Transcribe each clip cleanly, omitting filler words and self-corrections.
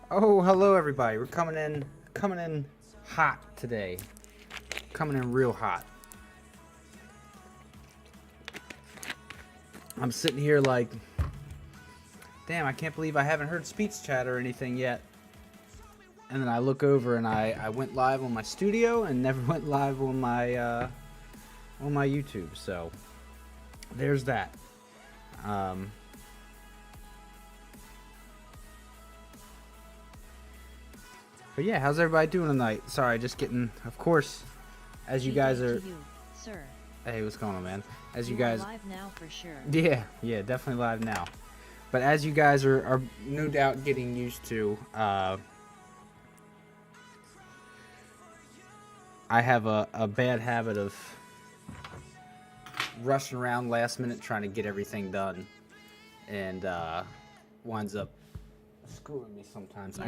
Oh, hello everybody. We're coming in hot today. Coming in real hot. I'm sitting here like, damn, I can't believe I haven't heard speech chat or anything yet. And then I look over and I went live on my studio and never went live on my YouTube. So there's that. But yeah, how's everybody doing tonight? Sorry, just getting, of course, as you guys are. To you, sir. Hey, what's going on, man? As you Are guys. live now for sure. Yeah, definitely live now. But as you guys are no doubt getting used to, I have a bad habit of rushing around last minute trying to get everything done, and winds up screwing me sometimes. Yeah.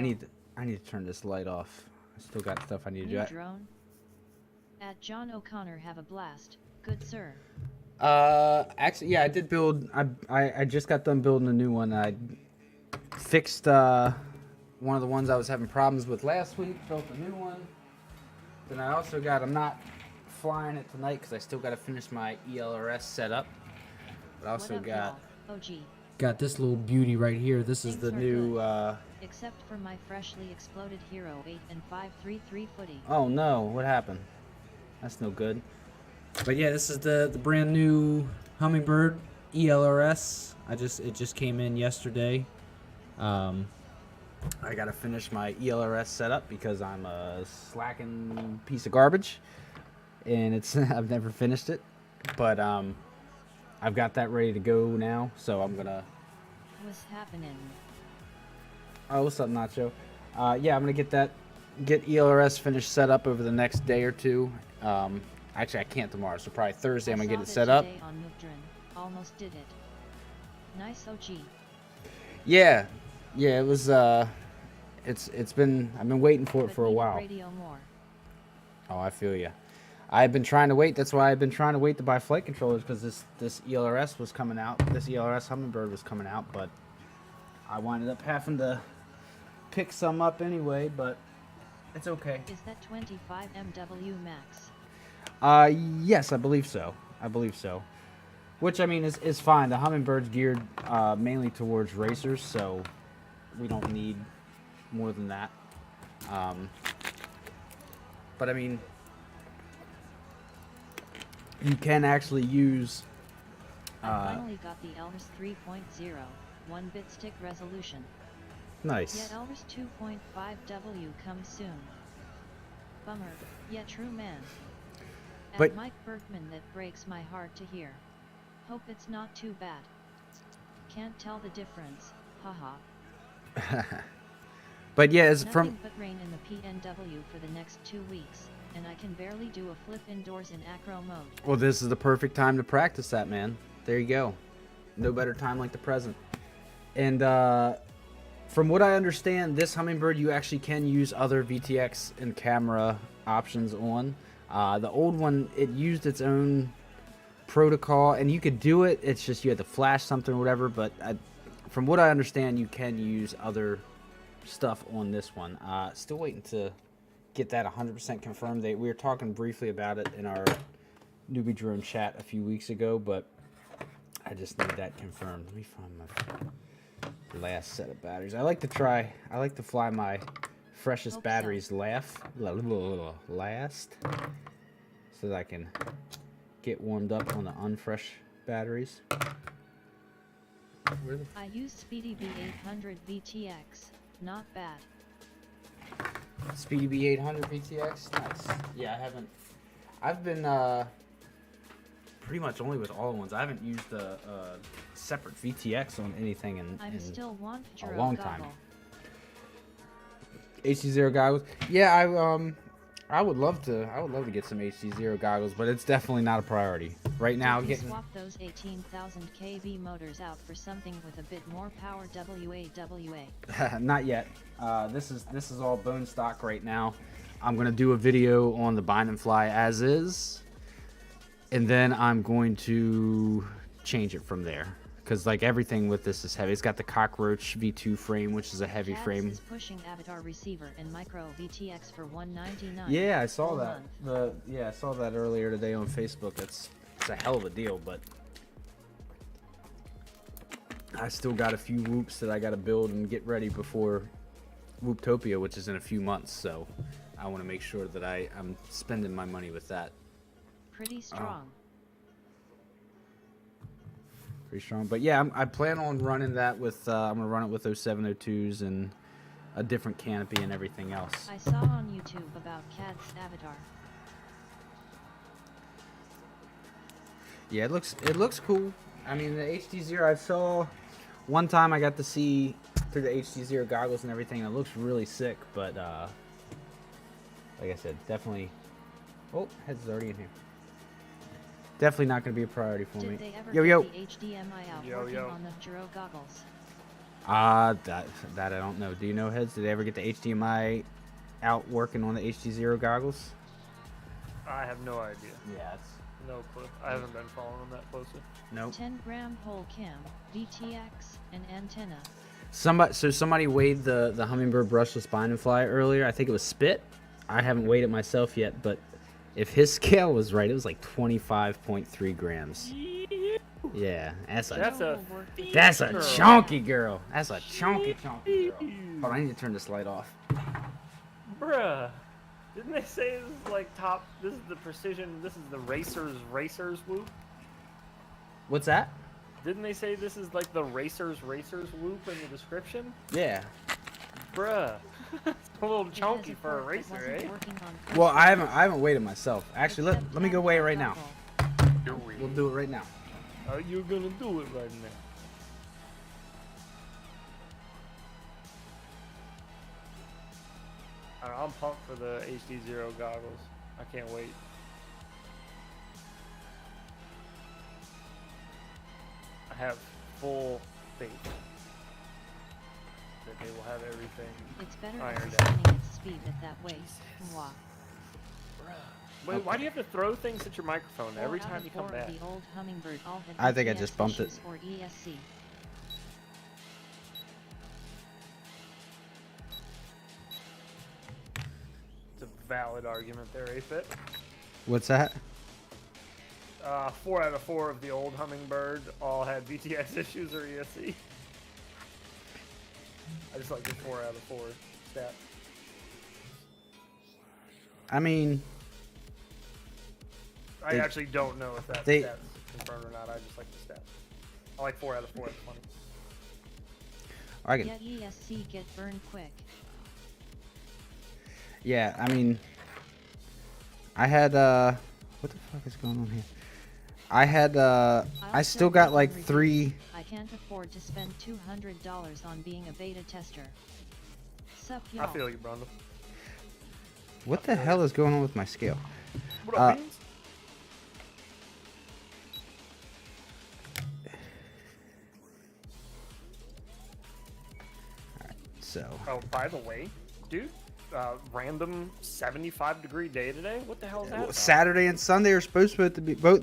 I need to turn this light off. I still got stuff I need to New do. drone. At John O'Connor, have a blast, good sir. Actually, yeah, I did build. I just got done building a new one. I fixed one of the ones I was having problems with last week. Built a new one. Then I also got. I'm not flying it tonight because I still got to finish my ELRS setup. But I also What up, got y'all? OG. got this little beauty right here. This is Things the are new. good. Except for my freshly exploded Hero 8 and 533 footy. Oh no! What happened? That's no good. But yeah, this is the brand new Hummingbird ELRS. It just came in yesterday. I gotta finish my ELRS setup because I'm a slacking piece of garbage, and it's I've never finished it. But I've got that ready to go now, so I'm gonna. What's happening? Oh, what's up, Nacho? Yeah, I'm gonna get ELRS finished set up over the next day or two. Actually, I can't tomorrow, so probably Thursday I'm gonna get it set up. On Mukdrin. Almost did it. Nice OG. Yeah, it was. It's been. I've been waiting for it But for a needed while. Radio more. Oh, I feel you. I've been trying to wait. That's why I've been trying to wait to buy flight controllers because this ELRS was coming out. This ELRS Hummingbird was coming out, but I winded up having to pick some up anyway. But it's okay. Is that 25 MW max? Yes, I believe so. Which I mean is fine. The Hummingbird's geared mainly towards racers, so we don't need more than that. But I mean, you can actually use. I finally got the Elvis 3.0, 1-bit stick resolution. Nice. Yet Elvis 2.5W comes soon. Bummer, yet true man. But- At Mike Berkman, that breaks my heart to hear. Hope it's not too bad. Can't tell the difference, haha. But yeah, as Nothing from but rain in the PNW for the next 2 weeks, and I can barely do a flip indoors in acro mode. well, this is the perfect time to practice that, man. There you go. No better time like the present. And from what I understand, this Hummingbird you actually can use other VTX and camera options on. The old one, it used its own protocol, and you could do it. It's just you had to flash something or whatever. But from what I understand, you can use other stuff on this one. Still waiting to get that 100% confirmed. We were talking briefly about it in our newbie drone chat a few weeks ago, but I just need that confirmed. Let me find my last set of batteries. I like to fly my freshest Hope so. batteries last, so that I can get warmed up on the unfresh batteries. Where the I use Speedy B800 VTX, not bad. Speedy B800 VTX? Nice. Yeah, I've been pretty much only with all ones. I haven't used a separate VTX on anything in Still want a long time. goggle. HD0 goggles. Yeah, I would love to get some HD0 goggles, but it's definitely not a priority right now. Did you Getting swap those 18,000 kV motors out for something with a bit more power? WA. not yet. This is all bone stock right now. I'm gonna do a video on the bind and fly as is, and then I'm going to change it from there because like everything with this is heavy. It's got the Cockroach V2 frame, which is a heavy Cats frame. is pushing Avatar receiver and micro VTX for $199. Yeah, I saw full that. month. I saw that earlier today on Facebook. It's a hell of a deal, but I still got a few whoops that I got to build and get ready before Whooptopia, which is in a few months. So I want to make sure that I'm spending my money with that. Pretty strong. Pretty strong, but yeah, I plan on running that with. I'm gonna run it with those 702s and a different canopy and everything else. I saw on YouTube about Cat's Avatar. Yeah, it looks cool. I mean, the HD0 I saw one time. I got to see through the HD0 goggles and everything. It looks really sick, but like I said, definitely. Oh, head's already in here. Definitely not going to be a priority for me. Did they ever Yo. get the HDMI out Yo, working yo. on the Jiro goggles? That I don't know. Do you know, Heads? Did they ever get the HDMI out working on the HD0 goggles? I have no idea. Yeah, it's No clue. I haven't been following them that closely. nope. 10-gram whole cam, VTX, and antenna. Somebody weighed the Hummingbird brushless bind and fly earlier. I think it was Spit. I haven't weighed it myself yet, but if his scale was right, it was like 25.3 grams. Yeah, that's a Girl. chunky girl. That's a chunky girl. Hold on, I need to turn this light off. Bruh. Didn't they say this is like top? This is the precision. This is the racers whoop. What's that? Didn't they say this is like the racers whoop in the description? Yeah. Bruh. It's a little It has chunky a for a port that racer, wasn't eh? working on Well, I first haven't weighed it myself. Actually, except let me go weigh it right now. goggle. We'll do it right now. Are you gonna do it right now? I don't know, I'm pumped for the HD0 goggles. I can't wait. I have full faith that they will have everything. It's better Ironed than out. sustaining its speed at that weight. Mwah. Wait, why do you have to throw things at your microphone every 4 out time of you come 4 of back? The old Hummingbird all had I think I VTX just bumped it. issues or ESC. It's a valid argument there, A-Fit. What's that? 4 out of 4 of the old Hummingbird all had VTX issues or ESC. I just like the 4 out of 4 stat. I mean, I They- actually don't know if that they- stat's confirmed or not. I just like the stat. I like 4 out of 4. It's funny. I can. Get ESC get burned quick. Yeah, I mean, I had what the fuck is going on here? I had I still got like 3. I can't afford to spend $200 on being a beta tester. Sup I y'all? feel you, Brundle. What the hell is going on with my scale? What up, Beans? So Oh, by the way, dude, random 75-degree day today? What the hell is that about? Saturday and Sunday are supposed to be both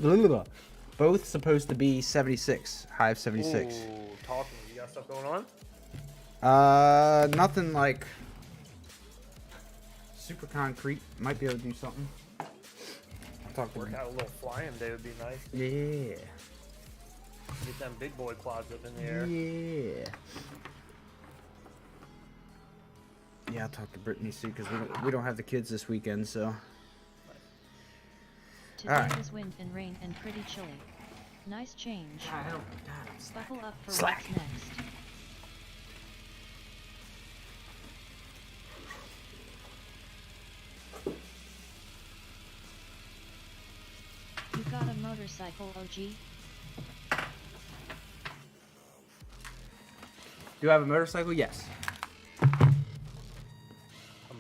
supposed to be 76, high of 76. Ooh, talk to me. You got stuff going on? Nothing like super concrete. Might be able to do something. I'll talk to Work him. out a little flying day would be nice. Yeah. Get them big boy quads up in the air. Yeah. Yeah, I'll talk to Brittany soon because we don't have the kids this weekend, so. Today Alright. was wind and rain and pretty chilly. Nice change. Buckle up for Slack. what's next. You got a motorcycle, OG? Do I have a motorcycle? Yes. A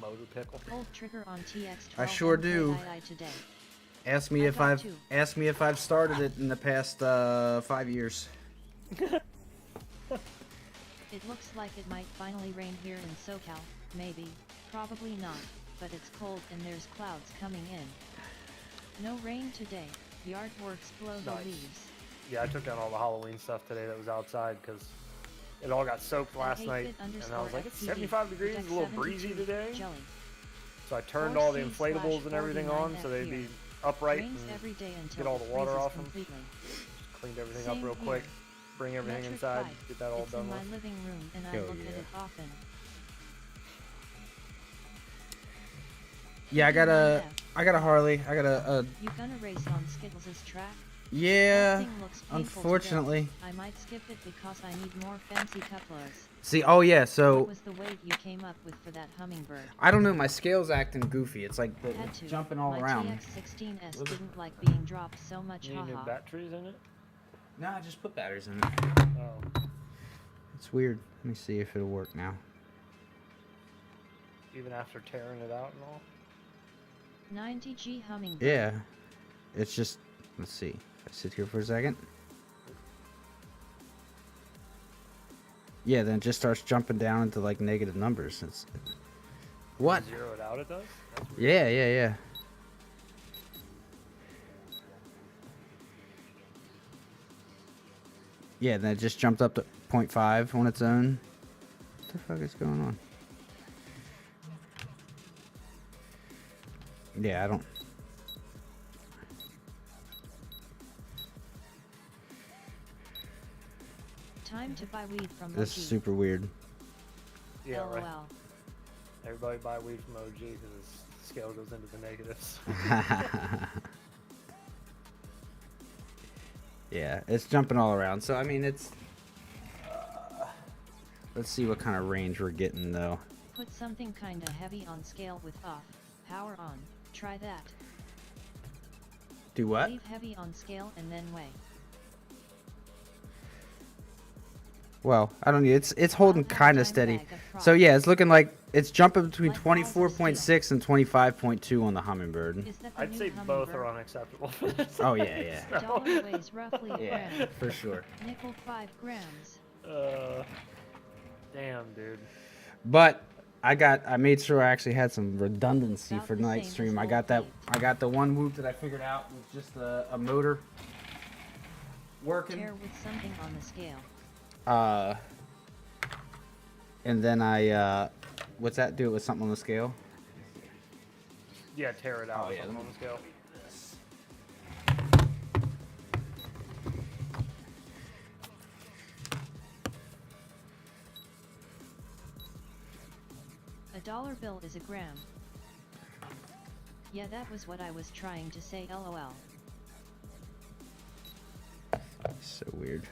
motor pickle. Pulled trigger on TX12. I sure do. Today. Ask me I if got I've two. asked me if I've started it in the past 5 years. It looks like it might finally rain here in SoCal. Maybe, probably not, but it's cold and there's clouds coming in. No rain today. Yard works blow the Nice. leaves. Yeah, I took down all the Halloween stuff today that was outside because it all got soaked last night. And I was like, it's 75 degrees, it's a little breezy today. Jelly. So I turned all the inflatables and everything on so they'd be upright and get all the water off them. Cleaned everything up real quick, bring everything inside, get that all it's done in my with. living room and I look at it often. Yeah, I got a Harley. I got a You gonna race on Skittles' track? yeah. That thing looks painful to Unfortunately. build. I might skip it because I need more fancy couplers. See, oh yeah, What so was the weight you came up with for that hummingbird? I don't know, my scale's acting goofy. It's like Had it's to. jumping all My around. TX16S didn't like being dropped so much, Any new haha. batteries in it? Nah, just put batteries in it. Oh, It's weird. Let me see if it'll work now. even after tearing it out and all? 90G hummingbird. Yeah. It's just, let's see. If I sit here for a second. Yeah, then it just starts jumping down into like negative numbers. It's what? Zero it out, it does? That's weird. Yeah. Yeah, then it just jumped up to 0.5 on its own. What the fuck is going on? Yeah, I don't. Time to buy weed from This is OG. super weird. Yeah, right. LOL. Everybody buy weed from OG because his scale goes into the negatives. Yeah, it's jumping all around. So I mean, it's. Let's see what kind of range we're getting though. Put something kinda heavy on scale with off, power on. Try that. Do what? Leave heavy on scale and then weigh. Well, I don't need. It's holding I'll have kind of time steady. bag of So props. yeah, it's looking like it's jumping between Like balls of 24.6 and 25.2 on the hummingbird. Is that the I'd new say both are hummingbird? unacceptable. Oh yeah. Dollar weighs roughly a Yeah, gram. for sure. Nickel 5 grams. Damn, dude. But I made sure I actually had some redundancy About for the night same as stream. I old got that. Pete. I got the one whoop that I figured out with just a motor working. Tear with something on the scale. And then I what's that do it with something on the scale? Yeah, tear it out Oh, yeah, something let on me- the scale. A dollar bill is a gram. Yeah, that was what I was trying to say, lol. So weird.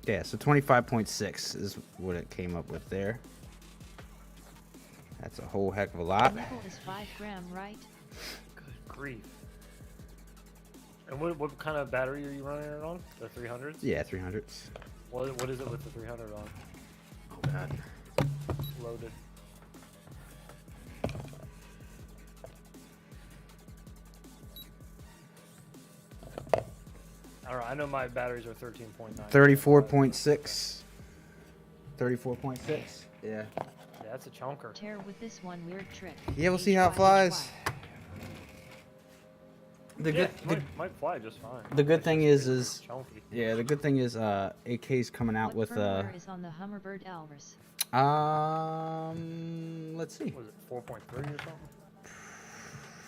Yeah, so 25.6 is what it came up with there. That's a whole heck of a lot. Nickel is 5 gram, right? Good grief. And what kind of battery are you running it on? The 300s? Yeah, 300s. What is it with the 300 on? Oh god. Loaded. I don't know. I know my batteries are 13.9. 34.6. 34.6. Yeah. Yeah, that's a chunker. Tear with this one weird trick. Yeah, we'll see how it HY. flies. The Yeah, good might fly just fine. the good thing is Chunky. yeah, the good thing is AK's coming out What with firmware is on the Hummingbird Elvis? let's see. Was it 4.3 or something?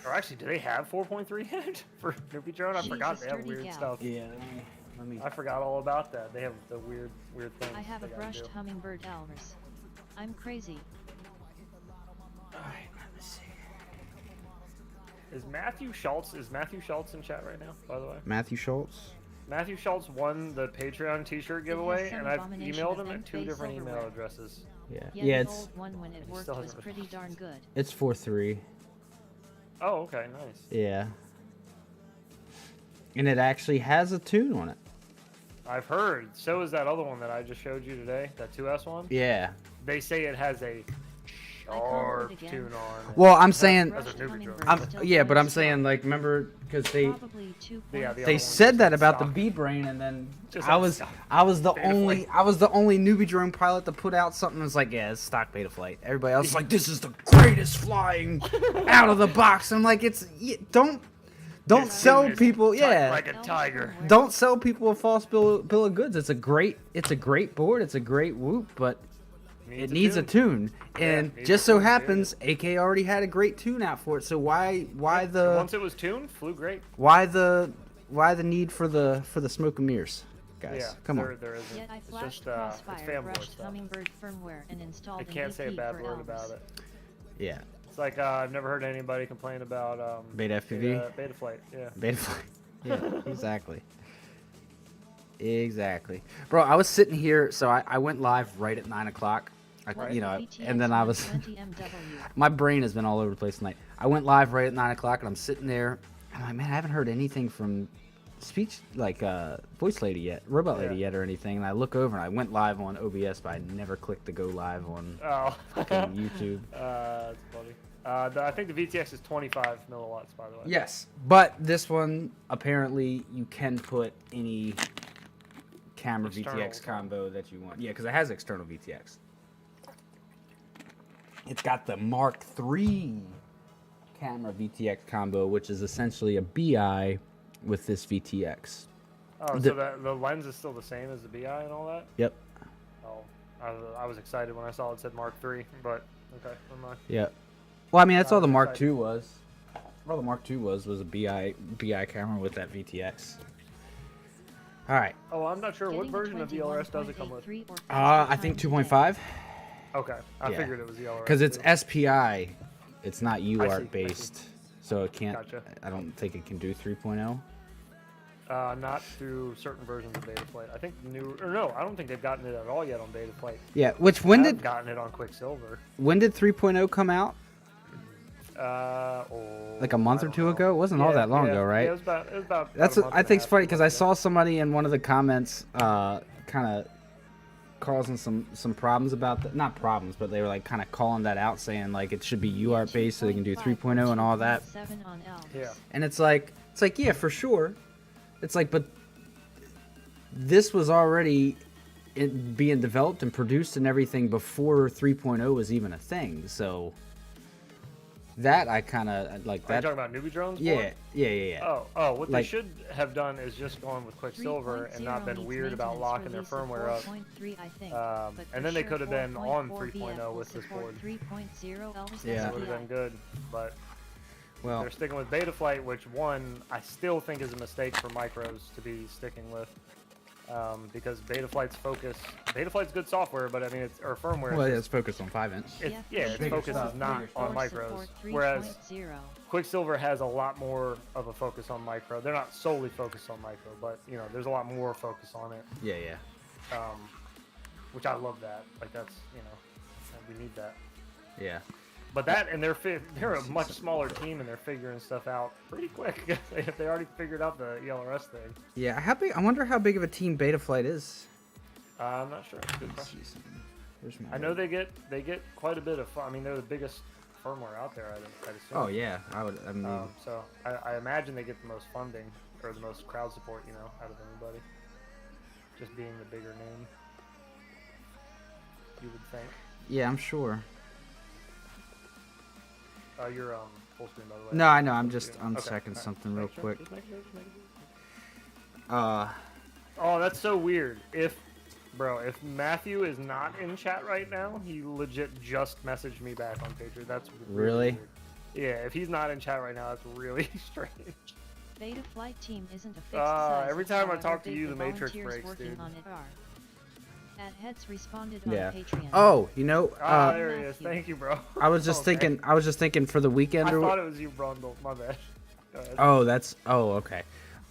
Or actually, do they have 4.3 in it for Newbie Drone? I She's forgot a they have sturdy weird gal. stuff. Yeah, let me I forgot all about that. They have the weird things. I have a they gotta brushed do. Hummingbird Elvis. I'm crazy. Alright, let me see. Is Matthew Schultz in chat right now? By the way, Matthew Schultz. Matthew Schultz won the Patreon T-shirt giveaway, some and I've abomination emailed of him them at 2 face different email silverware. addresses. Yeah. Yeah, Yeah, the it's old one when it He worked still was hasn't pretty darn good. it's 4.3. Oh, okay, nice. Yeah. And it actually has a tune on it. I've heard. So is that other one that I just showed you today, that 2S one. Yeah. They say it has a sharp again. tune on it. Well, I'm saying That's a Brushed newbie Hummingbird drone. still yeah, but going I'm saying strong. like remember because they Probably 2. Yeah, the other they one said just that about the stock. B brain, and then Just I like was stock the beta only flight. newbie drone pilot to put out something that's like, yeah, it's stock beta flight. Everybody else is like, this is the greatest flying out of the box. I'm like, don't Don't It's sell it's people, tight yeah. like a tiger. Don't sell people a false bill of goods. It's a great board. It's a great whoop, but it needs a tune. And needs just a so tune, happens, AK already had a great tune out for it. So why the once it was tuned, flew great. why the need for the smoke and mirrors, guys? Yeah, Come on. there isn't. Yet I It's flashed just it's Crossfire, fanboy brushed stuff. Hummingbird firmware, and installed I can't say a an bad EP word for about Elvis. it. Yeah. It's like I've never heard anybody complain about Beta FPV? Beta flight. Yeah. Beta flight. Yeah, exactly. Exactly. Bro, I was sitting here, so I went live right at 9 o'clock. Right. You know, VTX and then I was 120 MW. my brain has been all over the place tonight. I went live right at 9 o'clock, and I'm sitting there. I'm like, man, I haven't heard anything from speech, like voice lady yet, robot lady yet, or anything. And I look over, and I went live on OBS, but I never clicked to go live on fucking YouTube. That's funny. I think the VTX is 25 milliwatts, by the way. Yes, but this one apparently you can put any camera External. VTX combo that you want. Yeah, because it has external VTX. It's got the Mark III camera VTX combo, which is essentially a BI with this VTX. Oh, so the lens is still the same as the BI and all that? Yep. Oh, I was excited when I saw it said Mark III, but okay, never mind. Yep. Well, I mean, that's all the Mark excited. II was. All the Mark II was a BI camera with that VTX. All right. Oh, I'm not sure what version of the LRS does it come with. I think 2.5. Okay, I Yeah. figured it was the LRS. Because it's too. SPI, it's not I UART see. based, so it can't. Gotcha. I don't think it can do 3.0. Not through certain versions of Beta Flight. I think I don't think they've gotten it at all yet on Beta Flight. Yeah, which when I've did gotten it on Quicksilver? 3.0 come out? Like a month I or don't two know. ago? It wasn't all that long ago, right? Yeah, it was about. That's about a what month I and a think's half, funny 2 because I months saw ago. somebody in one of the comments kind of causing some problems about that. Not problems, but they were like kind of calling that out, saying like it should be UART based so they can do 3.0 and all that. Yeah. And it's like yeah, for sure. It's like, but this was already being developed and produced and everything before 3.0 was even a thing. So that I kind of like Are you that. talking about newbie drones? Yeah. Oh, what Like- they should have done is just gone with Quicksilver and not been weird about locking their firmware up. And then they could have been on 3.0 with this board. Yeah. It would have been good, but Well, they're sticking with Beta Flight, which I still think is a mistake for micros to be sticking with. Because Beta Flight's good software, but I mean, or firmware. well, it's focused on 5-inch. Its focus is not on micros. Whereas Quicksilver has a lot more of a focus on micro. They're not solely focused on micro, but there's a lot more focus on it. Yeah. Which I love that. Like that's we need that. Yeah. But that and they're a much smaller team and they're figuring stuff out pretty quick. They already figured out the ELRS thing. Yeah. How big? I wonder how big of a team Beta Flight is. I'm not sure. Good question. Where's my I know they get quite a bit of. I mean, they're the biggest firmware out there. I'd assume. Oh yeah, I mean, So I imagine they get the most funding or the most crowd support, out of anybody. Just being the bigger name, you would think. yeah, I'm sure. You're full screen by the way. No, I know. I'm Okay, checking alright. something real Make sure, quick. just make sure. Uh, Oh, that's so weird. If Matthew is not in chat right now, he legit just messaged me back on Patreon. That's Really? weird. Yeah, if he's not in chat right now, that's really strange. Beta Flight team isn't a fixed size. Every time I however talk to big you, the Matrix volunteers breaks, working dude. on it are. Heads responded yeah. on Patreon. Oh, There he is. Thank you, bro. I was just Okay. thinking for the weekend. I thought it was you, Brundle. My bad. Go ahead. Okay.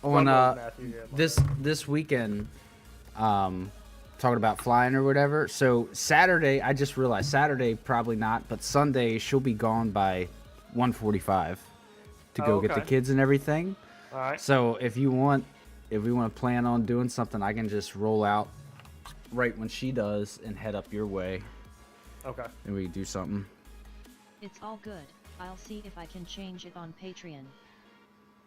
On Brundle is Matthew, yeah, my bad. this weekend, talking about flying or whatever. So Saturday, I just realized Saturday probably not, but Sunday she'll be gone by 1:45 to go get the okay. kids and everything. All right. So if we want to plan on doing something, I can just roll out right when she does and head up your way, Okay. and we can do something. It's all good. I'll see if I can change it on Patreon.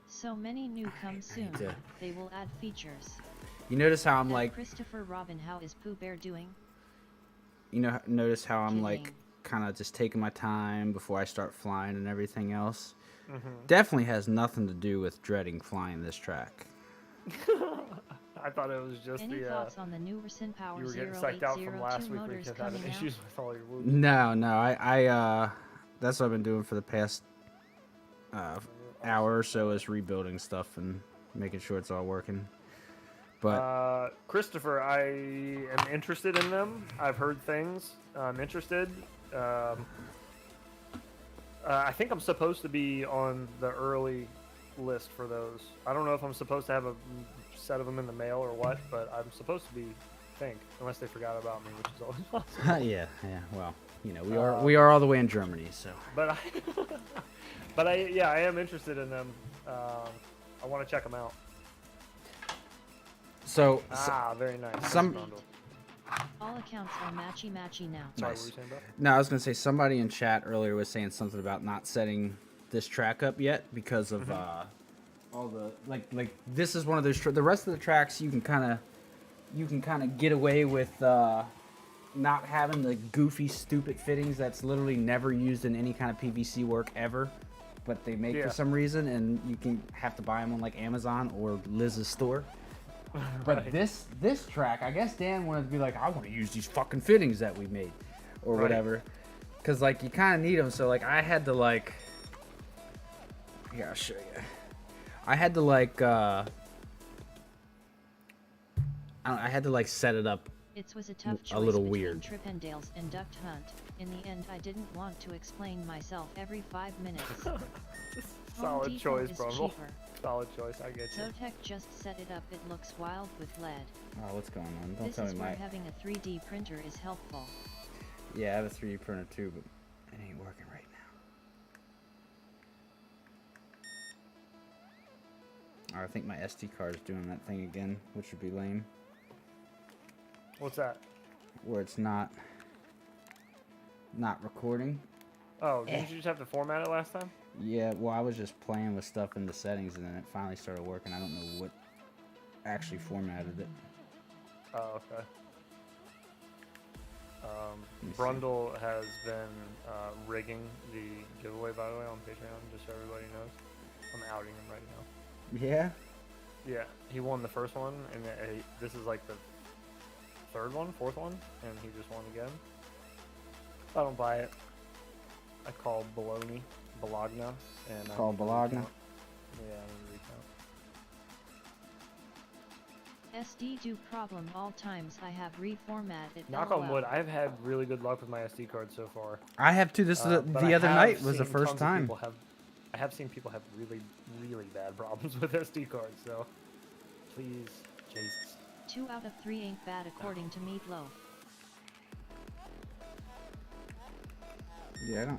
So many new come soon. to- They will add features. You notice how I'm And like, Christopher Robin, how is Pooh Bear doing? notice how I'm like Kidding. kind of just taking my time before I start flying and everything else. Mm-hmm. Definitely has nothing to do with dreading flying this track. I thought it was just Any thoughts on the new recent Power you were getting psyched out from last week where you motors kept having coming issues out? with all your whoops. No, I that's what I've been doing for the past hour or so, is rebuilding stuff and making sure it's all working. But Christopher, I am interested in them. I've heard things. I'm interested. I think I'm supposed to be on the early list for those. I don't know if I'm supposed to have a set of them in the mail or what, but I'm supposed to be, I think, unless they forgot about me, which is always possible. yeah. Well, you know, we are all the way in Germany, so. But I am interested in them. I want to check them out. So very nice. some All accounts are matchy now. Sorry, Nice. what were you saying, bro? No, I was gonna say, somebody in chat earlier was saying something about not setting this track up yet because of all the like this is one of those the rest of the tracks you can kind of get away with not having the goofy stupid fittings that's literally never used in any kind of PVC work ever, but they make for some reason, and you can have to buy them on like Amazon or Liz's store. But Right. this track, I guess Dan wanted to be like, I want to use these fucking fittings that we made, or whatever, because like you kind of need them. So like I had to like, yeah, I'll show you. I had to like, I had to like set it up. It was a tough choice A little between weird. Trippendales and Duck Hunt. In the end, I didn't want to explain myself every 5 minutes. Solid Home choice, Depot is bro. cheaper. Solid choice. I get you. Zotac just set it up. It looks wild with LED. Oh, what's going on? Don't This tell is me where my. having a 3D printer is helpful. Yeah, I have a 3D printer too, but it ain't working right now. I think my SD card is doing that thing again, which would be lame. What's that? Where it's not recording. Oh, didn't you just have to format it last time? Yeah, well, I was just playing with stuff in the settings, and then it finally started working. I don't know what actually formatted it. Oh, okay. me see. Brundle has been rigging the giveaway, by the way, on Patreon, just so everybody knows. I'm outing him right now. Yeah? Yeah, he won the first one, and this is like the fourth one, and he just won again. I don't buy it. I call Bologna, and Call Bologna? Yeah, I need to recount. SD do problem all times. I have reformatted. Knock on wood, I've had really good luck with my SD card so far. I have too. This is But the I other have night was the seen first tons of time. people I have seen people have really, really bad problems with SD cards, so please, Jesus. 2 out of 3 ain't bad according to Meatloaf. Yeah,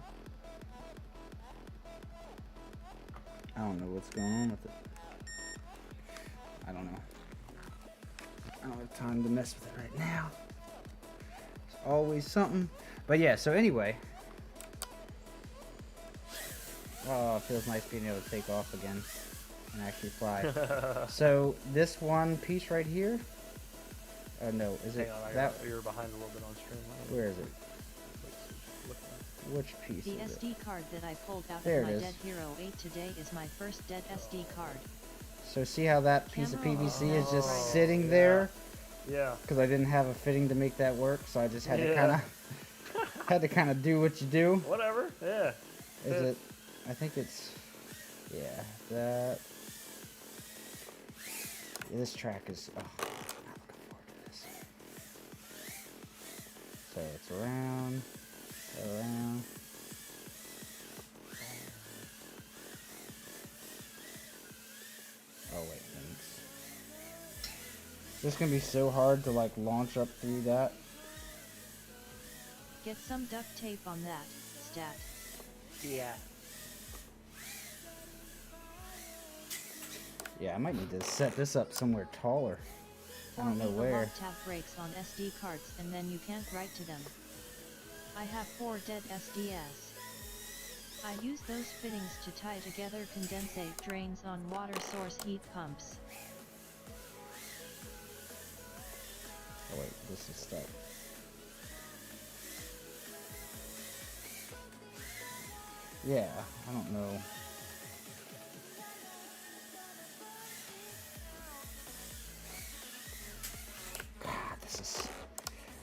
I don't know what's going on with it. I don't know. I don't have time to mess with it right now. It's always something. But yeah, so anyway. Oh, it feels nice being able to take off again and actually fly. So this one piece right here. Oh no, is it Hang on, that? you're behind a little bit on stream. Where is it? Which piece The is it? SD card that I pulled out There of it my is. Dead Hero 8 today is my first dead SD card. So see how that piece of Camera PVC is just Oh, sitting yeah. there? Yeah. Because I didn't have a fitting to make that work, so I just had to Yeah. kind of do what you do. Whatever. Yeah. Is it? I think it's, yeah, that. Yeah, this track is. Oh, I'm not looking forward to this. So it's around. Oh wait, thanks. This is gonna be so hard to like launch up through that. Get some duct tape on that, stat. Yeah. Yeah, I might need to set this up somewhere taller. I don't know where. Lock tab breaks on SD cards and then you can't write to them. I have 4 dead SDS. I use those fittings to tie together condensate drains on water source heat pumps. Oh wait, this is stuck. Yeah, I don't know. God, this is...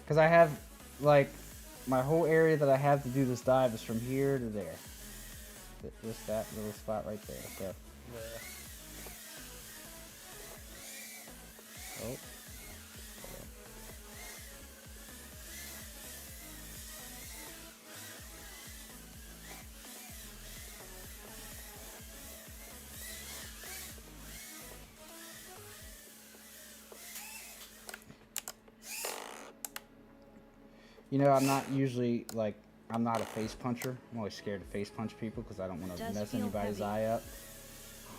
Because I have, like, my whole area that I have to do this dive is from here to there. Just that little spot right there. So. Yeah. Oh. You know, I'm not usually, like, I'm not a face puncher. I'm always scared to face punch people because I don't want to Does mess feel anybody's heavy. eye up.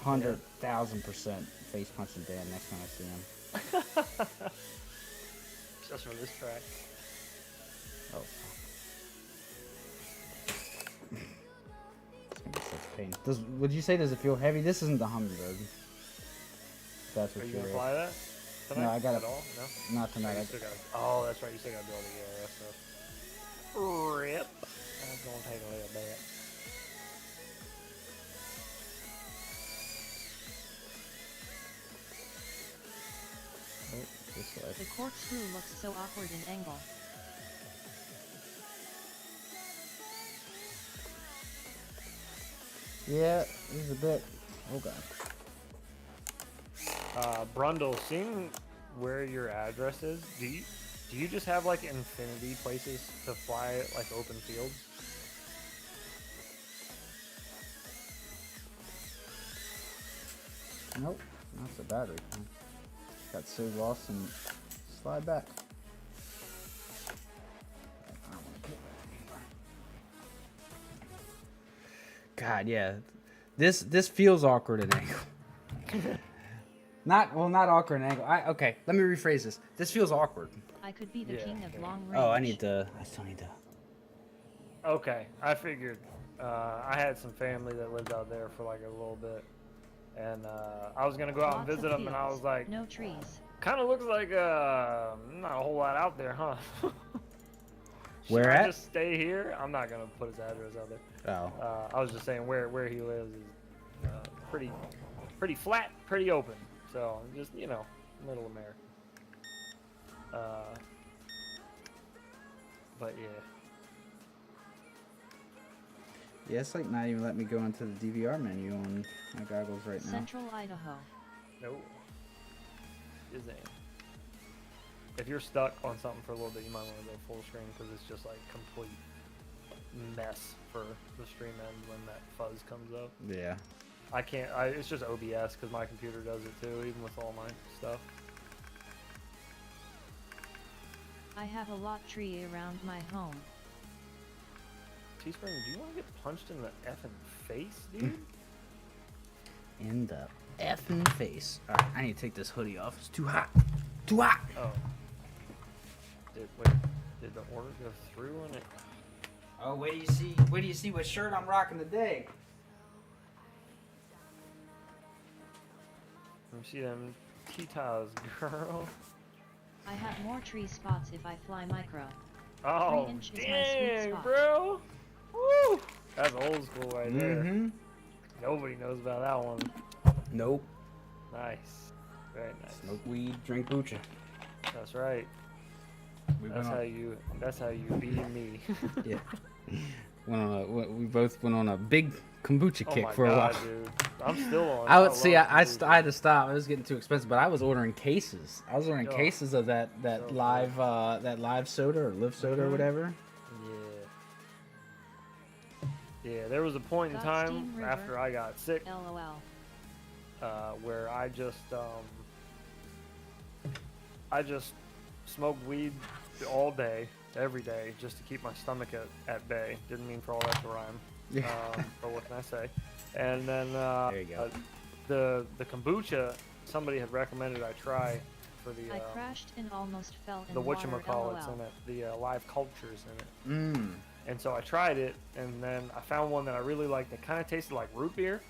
100,000% face punching Dan next time I see him. Just for this track. Oh. It's gonna be such a pain. Would you say, does it feel heavy? This isn't the Hummingbird. That's Are what you you're... gonna fly that? Tonight? No, I gotta... At all? No? Not tonight. You still gotta, oh, that's right. You still gotta do all the air stuff. Rip. That's gonna take a little bit. Oh, this way. The corkscrew looks so awkward in angle. Yeah, this is a bit... Oh, God. Brundle, seeing where your address is, do you just have like infinity places to fly at like open fields? Nope, that's a battery. Got so lost and slide back. I don't want to put that anymore. God, yeah. This feels awkward at angle. Not awkward at angle. Okay, let me rephrase this. This feels awkward. I could be the Yeah, king of okay. long range. Oh, I still need to. Okay, I figured. I had some family that lived out there for like a little bit, and I was gonna go out and Lots of visit them, and I fields, was like, no trees. kind of looks like not a whole lot out there, huh? Should Where I at? just stay here? I'm not gonna put his address out there. Oh. I was just saying where he lives is pretty flat, pretty open. So just middle America. But yeah. Yeah, it's like not even letting me go into the DVR menu on my goggles right now. Central Idaho. No. Is it? If you're stuck on something for a little bit, you might want to go full screen because it's just like complete mess for the stream end when that fuzz comes up. Yeah. I can't. It's just OBS because my computer does it too, even with all my stuff. I have a lot tree around my home. Teespring, do you want to get punched in the effing face, dude? In the effing face. Alright, I need to take this hoodie off. It's too hot. Too hot! Oh. Did the order go through on it? Oh, wait do you see what shirt I'm rocking today? Let me see them T-tiles, girl. I have more tree spots if I fly micro. Oh, 3 inch is my sweet dang, spot. bro. Woo! That's old school right there. Mm-hmm. Nobody knows about that one. Nope. Nice. Very nice. Smoke weed, drink bucha. That's right. That's how you be me. Yeah. We both went on a big kombucha Oh kick my for a God, while. dude. I'm still on. I would see. love I kombucha. had to stop. It was getting too expensive. But I was ordering cases. I was ordering Oh, cases of that so live soda or live soda or Mhm. whatever. Yeah. Yeah, there was a point in Got time Steam River. after I got sick LOL. where I just smoked weed all day, every day, just to keep my stomach at bay. Didn't mean for all that to rhyme. But what can I say? And then There you go. the kombucha, somebody had recommended I try for the I crashed and almost fell in the water. whatchamacallits LOL. in it, the live cultures in it. Mmm. And so I tried it, and then I found one that I really liked that kind of tasted like root beer.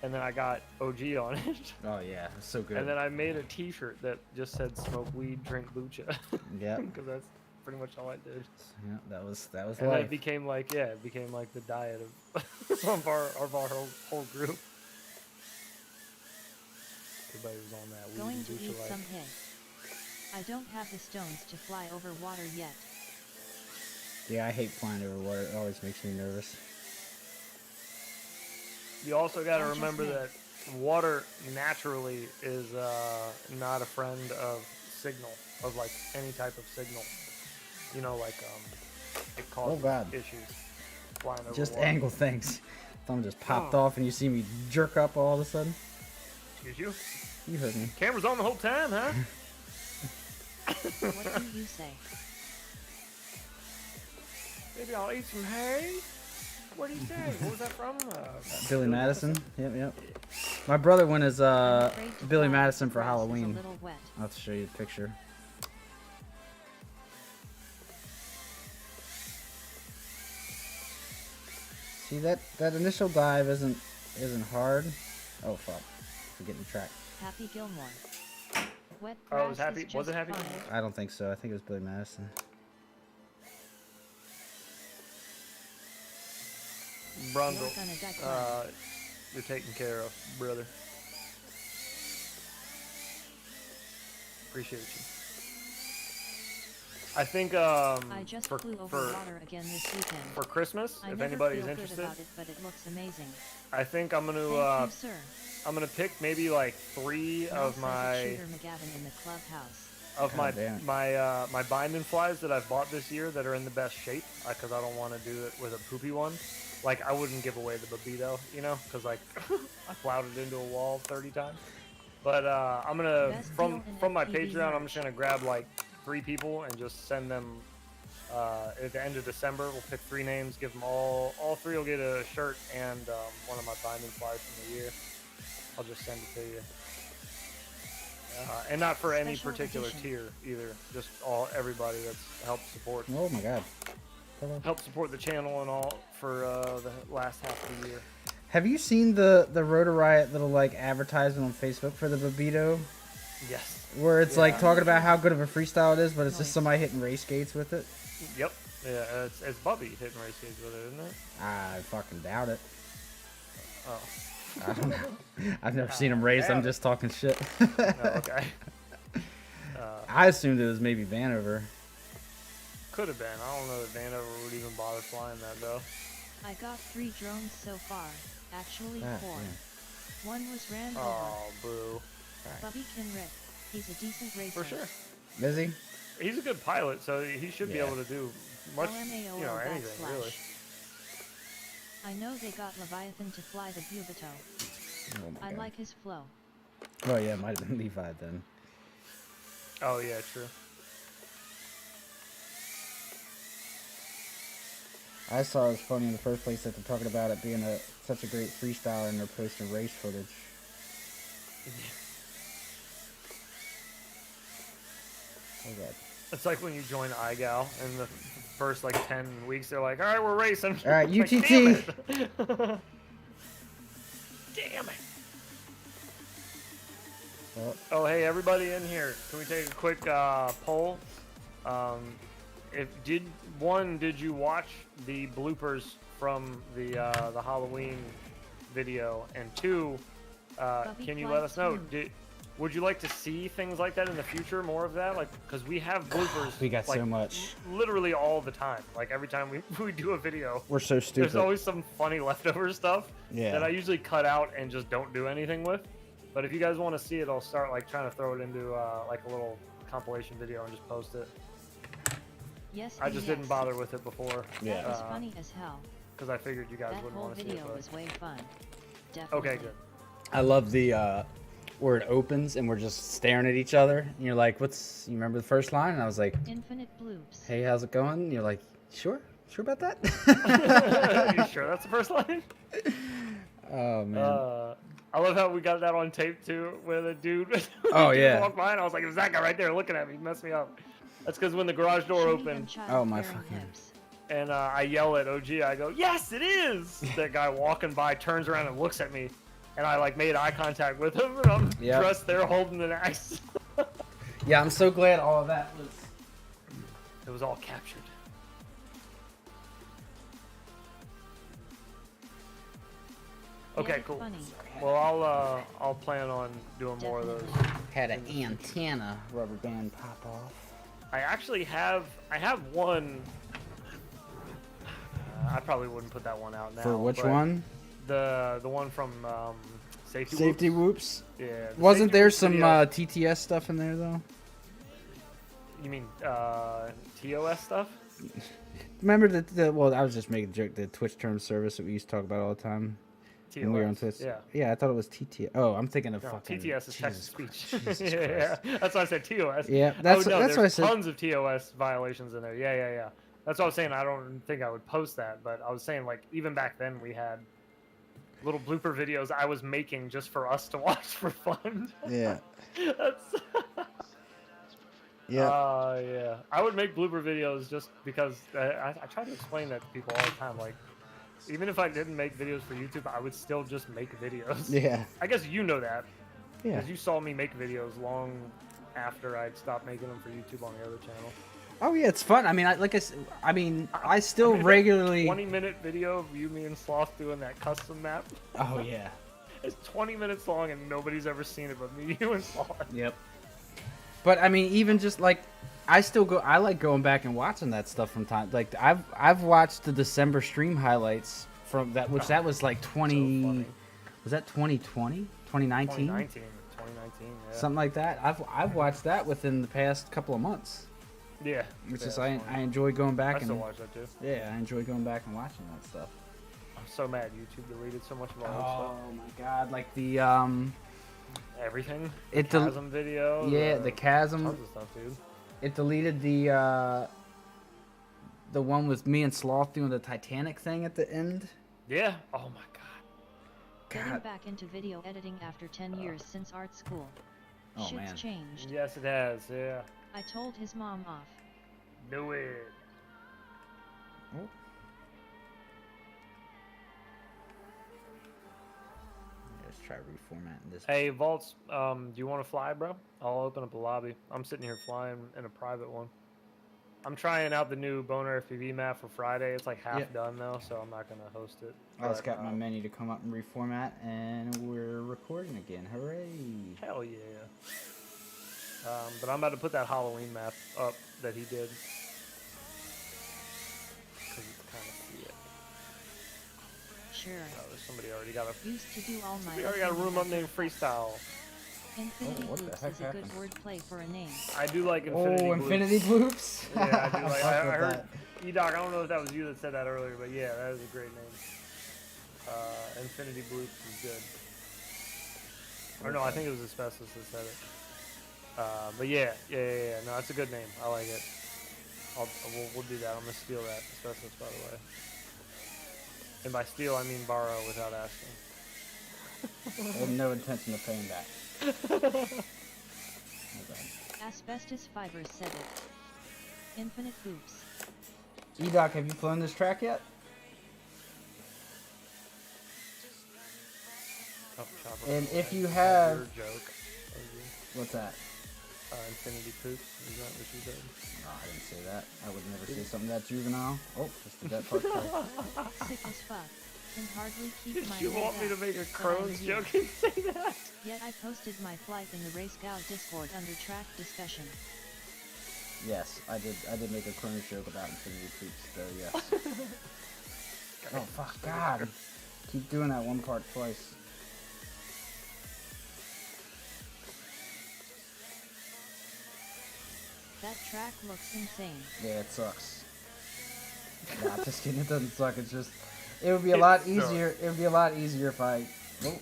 And then I got OG on it. Oh yeah, it's so good. And then I made a T-shirt that just said "Smoke weed, drink bucha." Yeah. Because pretty much all I did. Yeah, that was And then life. it became like, yeah, it became like the diet of of our whole group. Everybody was on that. Going weed to and eat douche some life. hay. I don't have the stones to fly over water yet. Yeah, I hate flying over water. It always makes me nervous. You also got to I just remember made- that water naturally is not a friend of signal, of like any type of signal. You know, like it causes God. issues flying over Just water. angle things. Thumb just popped Oh. off and you see me jerk up all of a sudden. Excuse you? You heard me. Camera's on the whole time, huh? What do you say? Maybe I'll eat some hay. What do you say? What was that from? Billy Madison. Yep. My brother went as I'm afraid to Billy fly. Madison for Grass is Halloween. A little wet. I'll have to show you the picture. See that initial dive isn't hard. Oh fuck, forgetting the track. Happy Gilmore. Wet Oh, it was grass Happy- is was it just Happy fine. Gilmore? I don't think so. I think it was Billy Madison. Brundle, You're gonna decline. you're taken care of, brother. Appreciate you. I think I just for, flew over for, water again this weekend. for Christmas, I if never anybody's feel interested, good about it, but it looks amazing. I think I'm Thank gonna you, sir. I'm gonna pick maybe like 3 Now of says my Shooter McGavin in the clubhouse. of my God damn it. my binding flies that I've bought this year that are in the best shape, because I don't want to do it with a poopy one. Like, I wouldn't give away the Babito, you know, because like I plowed it into a wall 30 times. But I'm gonna Best from deal in my FPV Patreon, I'm merch. just gonna grab like 3 people and just send them. At the end of December, we'll pick 3 names, give them all 3 will get a shirt and one of my binding flies from the year. I'll just send it to you. And not for any Special particular edition. tier either. Just everybody that's helped support Oh my god. Hello. help support the channel and all for the last half of the year. Have you seen the Rotor Riot little like advertisement on Facebook for the Babito? Yes. Where it's like Yeah. talking about how good of a freestyle it is, but it's just Nice. somebody hitting race gates with it. Yep. Yeah, it's Bubby hitting race games with it, isn't it? I fucking doubt it. Oh. I don't know. I've never seen him race. I'm doubt it. just talking shit. No, okay. I assumed it was maybe Vanover. Could have been. I don't know that Vanover would even bother flying that though. I got 3 drones so far. Actually, Ah, 4. yeah. One was ran over. Oh, boo. Bubby can rip. He's a decent racer. For sure. Is he? He's a good pilot, so he should be Yeah. able to do much, LMAO you know, anything backslash. really. I know they got Leviathan to fly the Bubito. Oh my I god. like his flow. Oh yeah, it might have been Levi then. Oh yeah, true. I saw it was funny in the first place that they're talking about it being such a great freestyler and they're posting race footage. Oh god. It's like when you join IGOW and the first like 10 weeks they're like, all right, we're racing. All right, Like, UTT. Damn it. Damn it. Well, Oh, hey, everybody in here, can we take a quick poll? Did you watch the bloopers from the Halloween video? And 2, Bubby can you flies let us know? too. Would you like to see things like that in the future? More of that, like, because we have bloopers. we got like, so much. Literally all the time. Like every time we do a video, We're so stupid. there's always some funny leftover stuff Yeah. that I usually cut out and just don't do anything with. But if you guys want to see it, I'll start like trying to throw it into like a little compilation video and just post it. Yes, I and just yes. didn't bother with it before. Yeah. That was funny as hell. Because I figured you guys That wouldn't whole want to see video it. was way fun. Definitely. Okay, good. I love the where it opens and we're just staring at each other and you're like, you remember the first line? And I was like, Infinite bloops. hey, how's it going? And you're like, sure about that? You sure that's the first line? Oh man. I love how we got that on tape too, with a dude. Oh, dude yeah. walked by and I was like, "It was that guy right there looking at me? He messed me up." That's because when the garage door Shitty opened and child Oh, my bearing fucking- hips. and I yell at OG, I go, "Yes, it is!" That guy walking by turns around and looks at me, and I like made eye contact with him, and I'm Yep. dressed there holding an axe. Yeah, I'm so glad all of that was It was all captured. Okay, Yeah, cool. funny. Well, I'll plan on doing more of those. Had an antenna rubber band pop off. I actually have one. I probably wouldn't put that one out now. For which but one? The one from Safety Whoops. Safety Whoops. Yeah. The Wasn't Safety there Whoops some video- TTS stuff in there though? You mean TOS stuff? Remember the well, I was just making a joke. The Twitch term service that we used to talk about all the time. TOS. When we were on Twitch. Yeah. Yeah, I thought it was TTS. Oh, I'm thinking of No, fucking TTS is text to Jesus speech. Christ. Jesus yeah, Christ. that's why I said TOS. Yeah, that's oh, no, that's what I there's said. tons of TOS violations in there. Yeah. That's what I was saying. I don't think I would post that, but I was saying like even back then we had little blooper videos I was making just for us to watch for fun. Yeah. That's Yeah. yeah. I would make blooper videos just because I try to explain that to people all the time. Like, even if I didn't make videos for YouTube, I would still just make videos. Yeah. I guess you know that. Yeah. Because you saw me make videos long after I'd stopped making them for YouTube on the other channel. Oh yeah, it's fun. I mean, I still regularly. 20-minute video of you, me, and Sloth doing that custom map. Oh yeah. It's 20 minutes long and nobody's ever seen it but me, you, and Sloth. Yep. But I mean, even just like, I like going back and watching that stuff from time. Like I've watched the December stream highlights from that, which that was like 20. funny. Was that 2020? 2019? 2019, yeah. Something like that. I've watched that within the past couple of months. Yeah. Which yeah, is that's funny. I enjoy going back I still and watch that too. yeah, I enjoy going back and watching that stuff. I'm so mad YouTube deleted so much of our old Oh my god, like the stuff. Everything. it The chasm video. yeah, the chasm. Tons of stuff, dude. It deleted the one with me and Sloth doing the Titanic thing at the end. Yeah. Oh my god. Getting God. back into video editing after 10 years since art school. Oh, Shit's man. changed. Yes, it has. Yeah. I told his mom off. Do it. Let's try reformatting this. Hey, Vaults. Do you want to fly, bro? I'll open up a lobby. I'm sitting here flying in a private one. I'm trying out the new Boner FPV map for Friday. It's like half done though, so I'm not gonna host it. I just But, got my menu to come up and reformat, and we're recording again. Hooray! Hell yeah. But I'm about to put that Halloween map up that he did. Because it's kind of sick. Sure. Oh, there's somebody already got a. Used to do all my. Somebody already got a room up named Freestyle. Infinity what the Loops heck is a good happened? wordplay for a name. I do like Infinity Oh, Bloops. Infinity Bloops! Yeah, I do like. Fuck I with heard that. E-Doc. I don't know if that was you that said that earlier, but yeah, that is a great name. Infinity Bloops is good. Or no, I think it was Asbestos that said it. But yeah. No, that's a good name. I like it. We'll do that. I'm gonna steal that Asbestos, by the way. And by steal, I mean borrow without asking. I have no intention of paying back. Asbestos Fibers said it. Infinite Hoops. E-Doc, have you flown this track yet? Oh, Chopper. And if you That's have- your joke. What's that? Infinity Poops. Is that what you said? No, I didn't say that. I would never say something that juvenile. Oh, just did that part twice. Sick as fuck. Can hardly keep Did my you head want me to up, make a but I'm Crohn's here. joke and say that? Yet I posted my flight in the RaceGOW Discord under track discussion. Yes, I did make a Chronos joke about Infinity Troops, though, yes. Oh, fuck, God. Keep doing that one part twice. That track looks insane. Yeah, it sucks. Nah, just kidding, it doesn't suck, it's just... It would be a lot easier, it would be a lot easier if I... Oh,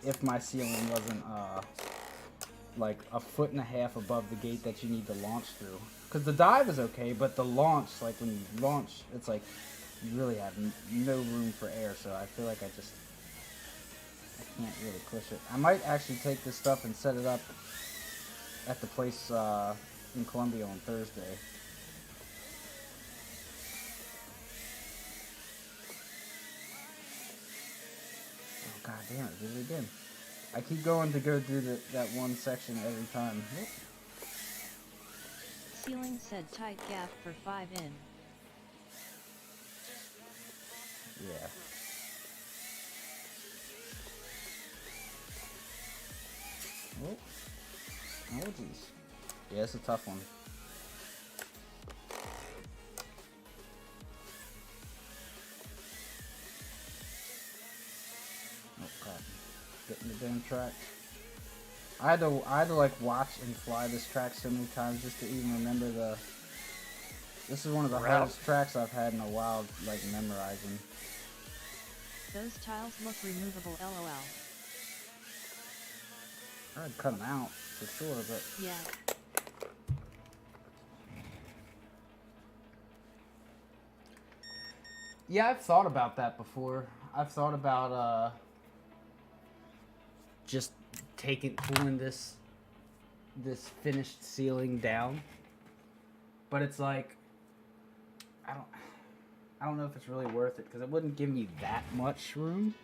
if my ceiling wasn't, like a foot and a half above the gate that you need to launch through. Because the dive is okay, but the launch, like when you launch, it's like you really have no room for air, so I feel like I can't really push it. I might actually take this stuff and set it up at the place in Columbia on Thursday. Oh, god damn it, did it again. I keep going to go through that one section every time. ceiling said tight gap for 5 in. Yeah. Oh. Oh, geez. Yeah, it's a tough one. Oh, crap. Getting the damn track. I had to like watch and fly this track so many times just to even remember the. This is one of the hardest tracks I've had in a while, like memorizing. Those tiles look removable, lol. I'd cut them out for sure, but Yeah. yeah, I've thought about that before. I've thought about just pulling this finished ceiling down, but it's like I don't know if it's really worth it because it wouldn't give me that much room.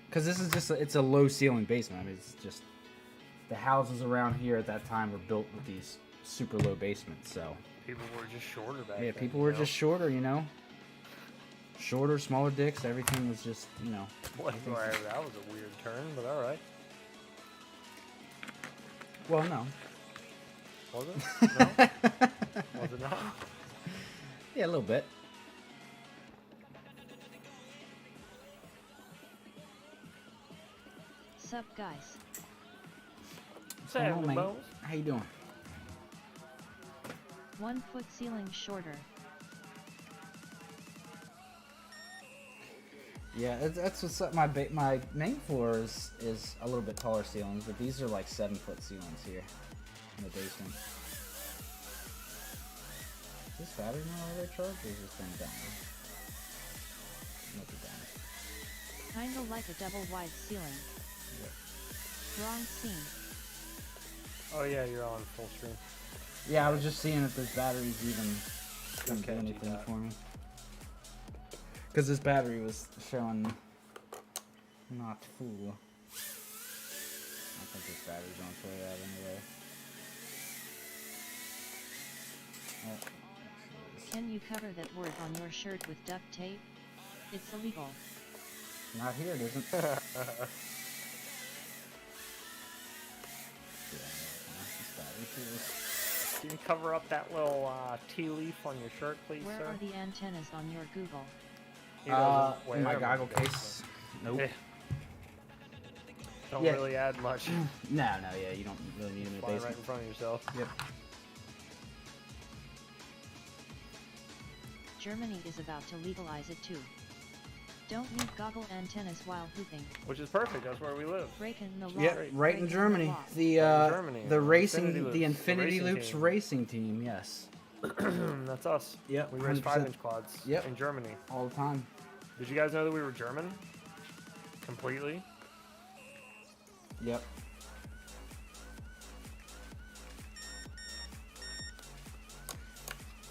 Because this is just it's a low ceiling basement. I mean, it's just the houses around here at that time were built with these super low basements. So People were just shorter back then. yeah, people were just shorter, you know. Shorter, smaller dicks. Everything was just, you know. Boy, that was a weird turn, but all right. Well, no. Was it? No? Was it not? Yeah, a little bit. Sup guys? What's going on, mate? How you doing? 1 foot ceiling shorter. Yeah, that's what's up. My main floor is a little bit taller ceilings, but these are like 7-foot ceilings here in the basement. Is this battery not already charged, or is this thing down? Might be down. Kinda like a double wide ceiling. Yep. Wrong scene. Oh yeah, you're on full stream. Yeah, I was just seeing if this battery's even gonna do Okay, anything that. for me. Because this battery was showing not full. I think this battery's on its way out anyway. Oh. Can you cover that word on your shirt with duct tape? It's illegal. Not here, it isn't. Can you cover up that little tea leaf on your shirt, please, Where sir? are the antennas on your Google? He doesn't In my wear them, goggle I guess, case. Nope. Yeah. Don't Yeah. really add much. No, yeah, you don't really need them in the Fly right basement. in front of yourself. Yep. Germany is about to legalize it too. Don't need goggle antennas while hooping. Which is perfect. That's where we live. Breaking the law. Yep, right in breaking Germany. the law. The Right in Germany. the racing, Infinity the Loops, Infinity the racing Loops team. racing team. Yes. That's us. Yep. We race 100%. 5-inch quads Yep. in Germany. All the time. Did you guys know that we were German? Completely? Yep.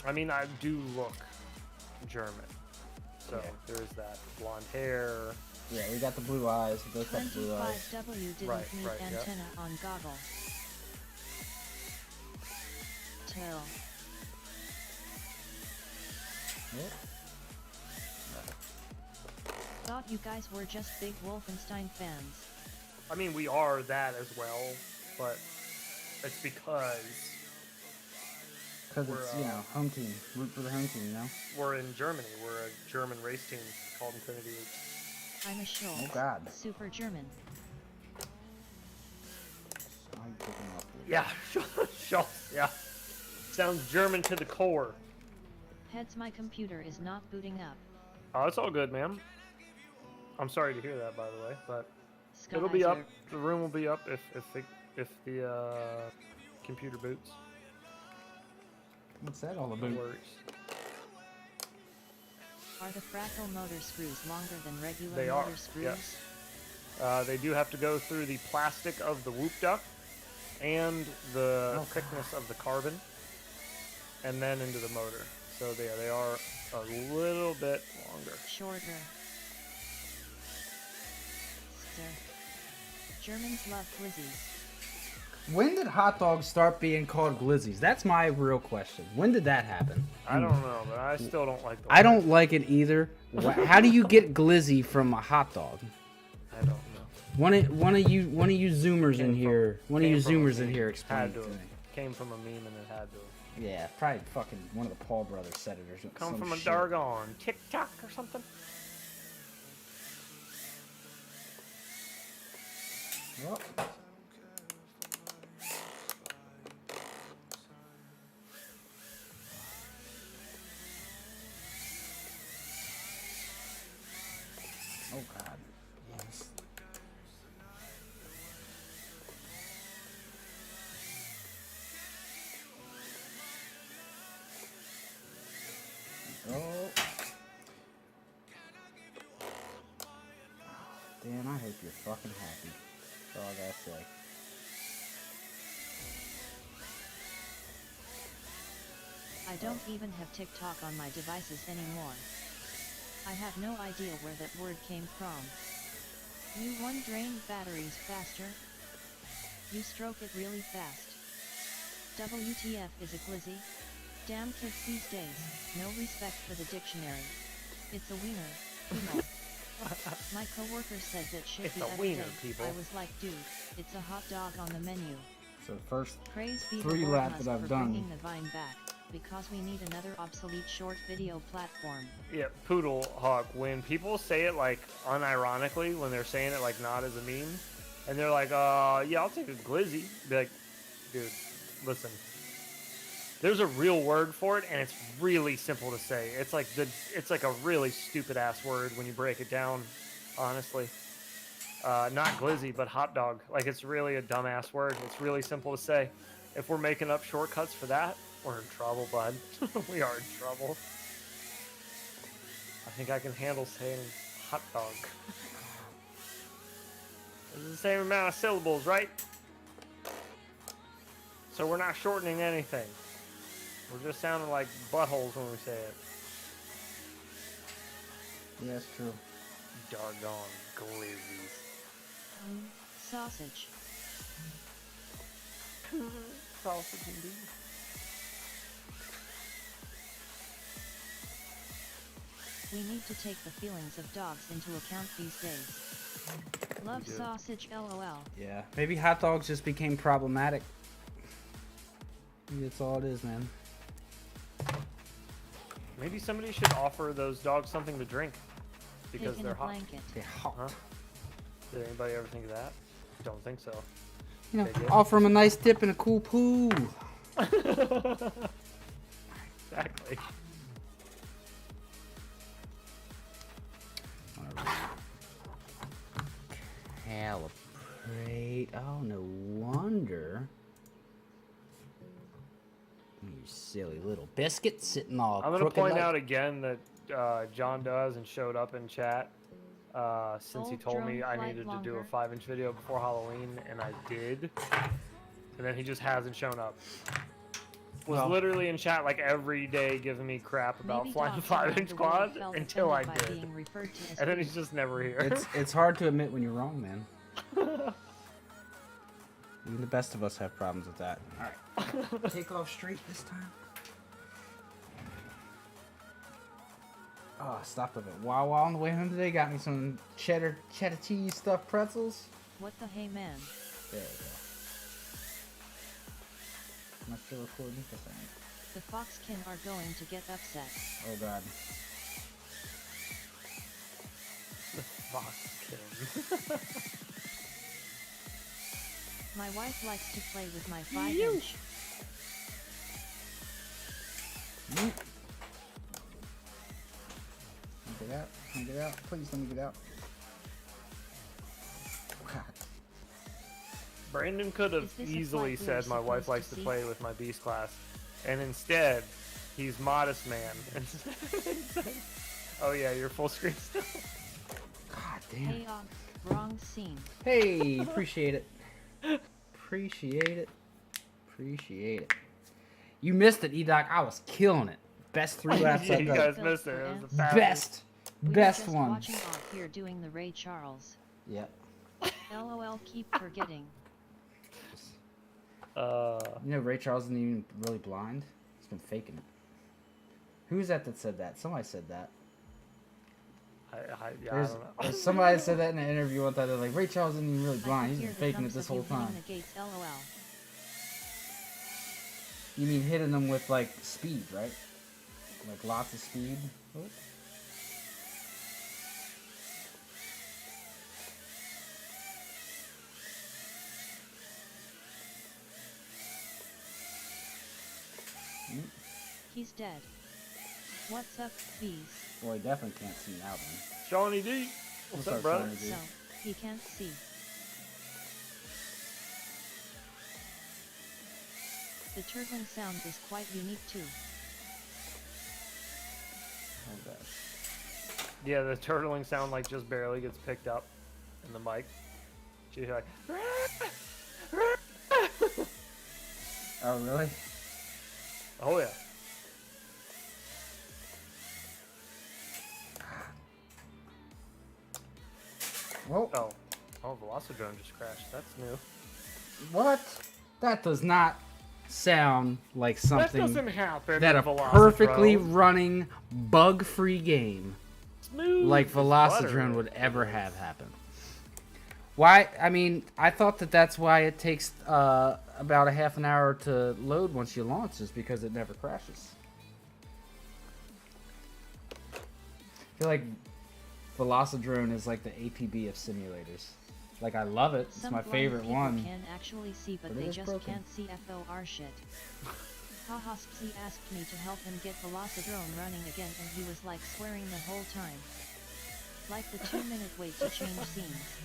I mean, I do look German. So Yeah. there's that blonde hair. Yeah, we got the blue eyes. We both got the blue eyes. 25W didn't Right, need right, yep. antenna on goggle. Tail. Yep. Thought you guys were just big Wolfenstein fans. I mean, we are that as well, but it's because Because We're, it's, you know, home team. Root for the home team, you know? we're in Germany. We're a German race team called Infinity Loops. I'm a Schultz. Oh, God. Super German. I'm picking up the- Yeah, Schultz, yeah. Sounds German to the core. Heads, my computer is not booting up. Oh, it's all good, ma'am. I'm sorry to hear that, by the way, but it'll be up. Skyzer. The room will be up if the computer boots. What's that all No about? worries. Are the fractal motor screws longer than regular They motor are, screws? yes. They do have to go through the plastic of the whoop duct and the Oh, thickness of the carbon, and then into the motor. So they are a little bit longer. Shorter. Sir. Germans love flizzies. When did hot dogs start being called glizzies? That's my real question. When did that happen? I don't know, but I still don't like the I word. don't like it either. How do you get glizzy from a hot dog? I don't know. One of you Zoomers in here. One of you Came from a Zoomers in meme. here explain Had it to to have. me. Came from a meme and it had to have. Yeah, probably fucking one of the Paul brothers said it or something. Come from a shit. Dargon TikTok or something. Well, oh God. Yes. Oh. Dan, I hope you're fucking happy. That's all I gotta say. I don't even have TikTok on my devices anymore. I have no idea where that word came from. You one drain batteries faster. You stroke it really fast. WTF is a glizzy? Damn kids these days, no respect for the dictionary. It's a wiener, people. My coworker said that should It's be a wiener, edited. people. I was like, dude, it's a hot dog on the menu. So the first Praise be 3 the Lord laps Musk that I've for done. bringing the Vine back, because we need another obsolete short video platform. Yeah, Poodle Hawk. When people say it like unironically, when they're saying it like not as a meme, and they're like, yeah, I'll take a glizzy. Be like, dude, listen. There's a real word for it, and it's really simple to say. It's like a really stupid ass word when you break it down, honestly. Not glizzy, but hot dog. Like, it's really a dumbass word. It's really simple to say. If we're making up shortcuts for that, we're in trouble, bud. We are in trouble. I think I can handle saying hot dog. It's the same amount of syllables, right? So we're not shortening anything. We're just sounding like buttholes when we say it. Yeah, that's true. Doggone glizzies. Sausage. Sausage indeed. We need to take the feelings of dogs into account these days. Love do. sausage, lol. Yeah. Maybe hot dogs just became problematic. Maybe that's all it is, man. Maybe somebody should offer those dogs something to drink because Pig in they're a hot. blanket. They're hot. Huh? Did anybody ever think of that? Don't think so. You know, They did. offer them a nice dip and a cool poo. Exactly. Calibrate. Oh, no wonder. You silly little biscuit sitting all I'm gonna crooked point like- out again that John does and showed up in chat since he Old told me drone I flight needed to do a longer. 5-inch video before Halloween, and I did. And then he just hasn't shown up. Was Well- literally in chat like every day giving me crap about Maybe flying dogs 5-inch around the world quad felt until I offended by did. being referred to as And then food. he's just never here. It's hard to admit when you're wrong, man. Even the best of us have problems with that. Alright. Take off straight this time. Oh, stop a bit. Wow, on the way home today, got me some cheddar cheese stuffed pretzels. What the hey man? There we go. Am I still recording? Yes, I am. The foxkin are going to get upset. Oh god. Foxkin. My wife likes to play with my 5-inch. Let me get out. Let me get out. Please let me get out. God. Brandon could have Is this a easily flight we're said my wife supposed to likes to see? play with my beast class, and instead, he's modest man. And said, oh yeah, you're full screen still. God damn. Hey wrong scene. Hey, appreciate it. Appreciate it. Appreciate it. You missed it, E-Doc. I was killing it. Best 3 laps Yeah, I've you done. guys missed it. It was the fastest. Best. We are Best just one. watching off here doing the Ray Charles. Yep. LOL keep forgetting. You know, Ray Charles isn't even really blind. He's been faking it. Who was that said that? Somebody said that. I don't know. Somebody said that in an interview one time. They're like, Ray Charles isn't even really I blind. can He's hear been the faking it thumps this of you whole hitting time. the gates, LOL. You mean hitting them with, like, speed, right? Like, lots of speed? What? He's dead. What's up, bees? Boy, definitely can't see now, man. Shawnee D. What's up, brother? Shawnee D? So, he can't see. The turtling sound is quite unique too. Hold that. Yeah, the turtling sound like just barely gets picked up in the mic. She's like, Oh, really? oh yeah. Whoa. Oh, Velocidrone just crashed. That's new. What? That does not sound like That something doesn't happen. that in a Velocidrone. perfectly running, bug-free game Smooth like as Velocidrone butter. would ever have happen. Why? I mean, I thought that's why it takes about a half an hour to load once you launch, is because it never crashes. I feel like Velocidrone is like the APB of simulators. Like, I love it. It's Some my blind favorite people one. can actually see, but But it they is just broken. can't see FOR shit. Haha, Spsy asked me to help him get Velocidrone running again, and he was like swearing the whole time. Like the 2-minute wait to change scenes.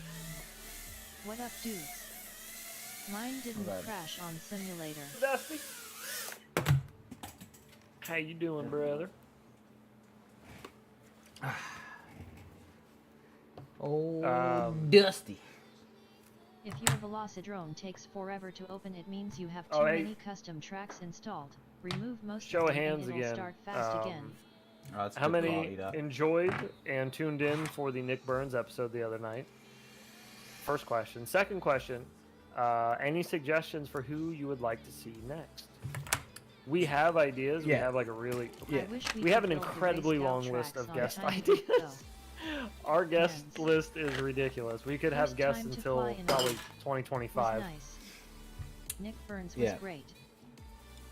What up, dudes? Mine didn't bad. crash on simulator. Dusty. How you doing, brother? Oh, Dusty. If your Velocidrone takes forever to open, it means you have too Oh, hey. many custom tracks installed. Remove most Show of of them hands and it'll again. start fast again. Oh, that's How good many quality, though. enjoyed and tuned in for the Nick Burns episode the other night? First question. Second question. Any suggestions for who you would like to see next? We have ideas. We Yeah. have like a really. Yeah. I wish We have could an build the incredibly RaceGOW long list tracks of on guest tinywhoop, ideas. though. Our guest Hands. list is ridiculous. We could have First guests time to until fly in probably Was 2025. nice. Nick Burns was Yeah. great.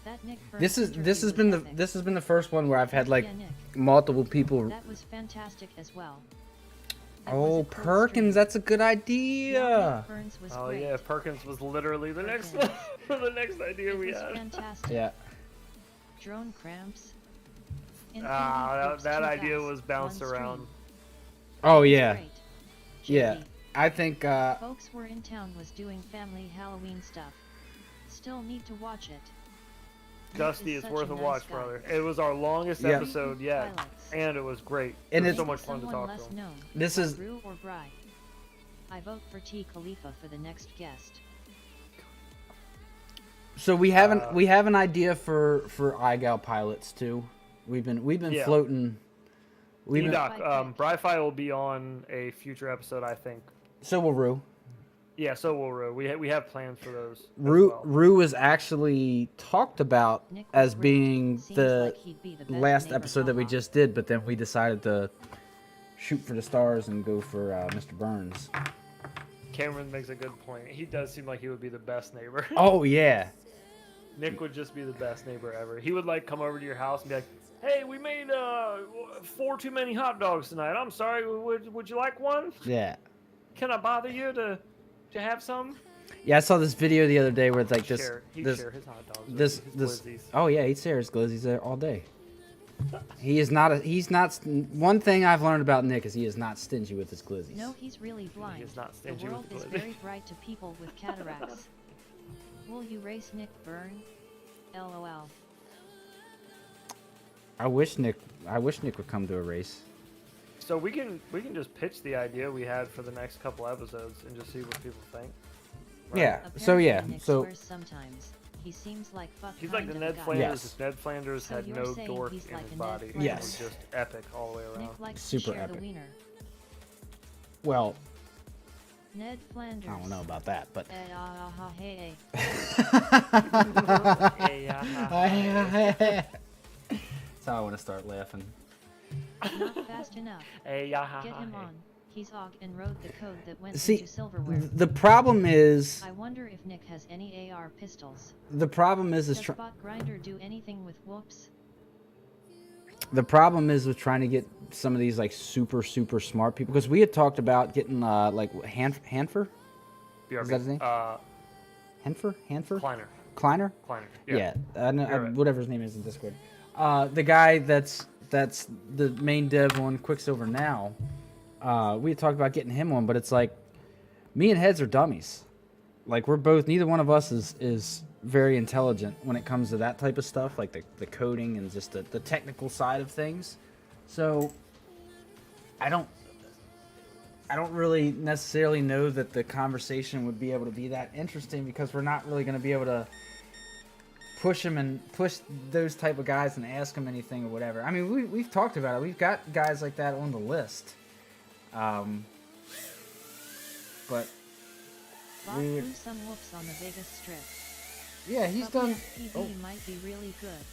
That Nick Burns This interview has was been epic. this has been the first one where I've had like Yeah, Nick. multiple people. That was fantastic as well. It was Oh, a cool Perkins, stream. that's a good Yeah, idea. Nick Burns was Oh great. yeah, Perkins was literally the next Perkins. the next idea It we was had. fantastic. Yeah. Drone cramps. Infinity Ah, Hoops that 2 idea guys, was bounced one around. stream. Oh It was yeah. great. Yeah. JB. I think Folks were in town, was doing family Halloween stuff. Still need to watch it. Nick Dusty, is it's such worth a nice watch, guy. brother. It was our longest Yeah. episode yet, Highlights. and it was great. And it was it's- so much fun to Someone talk to less him. known, This like is- Rue or Bry. I vote for T Khalifa for the next guest. so we have an idea for IGOW pilots too. We've been Yeah. floating. We've been, Doc, Bri-Fi will be on a future episode, I think. so will Rue. Yeah, so will Rue. We have plans for those. as Rue well. Rue was actually talked about Nick was as great. being Seems the like he'd be the best last neighbor, episode that we haha. just did, but then we decided to shoot for the stars and go for Mr. Burns. Cameron makes a good point. He does seem like he would be the best neighbor. Oh yeah. Nick would just be the best neighbor ever. He would like come over to your house and be like, "Hey, we made 4 too many hot dogs tonight. I'm sorry. Would you like one? Yeah. Can I bother you to have some?" Yeah, I saw this video the other day where it's like this He'd this share his hot dogs. with this his this glizzies. oh yeah, he shares glizzies there all day. He's not one thing I've learned about Nick is he is not stingy with his glizzies. No, he's really blind. is not The stingy with world is glizzy. very bright to people with cataracts. Will you race Nick Byrne? LOL. I wish Nick would come to a race. So we can just pitch the idea we had for the next couple episodes and just see what people think. Right? Yeah. So Apparently yeah. Nick So swears sometimes. He seems like fuck He's like kind the of Ned guy. Flanders. Yes. If Ned Flanders So had you're no saying dork he's in like his a Ned body. It Yes. was just epic all the way around. Nick likes Super to share epic. the wiener. well, Ned Flanders. I don't know about that, but. Hey. That's how I want to start laughing. Not fast enough. Hey, yeah, Get him on. He's Og and wrote the code that went See, into silverware. the problem is. I wonder if Nick has any AR pistols. The problem is Does Bot Grinder do anything with whoops? The problem is with trying to get some of these like super smart people, because we had talked about getting like Hanfer. BRB. Is that his name? Hanfer? Kleiner. Yeah. Right. Whatever his name is in Discord. The guy that's the main dev on Quicksilver now. We had talked about getting him on, but it's like me and Heads are dummies. Like neither one of us is very intelligent when it comes to that type of stuff, like the coding and just the technical side of things. So I don't really necessarily know that the conversation would be able to be that interesting, because we're not really going to be able to push those type of guys and ask them anything or whatever. I mean, we've talked about it. We've got guys like that on the list. But Bot threw some whoops on the Vegas Strip. Yeah, he's done. PB might be really good.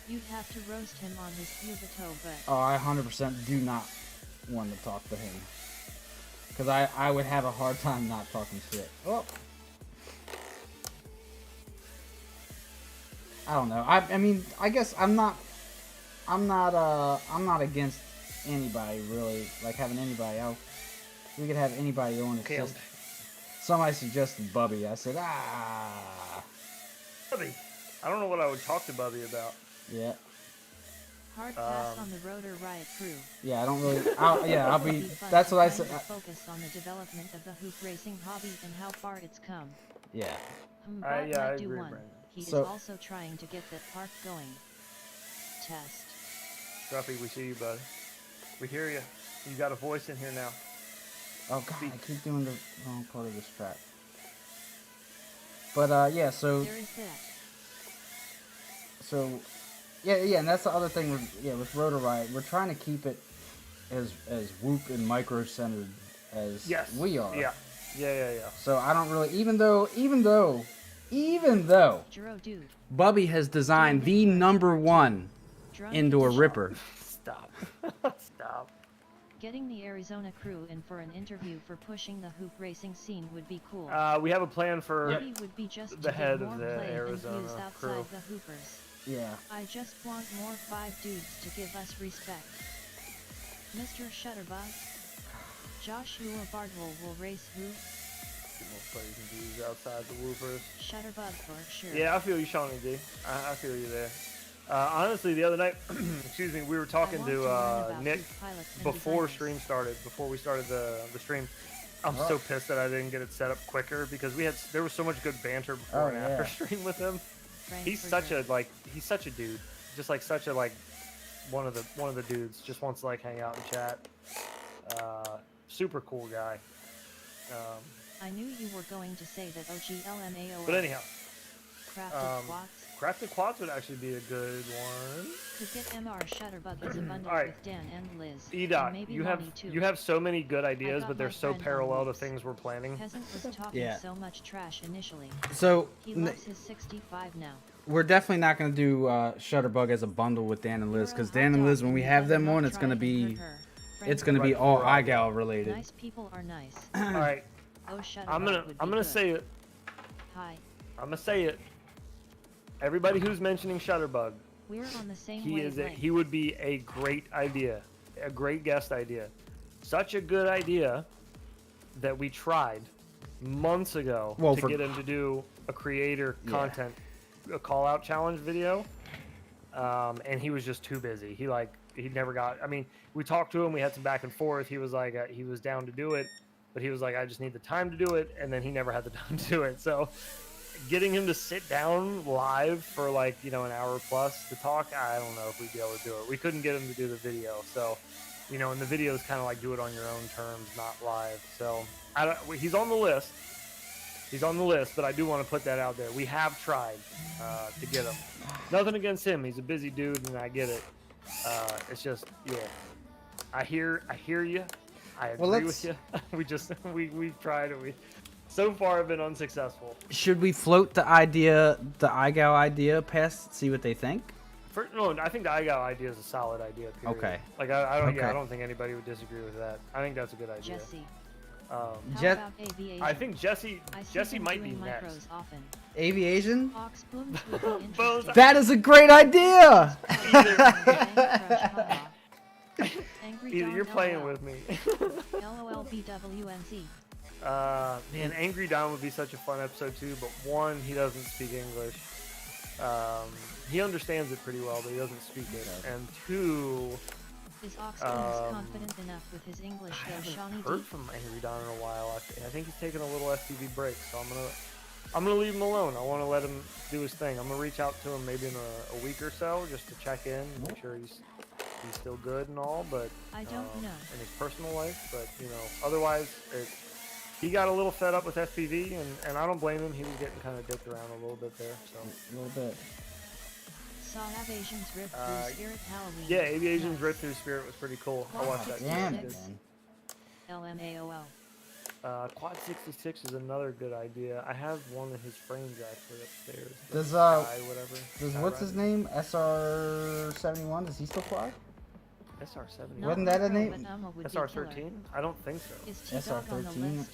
You'd have to roast him on his Cubato, but. Oh, I 100% do not want to talk to him, because I would have a hard time not talking shit. Oh. I don't know. I mean, I guess I'm not against anybody really, like having anybody else. We could have anybody on. It's just somebody suggested Bubby. I said, Bubby. I don't know what I would talk to Bubby about. Yeah. Hard pass on the Rotor Riot crew. Yeah, I don't really. I'll be. That's what I said. Focus on the development of the hoop racing hobby and how far it's come. Yeah. Bot I might do agree, one. Brandon. He is also trying to get that park going. Test. Scruffy, we see you, bud. We hear you. You got a voice in here now. Oh god, I keep doing the wrong part of this track. But yeah, so. There is that. So, yeah, and that's the other thing with Rotor Riot. We're trying to keep it as Whoop and micro centered as we are. Yeah. So I don't really, even though Dude. Bubby has designed the #1 indoor ripper. Stop. Getting the Arizona crew in for an interview for pushing the hoop racing scene would be cool. We have a plan for Would be just the head more of the play Arizona and views outside crew. the hoopers. Yeah. I just want more 5 dudes to give us respect. Mr. Shutterbug. Joshua Bardwell will race who? More plays and views outside the Whoopers. Shutterbug for sure. Yeah, I feel you, Shawnee D. I feel you there. Honestly, the other night, excuse me, we were talking to Nick before stream started, before we started the stream. I'm so pissed that I didn't get it set up quicker, because there was so much good banter before and after stream with him. He's such a dude, just like such a one of the dudes. Just wants to hang out and chat. Super cool guy. I knew you were going to say that OGLMAO. But anyhow, Crafted Quads. Crafted Quads would actually be a good one. Could get MR Shutterbug as a bundle All right. with Dan and Liz. E-Dot, maybe you Lonnie too. have so many good ideas, got but they're my so friend on parallel to Whoops. things we're planning. Peasant was talking so much trash initially. So He loves his 65 now. we're definitely not going to do Shutterbug as a bundle with Dan and Liz, because Dan and Liz, when we have them on, it's going to be all IGOW related. Nice people are nice. All right, Oh, Shutterbug I'm would gonna be say good. it. Hi. I'm gonna say it. Everybody who's mentioning Shutterbug, We're on the same he wavelength. would be a great idea, a great guest idea. Such a good idea that we tried months ago to get him to do a creator content, a call out challenge video, and he was just too busy. He never got. I mean, we talked to him, we had some back and forth. He was like, he was down to do it, but he was like, I just need the time to do it, and then he never had the time to do it. So getting him to sit down live for an hour plus to talk, I don't know if we'd be able to do it. We couldn't get him to do the video, so and the video is kind of do it on your own terms, not live. So he's on the list. He's on the list, but I do want to put that out there. We have tried to get him. Nothing against him. He's a busy dude, and I get it. It's just, I hear you. I agree Well, with you. we've tried and we so far have been unsuccessful. Should we float the idea, the IGOW idea, past, see what they think? No, I think the IGOW idea is a solid idea. Period. Okay. Like I don't. Yeah, I Okay. don't think anybody would disagree with that. I think that's a good idea. Jesse. Um, How Jet- about aviation? I think Jesse I see Jesse him might be doing next. micros often. Aviation? Ox booms would be Both. interesting. That is a great idea! Either you're playing with me. LOLBWNZ. Man, Angry Don would be such a fun episode too. But one, he doesn't speak English. He understands it pretty well, but he doesn't speak it. And two, Is Oxbooms confident enough with his English I though, haven't Shawnee heard D? from Angry Don in a while. I think he's taking a little FTV break, so I'm gonna leave him alone. I want to let him do his thing. I'm gonna reach out to him maybe in a week or so just to check in, make sure he's still good and all. But I don't know. in his personal life, but otherwise he got a little fed up with FPV, and I don't blame him. He was getting kind of dicked around a little bit there. So A little bit. Saw Aviation's Rip Through Spirit Halloween. yeah, Aviation's Nice. Rip Through Spirit was pretty cool. I watched that. Damn too. it, man. LMAOL. Quad 66 is another good idea. I have one of his frames actually upstairs. Does, Sky, whatever. Does Sky what's his Rider. name? SR71? Does he still fly? SR7? Not Wasn't that a Micro, name? but Elmo would be SR13? killer. I don't think so. Is T-Dog on the SR13? list?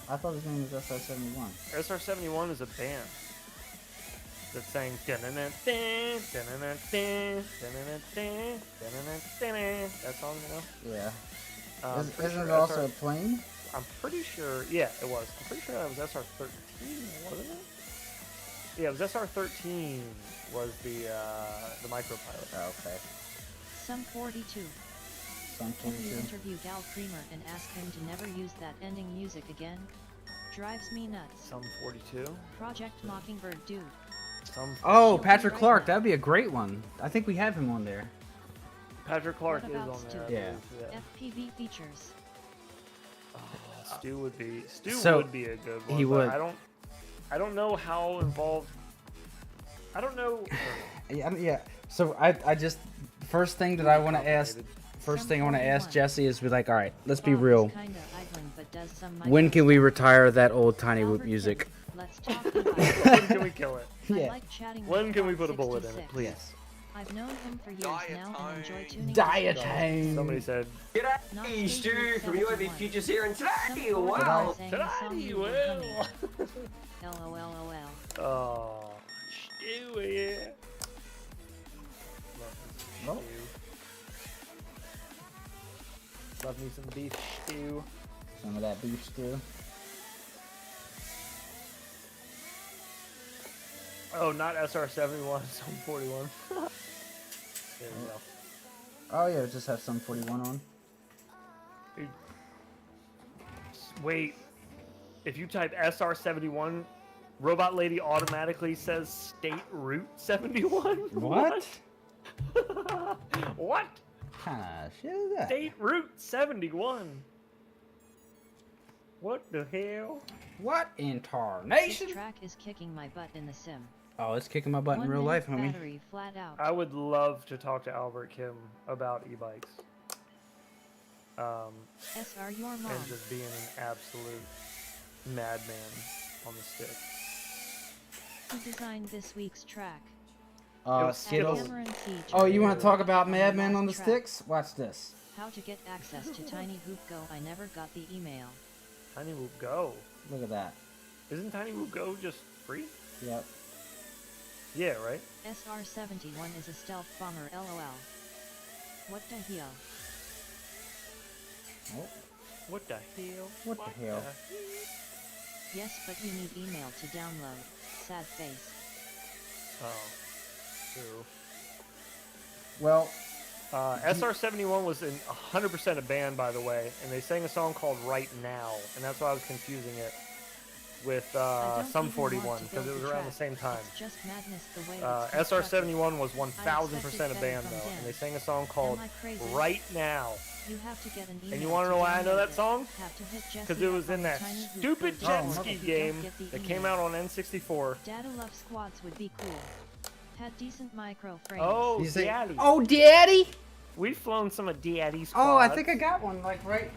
I thought his name was SR71. SR71 is a band that sang that song, Yeah. I'm pretty Isn't it sure also a plane? I'm pretty sure, yeah, it was. I'm pretty sure that was SR13, wasn't it? Yeah, it was SR13 was the micropilot. Oh, okay. Some 42. Some Can you 22. interview Gal Creamer and ask him to never use that ending music again? Drives me nuts. Some 42. Project Mockingbird dude. Some. Oh, She'll be Patrick right Clark. back. That'd be a great one. I think we have him on there. Patrick Clark What is about on Stu? there. I Yeah. believe, yeah. FPV features. Stu would be So, would be a good one. he but would. I don't know how involved. I don't know. Yeah. So I just first thing that I want to ask. First thing I want to ask Jesse is be like, all right, let's be Bob is real. kinda idling, but does some When can we micro retire that old Tiny stuff. Whoop Albert music? Kim, Let's talk about When can we kill it? I Yeah. like chatting When with can we Bob put a bullet in it, 66. Please. I've known him for years now and enjoy Diatone. tuning Diatone. Somebody said. Not G'day, Stu Steve from UAV 71. Futures here, and Some today, poor guy wow, sang a song Today, you were well. humming. LOLOL. Oh, Stewie. Well. Love me some beef stew. Some of that beef stew. Oh, not SR71, some 41. There you go. Oh yeah, just have some 41 on. Wait, if you type SR71, Robot Lady automatically says State Route 71? What? What? Kind of shit is that? State Route 71. What the hell? What in This tarnation? track is kicking my butt in the sim. Oh, it's kicking my butt in 1 real minute life, homie. battery flat out. I would love to talk to Albert Kim about e-bikes. SR your mom. And just being an absolute madman on the stick. Who designed this week's track? was Skittles. Cameron C. Oh, you want Turner to talk about on Madmen last on the track. sticks? Watch this. How to get access to Tiny Hoop Go. I never got the email. Tiny Whoop Go. Look at that. Isn't Tiny Whoop Go just free? Yep. Yeah, right? SR-71 is a stealth bomber. LOL. What the hell? Oh, What the hell? What the hell? Yes, but you need email to download. Sad face. Oh, true. well, SR71 was in 100% a band, by the way, and they sang a song called Right Now, and that's why I was confusing it with I don't Sum even want 41, to because it build was the around the track. same time. It's just madness the way it's SR71 was I 1000% expected a better band, from though, Dan. and they sang a song called Am I crazy? Right Now. You have to get an email. And you want to know why I know download that it. song? Have to hit Jesse Because it was up in on that Tiny Hoop stupid Go jet download ski if you don't game get the that came email. out on N64. Data Love Squads would be cool. Had decent micro frames. Oh, you say, Daddy. oh, Daddy. We've flown some of Daddy's Oh, I quads. think I got one. Like right.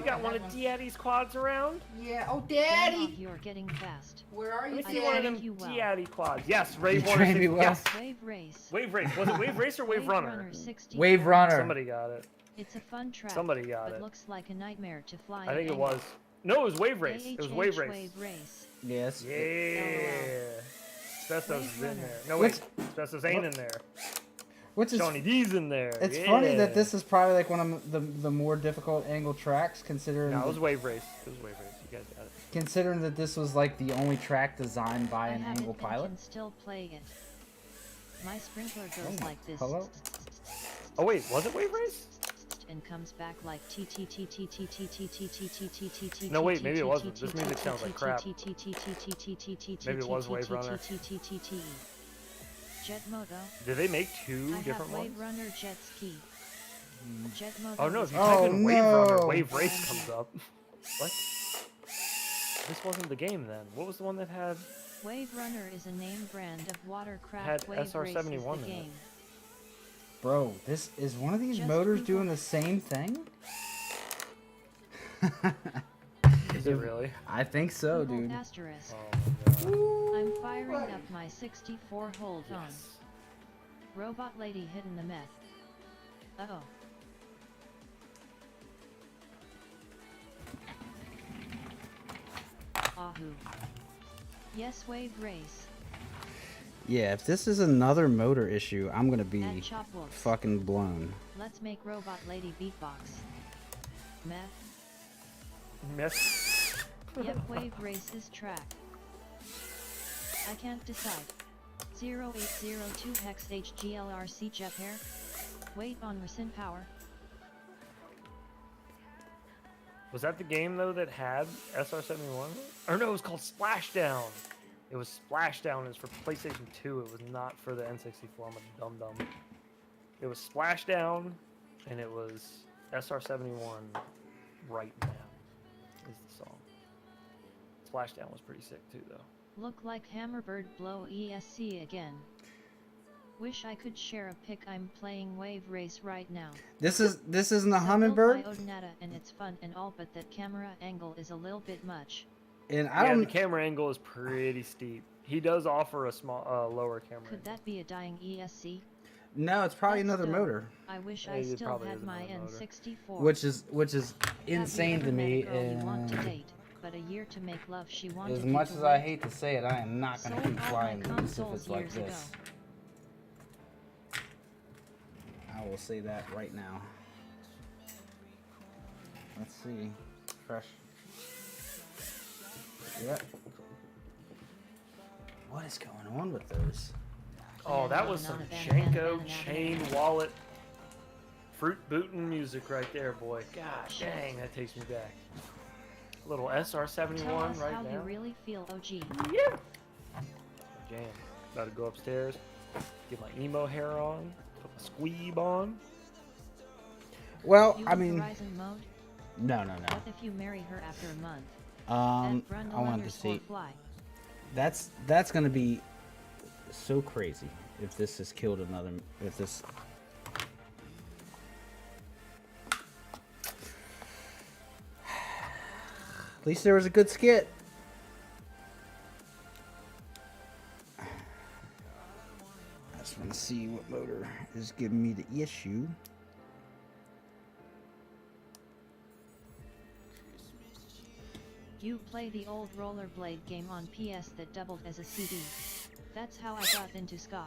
You got one of Daddy's quads around? Yeah. Oh, Get off, you're getting fast. Where are Let me I see one of trained them you well. Daddy quads. Yes, Ray You Warner trained me 60. well. Yes. Wave race. Wave Race. Was it Wave Race or Wave Runner? 64. Wave Runner. Somebody got it. It's a fun track. Somebody got but it. looks like a nightmare to fly. I think at it was. No, it was Wave Race. It was Wave Race. Wave race. Yes. Yeah. Asbestos Wave is in Runner. there. No, wait. Asbestos ain't in there. Which is Shawnee D's in there. It's yeah. funny that this is probably like one of the more difficult angle tracks, considering No, it was Wave Race. It was Wave Race. You guys got it. considering that this was like the only track designed by I an have angle it and pilot. can still play it. My sprinkler goes Oh, like this. hello? Oh wait, was it Wave Race? And comes back like t t t t t t t t t t t t t. No, wait, maybe it wasn't. This music sounds like crap. Maybe it was Wave Runner. Jet Moto. Did they make two I have different Wave ones? Runner jet ski. Jet Moto. Oh no, if you Oh, type in Wave Runner, no. Wave Race comes up. What? This wasn't the game then. What was the one that had? Wave Runner is a name brand of watercraft. Had Wave Race is SR-71 the in it. game. Bro, this is one of these Just motors Google doing the same thing? Is it really? I think so, Google dude. asterisk. Oh my god. I'm firing up my 64. Hold on. Yes. Robot lady hitting the meth. Uh-oh. Ahoo. Yes, Wave Race. Yeah, if this is another motor issue, I'm gonna be At Chopwolves. fucking blown. Let's make robot lady beatbox. Meth. Miss. Yep, Wave Race's track. I can't decide. 0802 hex HGLRC jet hair. Wait on resin power. Was that the game though that had SR-71? Or no, it was called Splashdown. It was Splashdown. It was for PlayStation 2. It was not for the N64. I'm a dum dum. It was Splashdown, and it was SR-71. Right now is the song. Splashdown was pretty sick too, though. Look like Hammerbird blow ESC again. Wish I could share a pic. I'm playing Wave Race right now. This isn't a It's Hummingbird, built by Odinata and it's fun and all, but that camera angle is a little bit much. and I Yeah, don't. the camera angle is pretty steep. He does offer a small, lower camera. Could that be a dying ESC? No, it's probably That's another dope. motor, I wish Yeah, I it still probably had is my another motor. N64. which is Have you insane ever to met a me. girl you want to And date, but a year to make love she wanted as you much to as I wait? hate to say it, I am not gonna Sold keep all flying my these if consoles it's like years this. I will say that right now. Let's see. Fresh. Yep. What is going on with those? Oh, that was some Shenko chain wallet fruit bootin' music right there, boy. God dang, that takes me back. Little Tell SR-71 us right how now. you really feel, OG. Yeah. Jam. About to go upstairs, get my emo hair on, put my squeeb on. Well, You I in mean, Horizon mode? no. What if you marry her after a month? I wanted to see. That's gonna be so crazy if this has killed another. If this. At least there was a good skit. I just want to see what motor is giving me the issue. You play the old rollerblade game on PS that doubled as a CD. That's how I got into ska.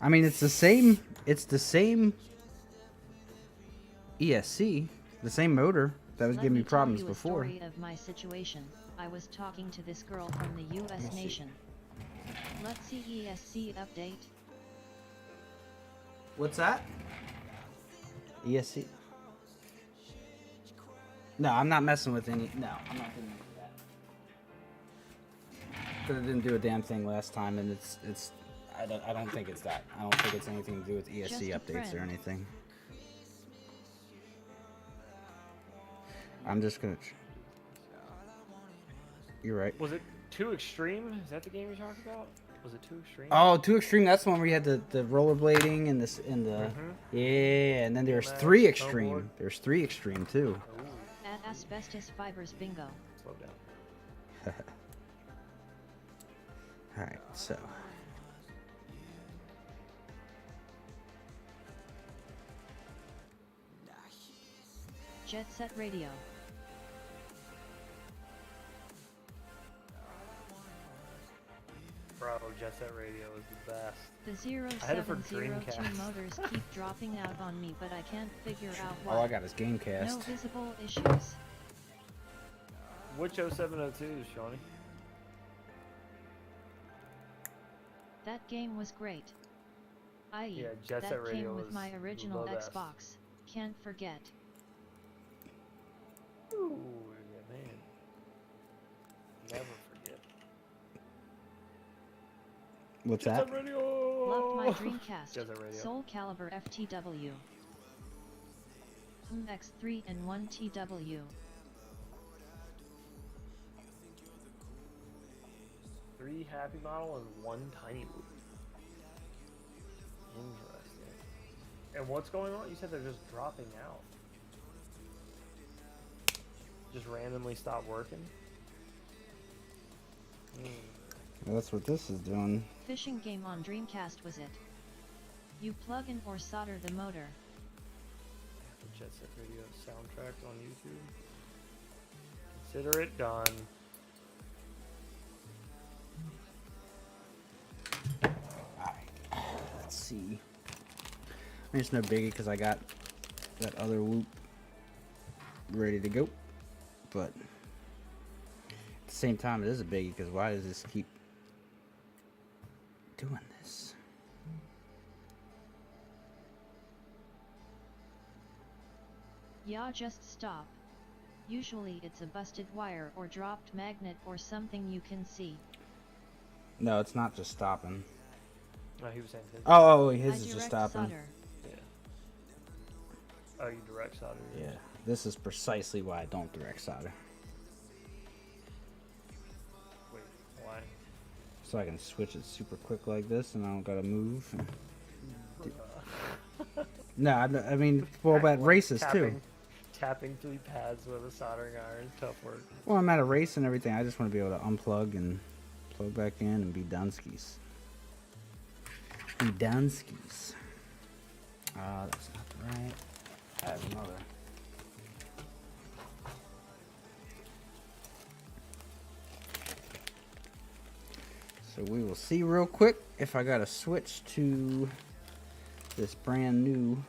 I mean, it's the same. It's the same ESC, the same motor that was Let giving me me tell problems you a before. story of my situation. I was talking to this girl from the US nation. Let's see ESC update. What's that? ESC. No, I'm not messing with any. No, I'm not doing any of that. Because it didn't do a damn thing last time, and it's. I don't think it's that. I don't think it's anything to do with ESC Just a updates or friend. anything. I'm just gonna. You're right. Was it Too Extreme? Is that the game you're talking about? Was it Too Extreme? Oh, Too Extreme. That's the one where you had the rollerblading and this and the yeah. And then there's BMX, 3 snowboard. Extreme. There's 3 Extreme too. Ooh, At Asbestos Fibers Bingo. slow down. All right, so Jet Set Radio. Bro, Jet Set Radio is the best. The I had it for 0702 Dreamcast. motors keep dropping out on me, but I can't figure out why. all I got is Gamecast. No visible issues. Which 0702s, Shawnee? That game was great. I.e., Yeah, Jet that Set Radio came with was my original the best. Xbox. Can't forget. Ooh, yeah, man. Never forget. What's Jet that? Set Radio! Loved my Dreamcast. Jet Set Radio. Soul Calibur FTW. X3 and 1 TW. 3 Happy Model and 1 Tiny Whoop. Interesting. And what's going on? You said they're just dropping out. Just randomly stop working? Well, that's what this is doing. Fishing game on Dreamcast was it. You plug in or solder the motor. The Jet Set Radio soundtrack on YouTube. Consider it done. Let's see. I mean, it's no biggie because I got that other whoop ready to go. But at the same time, it is a biggie because why does this keep doing this? Yeah, just stop. Usually it's a busted wire or dropped magnet or something you can see. No, it's not just stopping. No, he was saying his. Oh, his I is just direct stopping. solder. Yeah. Oh, you direct solder? Yeah, this is precisely why I don't direct solder. Wait, why? So I can switch it super quick like this and I don't gotta move. No, I mean, well, about races too. Tapping 3 pads with a soldering iron, tough work. Well, I'm at a race and everything. I just want to be able to unplug and plug back in and be done skis. Be done skis. That's not right. I have another. So we will see real quick if I got to switch to this brand new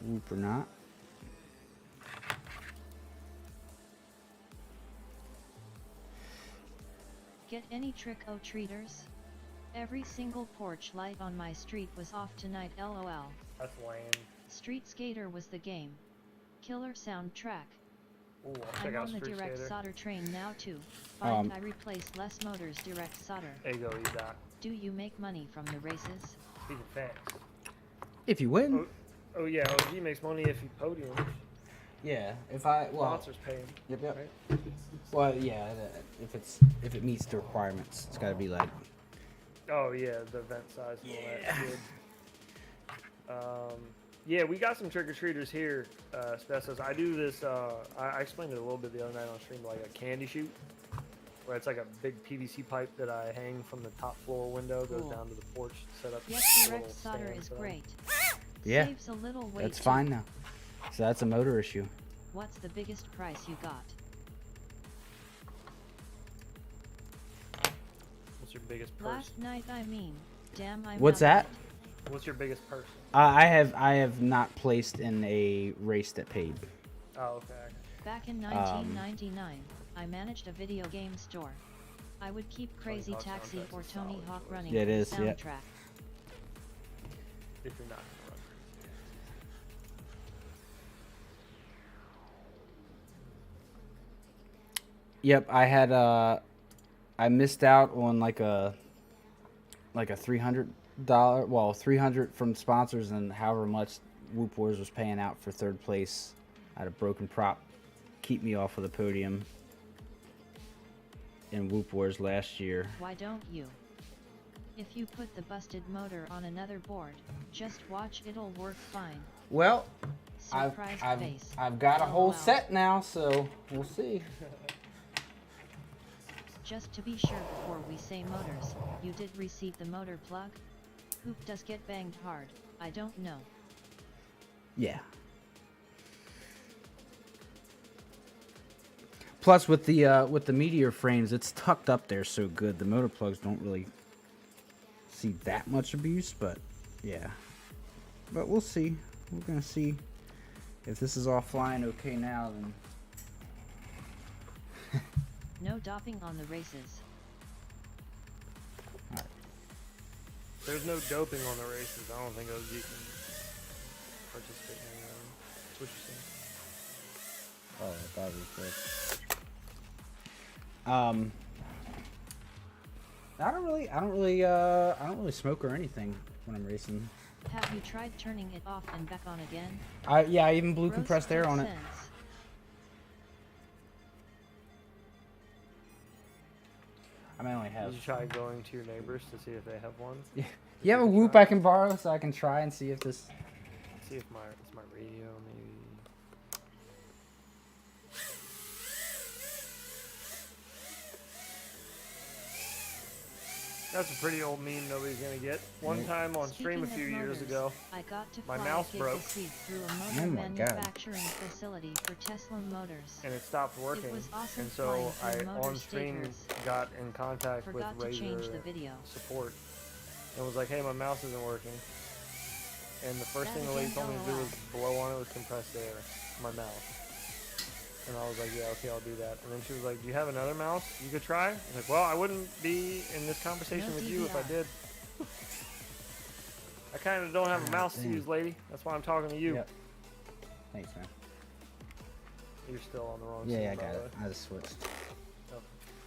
whoop or not. Get any trick-or-treaters? Every single porch light on my street was off tonight, lol. That's lame. Street Skater was the game. Killer soundtrack. Ooh, I'll I'm check out on the Street direct Skater. solder train now too. Find I replace less motors direct solder. RaceGOW IGOW. Do you make money from the races? Speaking facts. If you win. Oh yeah, OG makes money if he podiums. Yeah, if I Sponsors pay him. Yep, yep. Right? Well, yeah, if it meets the requirements, it's got to be like. Oh yeah, the event size and all that. Good. Yeah, we got some trick-or-treaters here, Asbestos. I do this, I explained it a little bit the other night on stream, like a candy chute, where it's like a big PVC pipe that I hang from the top floor window, goes Cool. down to the porch, set up Yes, a direct little solder stand is for them. great. Yeah, Saves a little weight. that's too. fine now. So that's a motor issue. What's the biggest price you got? What's your biggest purse? Last night, I mean. Damn, I'm What's not that? right. What's your biggest purse? I have not placed in a race that paid. Oh, okay. Back in 1999, I managed a video game store. I would keep Crazy Hawk Taxi soundtrack's or a Tony solid Hawk choice. running Yeah, it the is, yeah. soundtrack. If you're not gonna run. Yep, I had I missed out on like a $300, well, 300 from sponsors and however much Whoop Wars was paying out for third place. I had a broken prop keep me off of the podium. in Whoop Wars last year. Why don't you? If you put the busted motor on another board, just watch, it'll work fine. Well, Surprised face. I've got a whole LOL. set now, so we'll see. Just to be sure before we say motors, you did receive the motor plug? Hoop does get banged hard, I don't know. Yeah. Plus, with the Meteor frames, it's tucked up there so good. The motor plugs don't really see that much abuse, but yeah. But we'll see. We're gonna see if this is all flying okay now. Then No doping on the races. There's no doping on the races. I don't think you can participate in any of them. That's what you're saying. oh, that was good. I don't really smoke or anything when I'm racing. Have you tried turning it off and back on again? I even blew Roast compressed air on it. sense. I mean, I only have. Did you try going to your neighbors to see if they have one? Yeah. You have a Whoop I can borrow, so I can try and see if this. See if it's my radio maybe. That's a pretty old meme nobody's gonna get. One time on stream a Speaking few of years motors, ago, I got to my fly mouse a broke. seat through a motor Oh my God. manufacturing facility for Tesla motors. and it stopped working. was awesome And so I, flying through motor on stream, stakers. got in contact Forgot with to change Razer the video. support and was like, hey, my mouse isn't working. And the first That thing the lady again, told me to do LOL. was blow on it with compressed air, my mouse. And I was like, yeah, okay, I'll do that. And then she was like, do you have another mouse you could try? I was like, well, I wouldn't be in this conversation No with you if I DVR. did. I kind of don't have a God mouse to damn. use, lady. That's why I'm talking to you. Yep. Thanks, man. You're still on the wrong Yeah, scene, yeah, I by got the it. way. I just switched. Oh.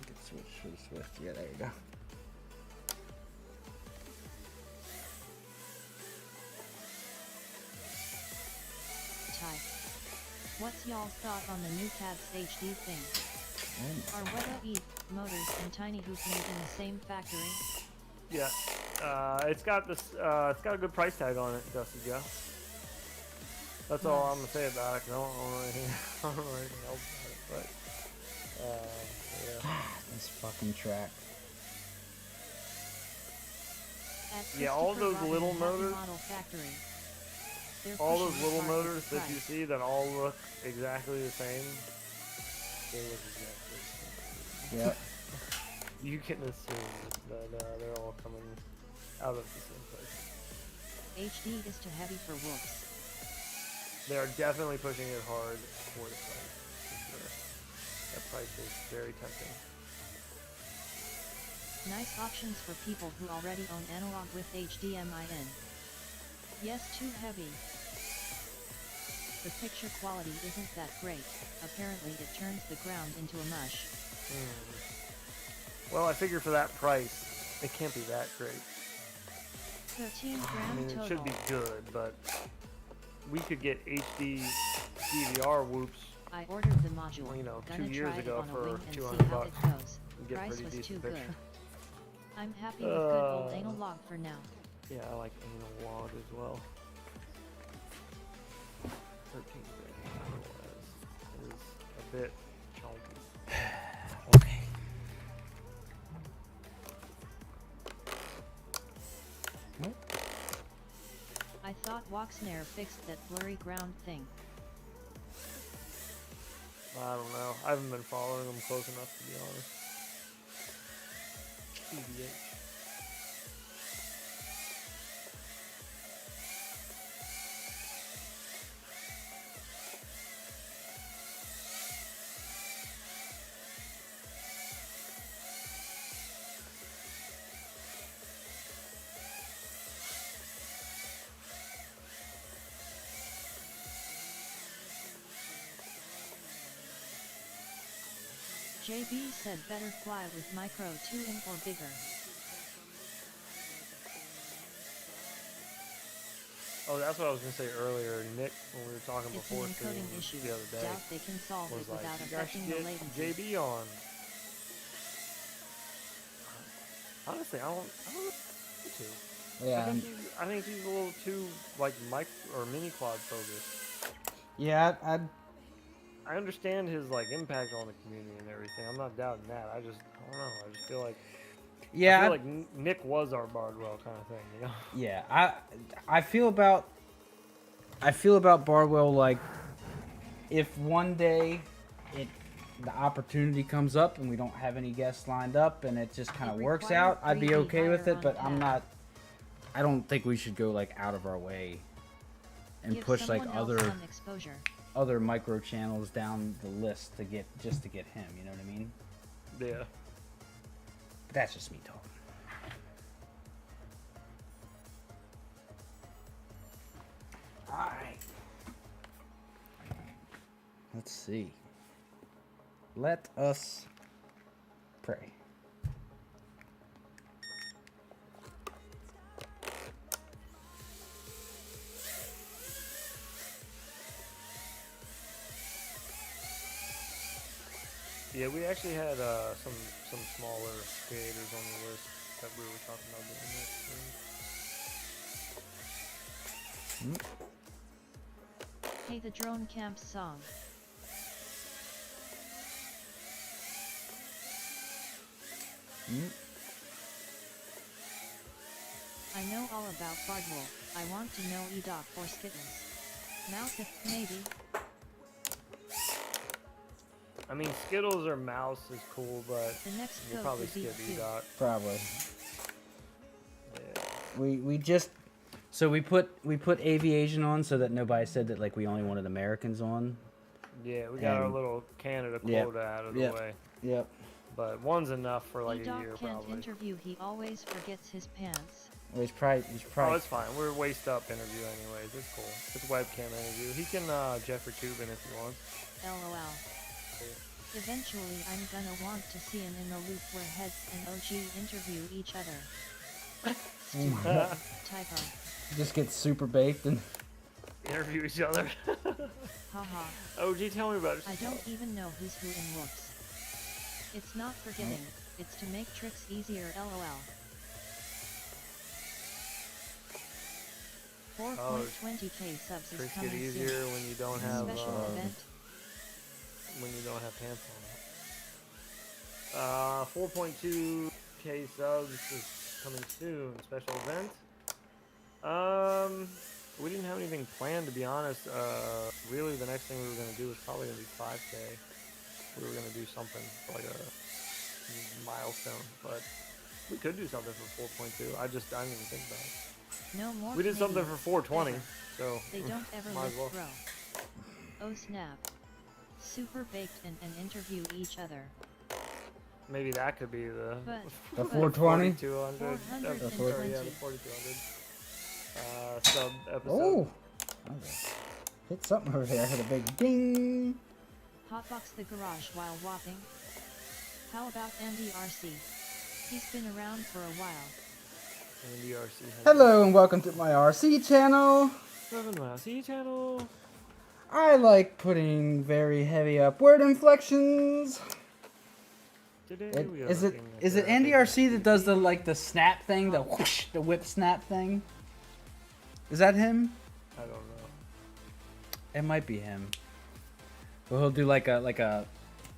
Get switched for the Swift. Yeah, there you go. Ty. What's y'all's thought on the new Cavs HD thing? Are Weta motors and Tiny Hoop made in the same factory? Yeah, it's got this. It's got a good price tag on it, Dusty Joe. That's all I'm gonna say about it. 'Cause I don't know anything. I don't know anything else about it. But yeah, This fucking track. At Yeah, all Christopher those Robin little Happy motors- Model Factory. They're all pushing those it little hard with motors the that you price. see that all look exactly the same. They look exactly the same. Yep. You can assume that they're all coming out of the same place. HD is too heavy for whoops. They are definitely pushing it hard for the price. For sure. That price is very tempting. Nice options for people who already own analog with HDMI in. Yes, too heavy. The picture quality isn't that great. Apparently it turns the ground into a mush. Well, I figure for that price, it can't be that great. 13 I grand mean, total. it should be good, but we could get HD DVR whoops. I ordered the module. You know, Gonna 2 years try it ago on a for wing and see 200 how bucks. it goes. You get Price pretty was decent too good. picture. I'm happy with good old analog for now. Yeah, I like analog as well. 13 grand is a bit chunky. Okay. I thought Waxnair fixed that blurry ground thing. I don't know. I haven't been following them close enough to be honest. TBH. JB said better fly with micro tubing or bigger. Oh, that's what I was gonna say earlier. Nick, when we were talking It's an before stream encoding issue. the other day, Doubt they can solve was it like, without you guys affecting should the get latency. JB on. Honestly, I don't know what to. Yeah, I think he's a little too like mini quad focused. yeah. I understand his like impact on the community and everything. I'm not doubting that. I don't know. I just feel like Yeah, Nick was our Bardwell kind of thing, you know? yeah. I feel about Bardwell like if one day it the opportunity comes up and we don't have any guests lined up and it just kind of It works required out, I'd be 3D okay with higher it. on But I'm path. not. I don't think we should go like out of our way and Give push like someone else other some exposure. micro channels down the list to get him. You know what I mean? Yeah. But that's just me talking. All right. Let's see. Let us pray. Yeah, we actually had some smaller creators on the list that we were talking about doing next. Hey, the drone camp song. I know all about Bardwell. I want to know Edoc or Skittles. Mouse if maybe. I mean, Skittles or Mouse is cool, but The next you'll goat probably would be skip Q. Edoc. Probably. Yeah. We just so we put aviation on so that nobody said that like we only wanted Americans on. Yeah, we got our And- little Canada Yep, quota out of the yep. way. Yep. But one's enough for like a Edoc year, can't probably. interview, he always forgets his pants. Well, he's probably Oh, it's fine. We're waist up interview anyways. It's cool. It's webcam interview. He can Jeffrey Tubin if he wants. LOL. Eventually I'm gonna want to see an in the loop where Heads and OG interview each other. Stupid. Typo. just gets super baked and Interview each other. Haha. OG, tell me about it. I don't even know who's who in whoops. It's not forgetting, it's to make tricks easier, LOL. 4.20k subs is Tricks coming get easier soon. when you don't have Special event. pants on. 4.2k subs is coming soon. Special event. We didn't have anything planned, to be honest. Really, the next thing we were gonna do was probably gonna be 5k. We were gonna do something like a milestone, but we could do something for 4.2. I didn't even think about it. No more We did something Canadians, for 420, ever. so They don't ever might live as well. throw. Oh snap. Super baked and interview each other. Maybe that could be the But, the but 420. 4200. 420. Yeah, the 4200. Sub episode. Oh, okay. Hit something over there. I heard a big ding. Hotbox the garage while whopping. How about Andy RC? He's been around for a while. And the RC has Hello and welcome to my RC channel. Welcome to my RC channel. I like putting very heavy up word inflections. Today we are Is it looking at is it the Andy RC that does the snap thing, the whoosh, the whip snap thing? Is that him? I don't know. It might be him. Well, he'll do like a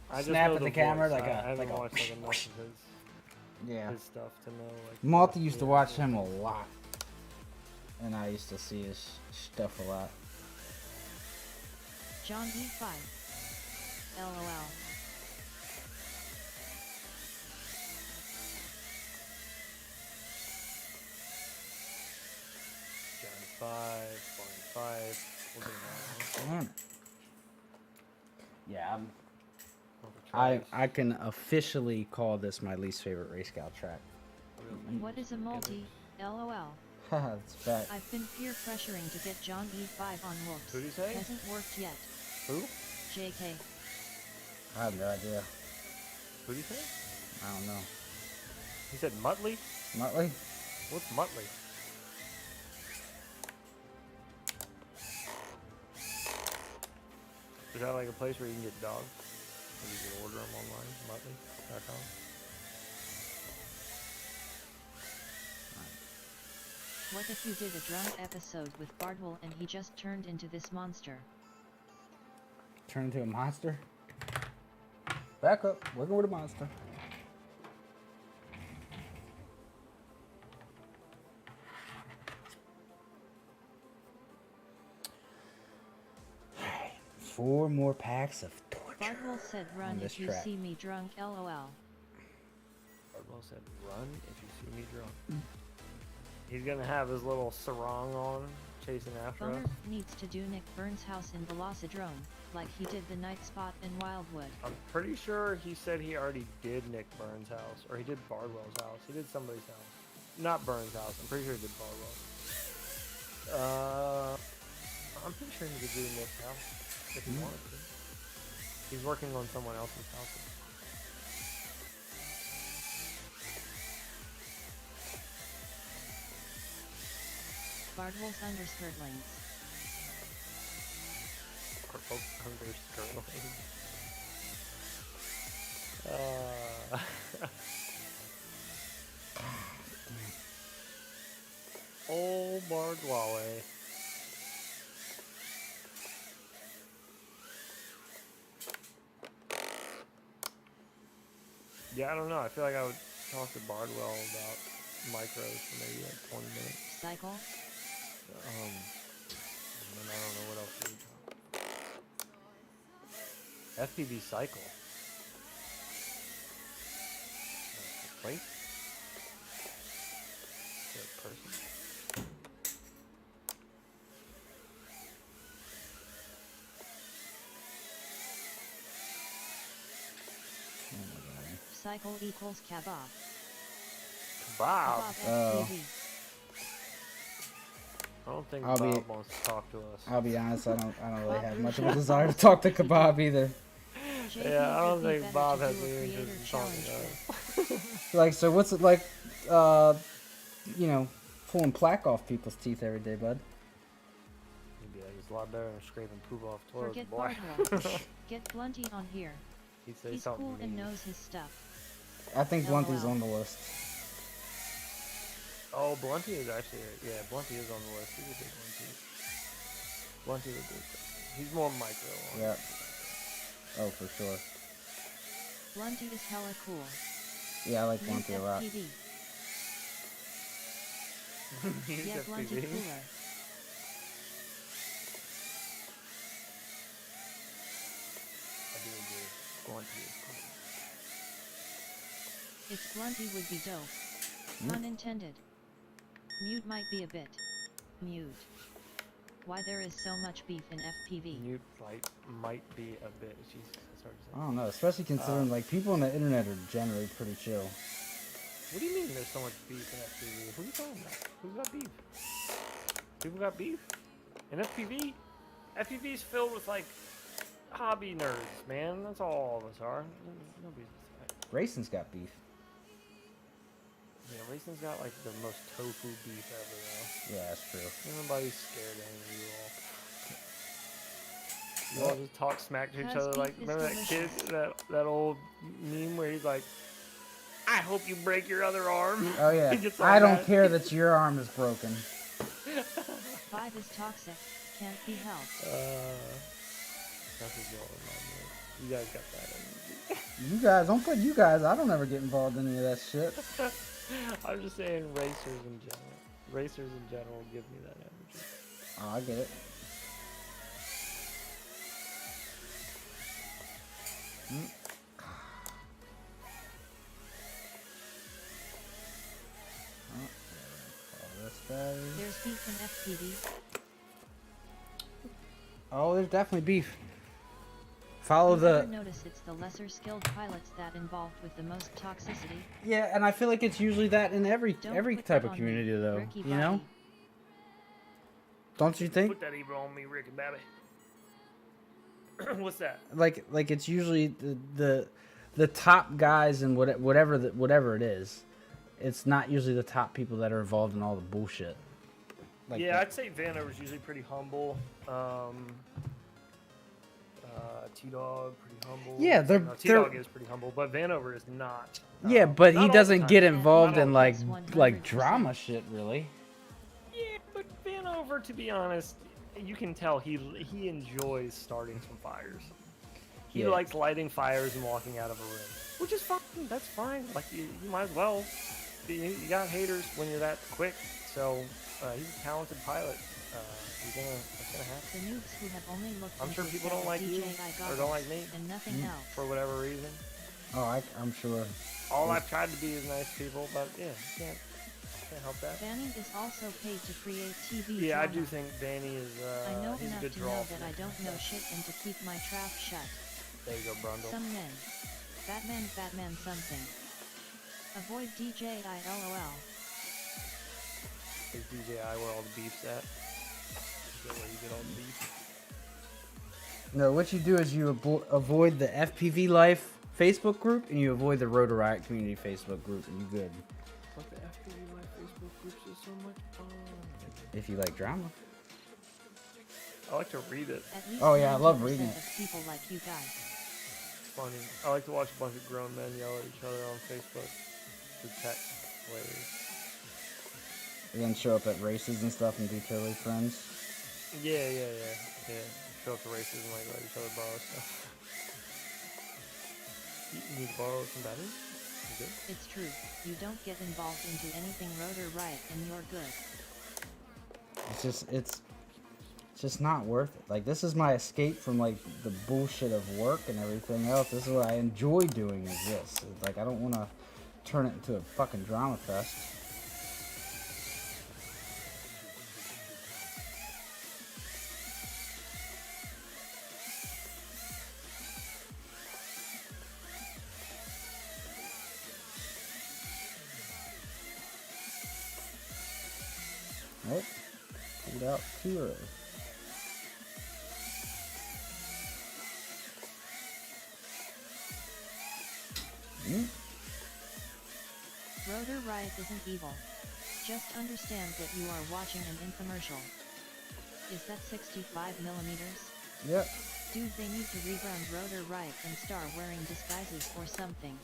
I just snap know at the voice. camera, like I a haven't like a watched like enough of yeah. his stuff to know. Like, Malta used to yeah. watch him a lot, and I used to see his stuff a lot. John E5. LOL. John 5, We'll get him Damn it. Yeah, on. I can officially call this my least favorite RaceGOW track. What is a multi? LOL. Haha, it's fat. I've been peer pressuring to get John E5 on whoops. Who'd he say? Hasn't worked yet. Who? JK. I have no idea. Who'd he say? I don't know. He said Muttley? Muttley? What's Muttley? Is that like a place where you can get dogs? Or you can order them online? Muttley.com? What if you did a drunk episode with Bardwell and he just turned into this monster? Turn into a monster? Back up. Working with a monster. Alright. 4 more packs of torture. Bardwell said run if you see me drunk, lol. Bardwell said run if you see me drunk. He's gonna have his little sarong on, chasing after Boner us. needs to do Nick Burns' house in Velocidrome, like he did the Night Spot in Wildwood. I'm pretty sure he said he already did Nick Burns' house, or he did Bardwell's house. He did somebody's house. Not Burns' house. I'm pretty sure he did Bardwell's. I'm pretty sure he could do Nick's house if he wanted to. He's working on someone else's house. Bardwell's underskirtlings. Oh, Bardwell. Yeah, I don't know. I feel like I would talk to Bardwell about micros for maybe like 20 minutes. Cycle? And then I don't know what else we would talk. FPV cycle. Plate? Is that a person? Cycle equals kebab. Kebab? Oh. FPV. I don't think I'll Bob be- wants to talk to us. I'll be honest, I don't really have much of a desire to talk to Kebab either. JP Yeah, I don't would be think better Bob to has do a any creator interest in talking challenge to with. us. Like, so what's it like, you know, pulling plaque off people's teeth every day, bud? He'd be like, it's a lot better than scraping poop off toilets, Forget boy. Bardwell. Get Blunty on here. He'd say He's something cool and mean. knows his stuff. I think LOL. Blunty's on the list. Oh, Blunty is actually, yeah, Blunty is on the list. He's a big one, too. Blunty would do stuff. He's more micro on Yep. it. Oh, for sure. Blunty is hella cool. Yeah, I like Meet Blunty a lot. FPV. He's Yeah, Blunty FPV. cooler. I do agree. Blunty is cool. Its Blunty would be dope. Pun intended. Mute might be a bit. Mute. Why there is so much beef in FPV. Mute fight might be a bit. Jesus, that's hard to say. I don't know, especially considering, like, people on the internet are generally pretty chill. What do you mean there's so much beef in FPV? Who are you talking about? Who's got beef? People got beef? In FPV? FPV's filled with, like, hobby nerds, man. That's all of us are. Nobody's... Grayson's got beef. Yeah, Racing's got, like, the most tofu beef ever, though. Yeah, that's true. Nobody's scared of any of you all. You all just talk smack to each Cuz other. Like, beef is remember that kid, delicious. that old meme where he's like, I hope you break your other arm. Oh, yeah. He gets all I don't mad. care that your arm is broken. 5 is toxic. Can't be helped. That's what y'all remind me of. You guys got that energy. You guys, don't put you guys. I don't ever get involved in any of that shit. I'm just saying racers in general. Racers in general give me that energy. Oh, I get it. There's beef in FPV. Oh, there's definitely beef. Follow You ever the... notice it's the lesser skilled pilots that involved with the most toxicity? Yeah, and I feel like it's usually that in every Don't every put type that of on community, me, though. Ricky You know? Bobby. Don't you think? Put that evil on me, Ricky Babby. What's that? Like it's usually the top guys and whatever it is. It's not usually the top people that are involved in all the bullshit. Like Yeah, that. I'd say Vanover's usually pretty humble. T-Dog, pretty humble. Yeah, they're- T-Dog is pretty humble, but Vanover is not. Yeah, but Not he all the doesn't time. get Yeah, involved not in all like the time. like 100%. drama shit, really. Christopher, to be honest, you can tell he enjoys starting some fires. He Yeah. likes lighting fires and walking out of a room, which is fine. That's fine. Like you might as well. You got haters when you're that quick. So he's a talented pilot. That's gonna happen. The noobs who have only looked I'm sure into people set don't of like you DJI or don't like me and nothing else. for whatever reason. Oh, I'm sure. All I've tried to be is nice people, but yeah, can't help that. Banning is also paid to create TV Yeah, I drama. do think Danny is. I know he's a enough good to draw. know that I don't know shit and to keep my trap shut. There you go, Brundle. Some men. Batman something. Avoid DJI LOL. Is DJI where all the beef's at? Is that where you get all the beef? No, what you do is you avoid the FPV Life Facebook group and you avoid the Rotor Riot Community Facebook group, and you're good. But the FPV Life Facebook groups is so much fun. If you like drama. I like to read it. At least Oh, yeah, I love 90% reading it. of people like you guys. It's funny. I like to watch a bunch of grown men yell at each other on Facebook through text ways. And then show up at races and stuff and be totally friends. Yeah. Show up to races and like let each other borrow stuff. You need to borrow some batteries? You good? It's true, you don't get involved into anything rotor right and you're good. It's just not worth it. Like, this is my escape from like the bullshit of work and everything else. This is what I enjoy doing, is this. Like, I don't want to turn it into a fucking drama fest. Nope. Pulled out too early. Rotor Riot isn't evil. Just understand that you are watching an infomercial. Is that 65 millimeters? Yep. Dude, they need to rebrand Rotor Riot and start wearing disguises or something.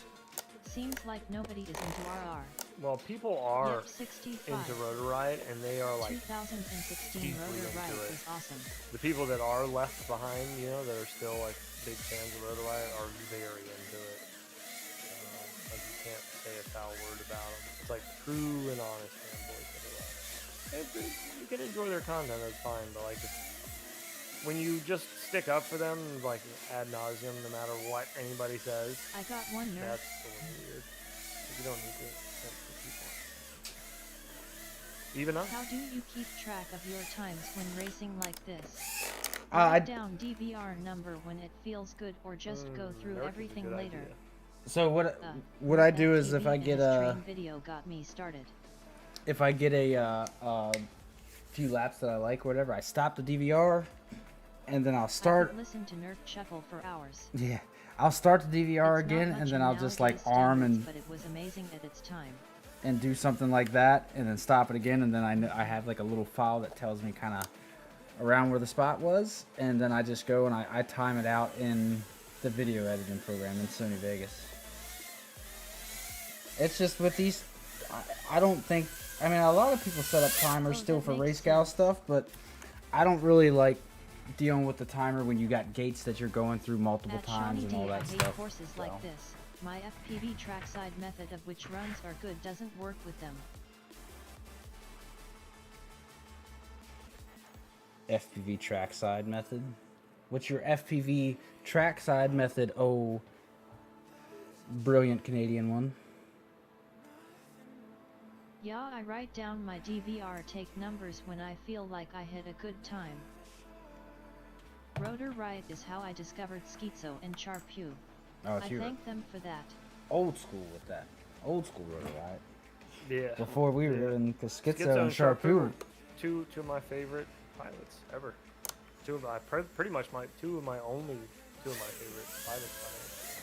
Seems like nobody is into RR. Well, people are Yep, 65. into Rotor Riot, and they are like 2016 deeply Rotor into Riot it. is awesome. The people that are left behind, you know, that are still like big fans of Rotor Riot are very into it. Like you can't say a foul word about them. It's like true and honest fanboys that are like, you can enjoy their content, that's fine, but like when you just stick up for them like ad nauseum, no matter what anybody says, I got one nerf. that's a little weird. You don't need to censor people. Even us? How do you keep track of your times when racing like this? I- Write down DVR number when it feels good, or just go through Nerf is a everything good later. idea. So what I do is FTV if I get and his a train video got me started. few laps that I like or whatever, I stop the DVR and then I'll I start. could listen to Nerf chuckle for hours. Yeah, I'll start the DVR It's not again much and then in I'll just like nowadays arm standards, and but it was amazing at its time. do something like that and then stop it again, and then I have like a little file that tells me kind of around where the spot was, and then I just go and I time it out in the video editing program in Sony Vegas. It's just with these, I don't think, I mean, a lot of people set up timers Oh, still that for makes RaceGOW sense. stuff, but I don't really like dealing with the timer when you got gates that you're going through multiple At times Shawnee and all Day, I that hate stuff. courses so. like this. My FPV trackside method of which runs are good doesn't work with them. FPV trackside method? What's your FPV trackside method? Oh, brilliant Canadian one. Yeah, I write down my DVR take numbers when I feel like I hit a good time. Rotor Riot is how I discovered Schizo and Charpu. Oh, I it's your thank them for that. old school with that. Old school Rotor Riot. Yeah. Before we were Yeah. in the Schizo Schizo and Charpu. are two of my favorite pilots ever. Two of my pretty much two of my favorite pilots.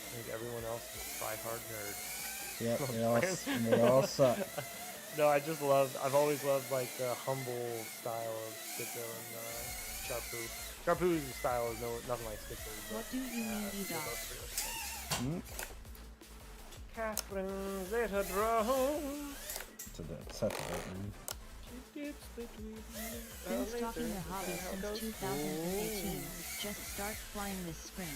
I think everyone else is try-hard nerds. Yep, I'm they all, just playing. and they all suck. No, I've always loved like the humble style of Schizo and Charpu. Charpu's style is nothing like Schizo's. What do you mean, they're Edog? both pretty much the Mm. same. Catherine Zeta Drone. Such a bit, man. Been stalking the hobby since 2018. Just start flying this spring.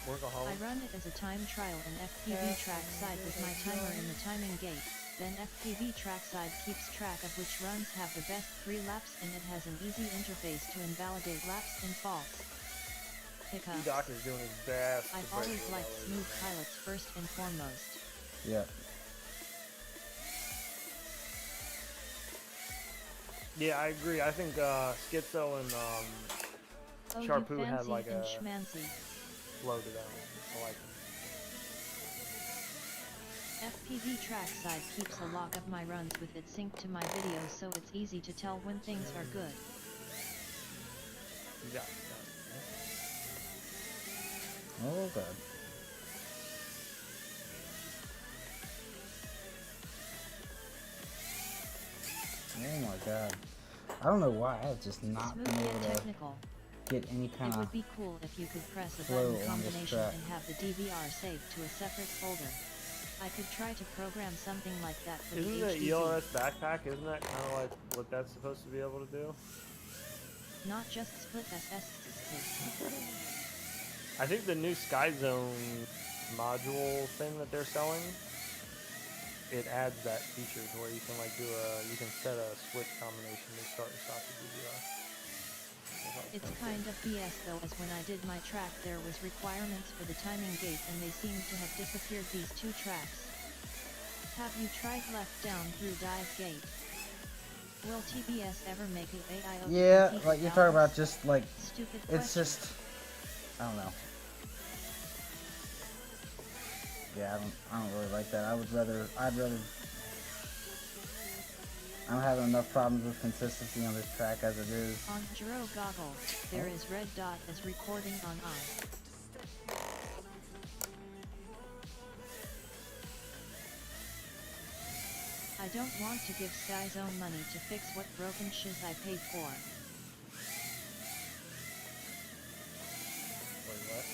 I run it as a time trial in FPV trackside with my timer in the timing gate. Then FPV trackside keeps track of which runs have the best 3 laps, and it has an easy interface to invalidate laps and faults. Hiccups. Doc is doing his best. I've always liked smooth pilots first and foremost. Yep. Yeah, I agree. I think Schizo and Oh, Sharpoo you had fancy like and a schmancy. flow to them. I like them. FPV trackside keeps a log of my runs with it synced to my videos, so it's easy to tell when things are good. You got it. Oh god. Oh my god. I don't know why I've just not Smooth been able yet to technical. get any kind It would of be cool if you could press a flow button on this combination track. and have the DVR saved to a separate folder. I could try to program something like that for Isn't the the HDZ. ELS backpack, isn't that kind of like what that's supposed to be able to do? Not just split SS. I think the new Sky Zone module thing that they're selling, it adds that feature to where you can like you can set a switch combination to start and stop the DVR. It's kind of BS though, as when I did my track there was requirements for the timing gate and they seem to have disappeared these 2 tracks. Have you tried left down through dive gate? Will TBS ever make an AIO? Yeah, like you're talking about just like Stupid it's question. just I don't know. Yeah, I don't really like that. I'd rather I don't have enough problems with consistency on this track as it is. On Jiro Goggle, there is red dot as recording on I. I don't want to give Sky Zone money to fix what broken shiz I paid for. Wait, what?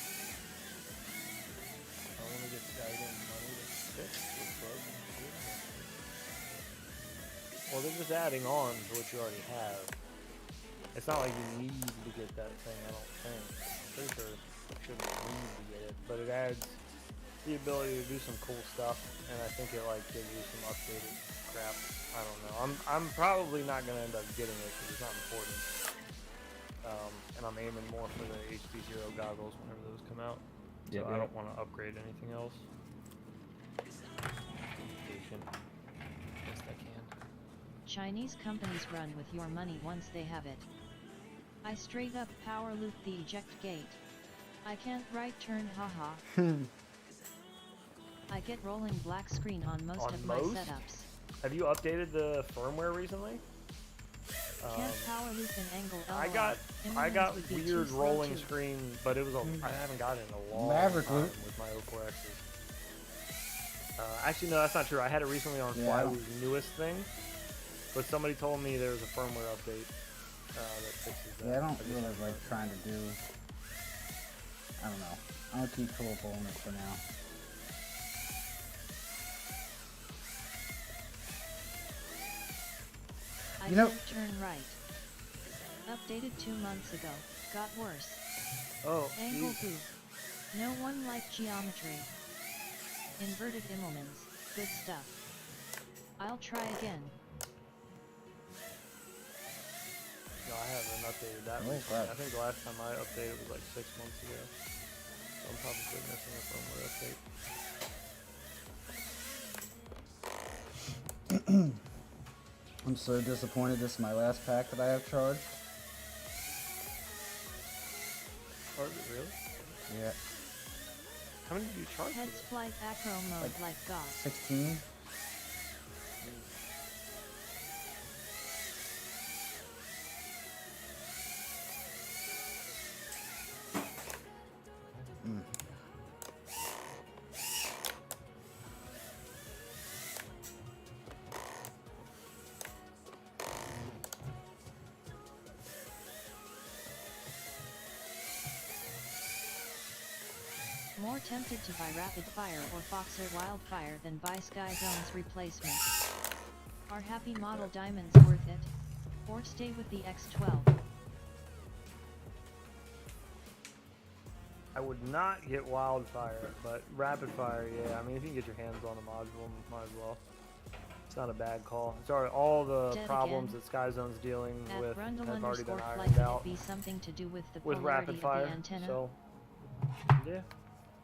I want to get Sky Zone money to fix what's broken. Well, they're just adding on to what you already have. It's not like you need to get that thing, I don't think. Pretty sure you shouldn't need to get it, but it adds the ability to do some cool stuff, and I think it like gives you some updated crap. I don't know. I'm probably not gonna end up getting it because it's not important. And I'm aiming more for the HD0 goggles whenever those come out. So I don't want to upgrade anything else. Be patient. Best I can. Chinese companies run with your money once they have it. I straight up power loop the eject gate. I can't right turn, haha. I get rolling black screen on most of my setups. Have you updated the firmware recently? Can't power loop an angle. I got weird rolling screen, but it was I haven't got it in a long Maverick time loop. with my 04Xs. Actually, no, that's not true. I had it recently on Flywoo's newest thing, but somebody told me there was a firmware update that fixes that. Yeah, I don't really like trying to do. I don't know. I'm gonna keep pulling it for now. I You know- can't turn right. Updated 2 months ago. Got worse. Oh, Angle geez. booth. No one like geometry. Inverted Immelmans. Good stuff. I'll try again. No, I haven't updated that Oh, recently. crap. I think the last time I updated was like 6 months ago. So I'm probably missing a firmware update. I'm so disappointed. This is my last pack that I have charged. Oh, is it really? Yeah, How many did you charge? Heads flight acro mode like God. 16. More tempted to buy Rapid Fire or Foxer Wildfire than buy Sky Zone's replacement. Are Happy Model Diamonds worth it? Or stay with the X12. I would not get wildfire, but rapid fire, yeah. I mean, if you can get your hands on a module, might as well. It's not a bad call. Sorry, all the Dead problems again. that Sky Zone's dealing At with Brundle have already been _ ironed flight, could out it be something to do with the with polarity rapid of fire. the antenna? So, yeah,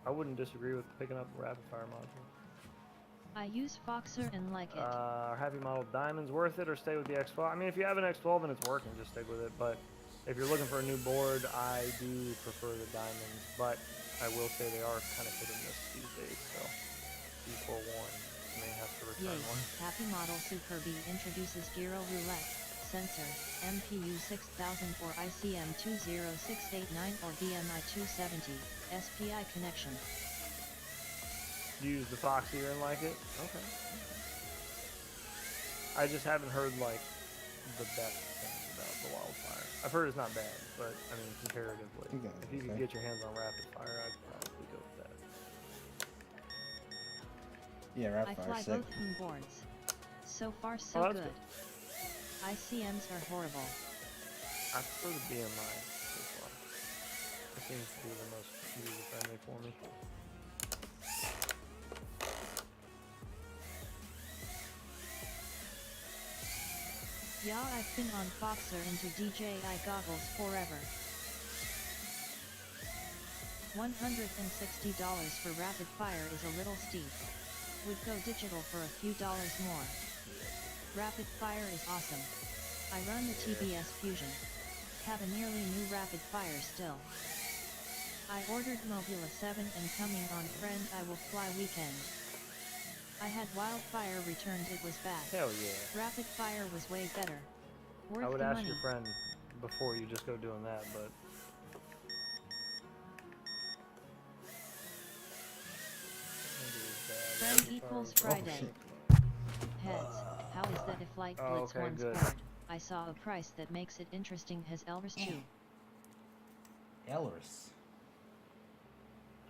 I wouldn't disagree with picking up a rapid fire module. I use Foxer and like it. Are Happy Model Diamonds worth it, or stay with the X12? I mean, if you have an X12 and it's working, just stick with it. But if you're looking for a new board, I do prefer the Diamonds. But I will say they are kind of hit or miss these days, so be forewarned. You may have to return Yay, one. Happy Model Superbee introduces Gyro Roulette, Sensor, MPU 6000 for ICM 20689 or BMI 270, SPI connection. Use the Foxy and like it? Okay. I just haven't heard, like, the best things about the Wildfire. I've heard it's not bad, but, I mean, comparatively. You got it, If you could okay. get your hands on Rapid Fire, I'd probably go with that. Yeah, I rapid fly fire sick. both home boards. So far so Oh, that's good. ICMs are horrible. I prefer the BMI so far. It seems to be the most user-friendly for me. Yeah, I've been on Foxer into DJI goggles forever. $160 for rapid fire is a little steep. Would go digital for a few dollars more. Rapid fire is awesome. I run the TBS Fusion. Have a nearly new rapid fire still. I ordered Mobula 7 and coming on friend I will fly weekend. I had Wildfire returned, it was bad. Hell yeah. Rapid fire was way better. Worth I would the ask money. your friend before you just go doing that, but... Friend equals Friday. Heads. How is that if like Oh, Blitz okay, one's good. board? I saw a price that makes it interesting. Has Elvis too? Elris.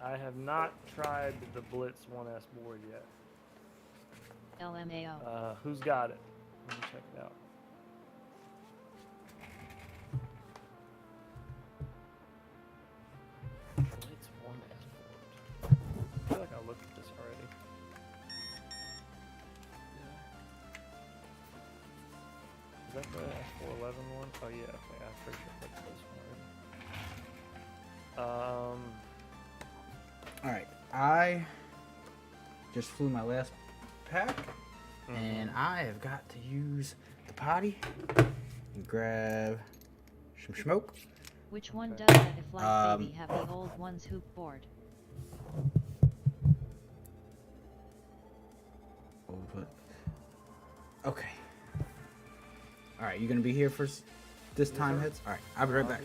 I have not tried the Blitz 1S board yet. LMAO. Who's got it? Let me check it out. Blitz 1S board. I feel like I looked at this already. Is that the S411 one? Oh yeah, okay, I'm pretty sure I looked at this one already. Alright, I just flew my last pack, and I have got to use the potty and grab some smoke. Which one Okay. does that if like baby have the old one's hoop board? Okay. Alright, you gonna be here for this Yes, time, sir. Heads? Alright, I'll be right back.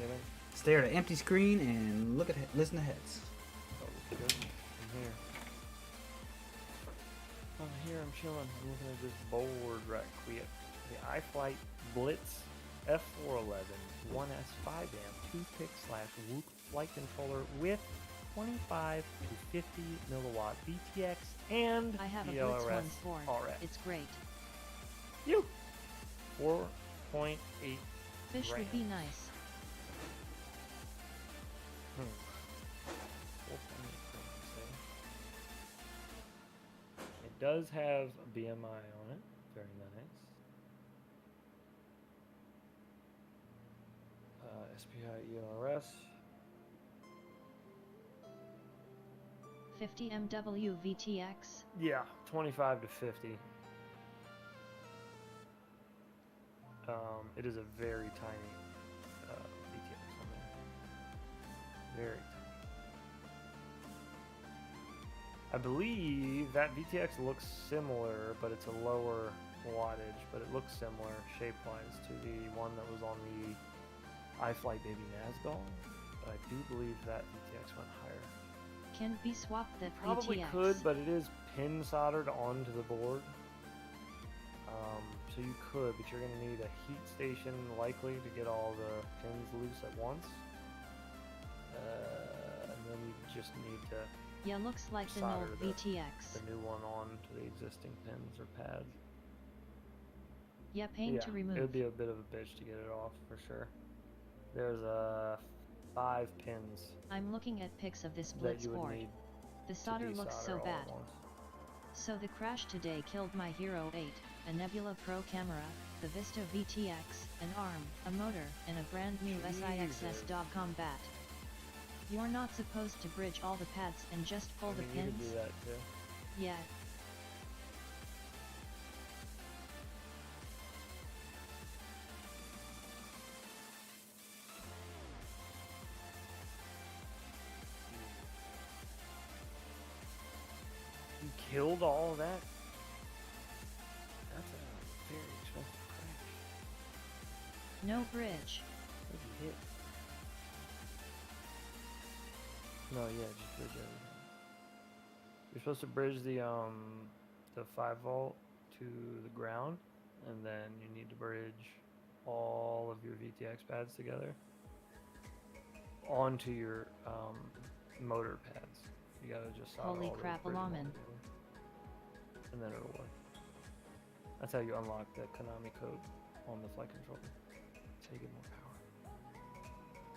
Yeah, man. Stare at an empty screen and look at listen to Heads. Oh, looks good. I'm here. I'm here, I'm chilling. I'm looking at this board right quick. The iFlight Blitz F411 1S 5-amp 2-pick/whoop flight controller with 25 to 50 milliwatt VTX and I have a Blitz DLRS one's board. RF. It's great. You 4.8 Fish grand. would be nice. 4.8 grand, you say? It does have a BMI on it. Very nice. SPI ELRS. 50 MW VTX. Yeah, 25 to 50. It is a very tiny VTX on there. Very tiny. I believe that VTX looks similar, but it's a lower wattage, but it looks similar shape-wise to the one that was on the iFlight Baby Nazgul. But I do believe that VTX went higher. Can be swapped that Probably VTX. could, but it is pin soldered onto the board. So you could, but you're going to need a heat station likely to get all the pins loose at once. And then you just need to Yeah, looks like the solder old the VTX. new one on to the existing pins or pads. Yeah, pain Yeah, to it remove. would be a bit of a bitch to get it off for sure. There's 5 pins I'm looking at pics of this that blitz you would board. need The to solder looks desolder so all bad. at once. So the crash today killed my Hero 8, a Nebula Pro camera, the Vista VTX, an arm, a motor, and a brand new SIXS Dog Combat. You're not supposed to bridge all the pads and just pull the You pins? could do that too. Yeah. You killed all of that? That's a very expensive crash. No bridge. What'd you hit? No, yeah, just bridge everything. You're supposed to bridge the 5 volt to the ground, and then you need to bridge all of your VTX pads together onto your motor pads. You gotta just solder Holy all those crap, bridge them all Alaman. together, and then it'll work. That's how you unlock the Konami code on the flight controller. That's how you get more power.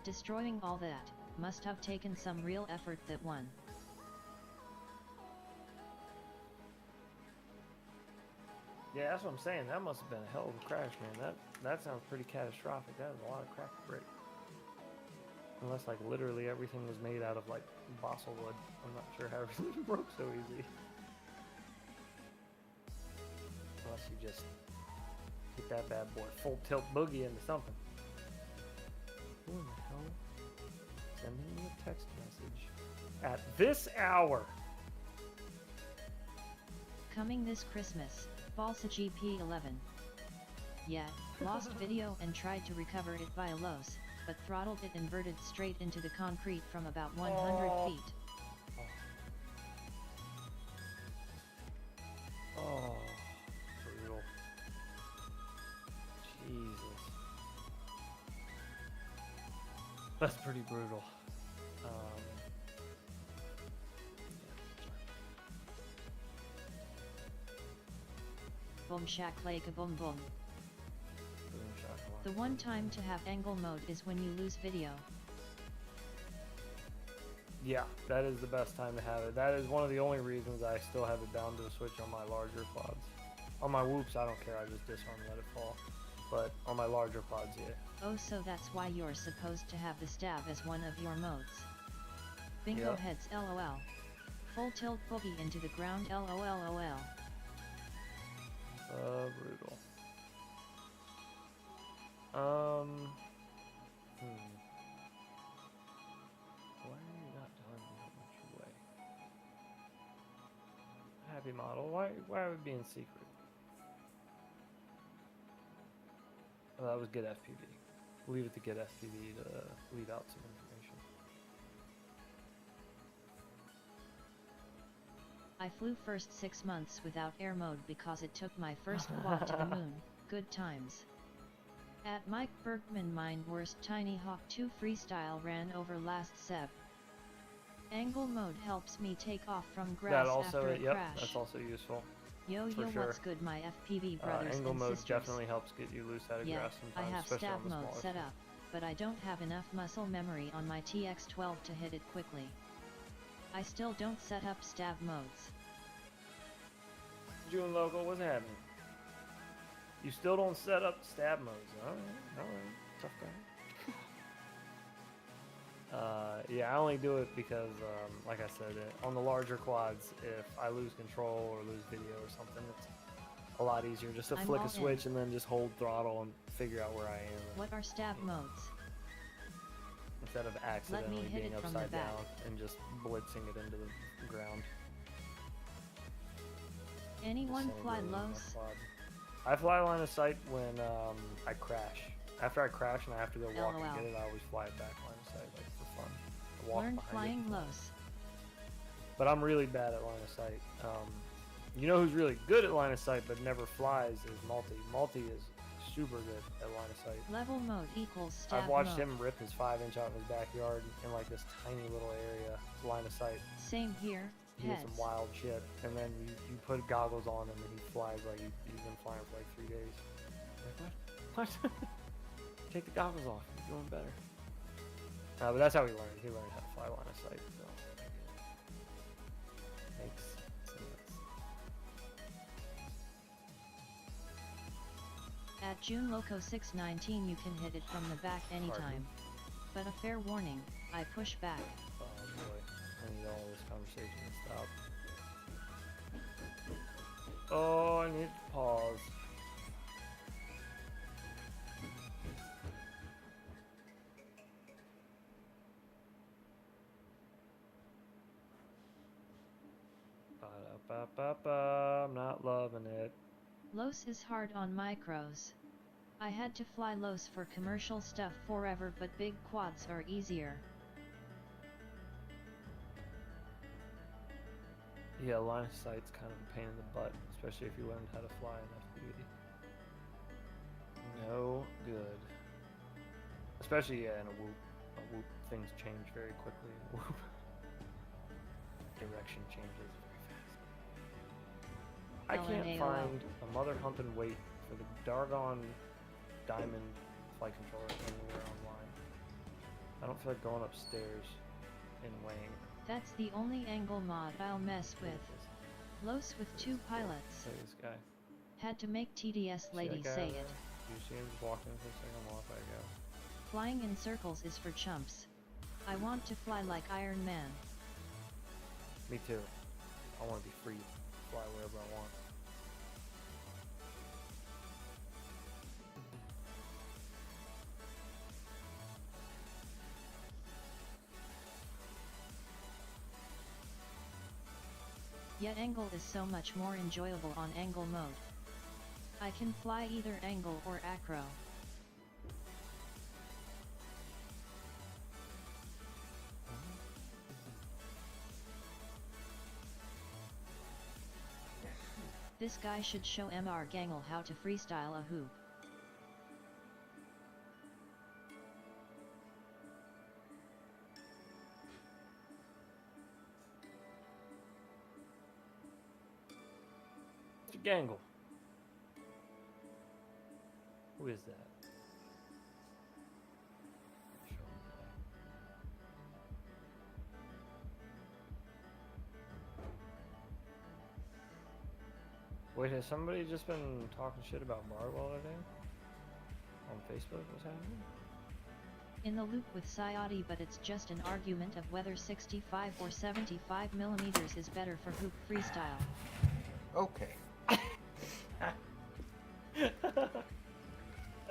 Destroying all that must have taken some real effort that one. Yeah, that's what I'm saying. That must have been a hell of a crash, man. That sounds pretty catastrophic. That was a lot of crap to break. Unless like literally everything was made out of like balsa wood. I'm not sure how everything broke so easy. Unless you just hit that bad boy full tilt boogie into something. Who in the hell? Sending me a text message at this hour. Coming this Christmas, Balsa GP11. Yeah, lost video and tried to recover it via Los, but throttled it inverted straight into the concrete from about 100 feet. Oh, brutal. Jesus. That's pretty brutal. Boom shakalaka boom boom. Boom shakalaka. The one time to have angle mode is when you lose video. Yeah, that is the best time to have it. That is one of the only reasons I still have it down to a switch on my larger quads. On my whoops, I don't care. I just disarm and let it fall. But on my larger quads, yeah. Oh, so that's why you're supposed to have the stab as one of your modes. Bingo Yep. heads LOL. Full tilt boogie into the ground LOLOL. Brutal. Why are you not telling me how much you weigh? Happy model. Why are we being secret? Oh, that was good FPV. Leave it to get FPV to leave out some information. I flew first 6 months without air mode because it took my first walk to the moon. Good times. At Mike Bergman, mine worst Tiny Hawk 2 freestyle ran over last Seb. Angle mode helps me take off from grass That also, after a yep, crash. that's also useful. Yo for yo, sure. what's good, my FPV brothers Angle and mode sisters? definitely helps get you loose out of Yeah, grass I sometimes, have especially stab on the mode smaller set stuff. up, but I don't have enough muscle memory on my TX12 to hit it quickly. I still don't set up stab modes. June logo, what's happening? You still don't set up stab modes. Alright, tough guy. Yeah, I only do it because, like I said, on the larger quads, if I lose control or lose video or something, it's a lot easier just to I'm flick all a switch and then just hold throttle and figure out where I am. What are stab modes? Instead of accidentally hit being it from the upside back. down and just blitzing it into the ground. Anyone fly Disintegrating my Los? quad. I fly line of sight when I crash. After I crash and I have to go walk LOL. and get it, I always fly it back line of sight, like for fun. I walk Learn behind it. flying Los. But I'm really bad at line of sight. You know who's really good at line of sight but never flies is Multi. Multi is super good at line of sight. Level mode equals stab I've watched mode. him rip his 5-inch out in his backyard in like this tiny little area, line of sight. Same here, He did heads. some wild shit, and then you put goggles on him and he flies like he's been flying for like 3 days. Like, what? Take the goggles off. You're doing better. But that's how he learned. He learned how to fly line of sight. So makes sense. At June Loco 619 you can hit it from the back anytime. But a fair warning, I push back. Oh boy, I need all this conversation to stop. Oh, I need to pause. Ba-da-ba-ba-ba, I'm not loving it. Los is hard on micros. I had to fly Los for commercial stuff forever, but big quads are easier. Yeah, line of sight's kind of a pain in the butt, especially if you learned how to fly enough beauty. No good. Especially, yeah, in a whoop. A whoop, things change very quickly in a whoop. Direction changes very fast. I can't LMAO. find a mother humping weight for the Dargon Diamond flight controller anywhere online. I don't feel like going upstairs and weighing. That's the only angle mod I'll mess with. Los with 2 pilots. Look at this guy. Had to make TDS See that lady guy say over there? it. You see him just walking for a second, I'm off I go. Flying in circles is for chumps. I want to fly like Iron Man. Me too. I want to be free to fly wherever I want. Yet angle is so much more enjoyable on angle mode. I can fly either angle or acro. This guy should show MR Gangle how to freestyle a hoop. Mr. Gangle. Who is that? Wait, has somebody just been talking shit about Bardwell today? On Facebook? What's happening? In the loop with Coyote, but it's just an argument of whether 65 or 75 millimeters is better for hoop freestyle. Okay.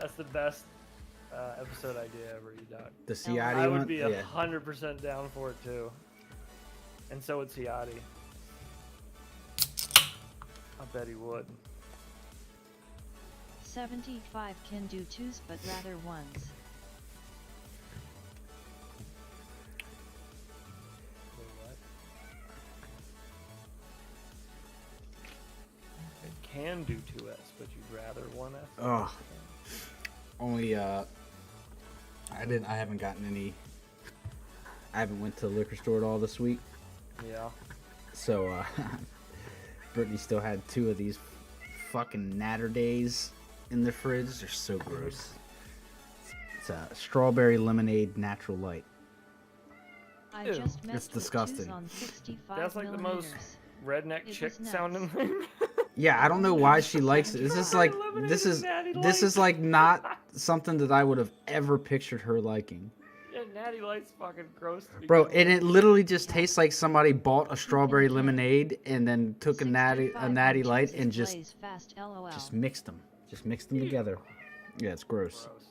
That's the best episode idea ever, you dog. The Ciati I one? would be Yeah. 100% down for it too. And so would Ciati. I bet he would. 75 can do 2s but rather 1s. Wait, what? It can do 2S, but you'd rather 1S? Oh. Only I haven't gotten any. I haven't went to the liquor store at all this week. Yeah. So Brittany still had 2 of these fucking Natter Days in the fridge. They're so gross. It's a strawberry lemonade natural light. I Ew. just It's messed with disgusting. 2s on 65 That's like the most millimeters. redneck It chick was nuts. sounding thing. Yeah, I don't know why she likes it. This is like this is like not something that I would have ever pictured her liking. Yeah, Natty Light's fucking gross. to Bro, begin and it literally just tastes like somebody bought a strawberry lemonade and then took a 65 natty on light Jesus and just plays fast, LOL. mixed them. Just mixed them together. Yeah, it's gross. Gross.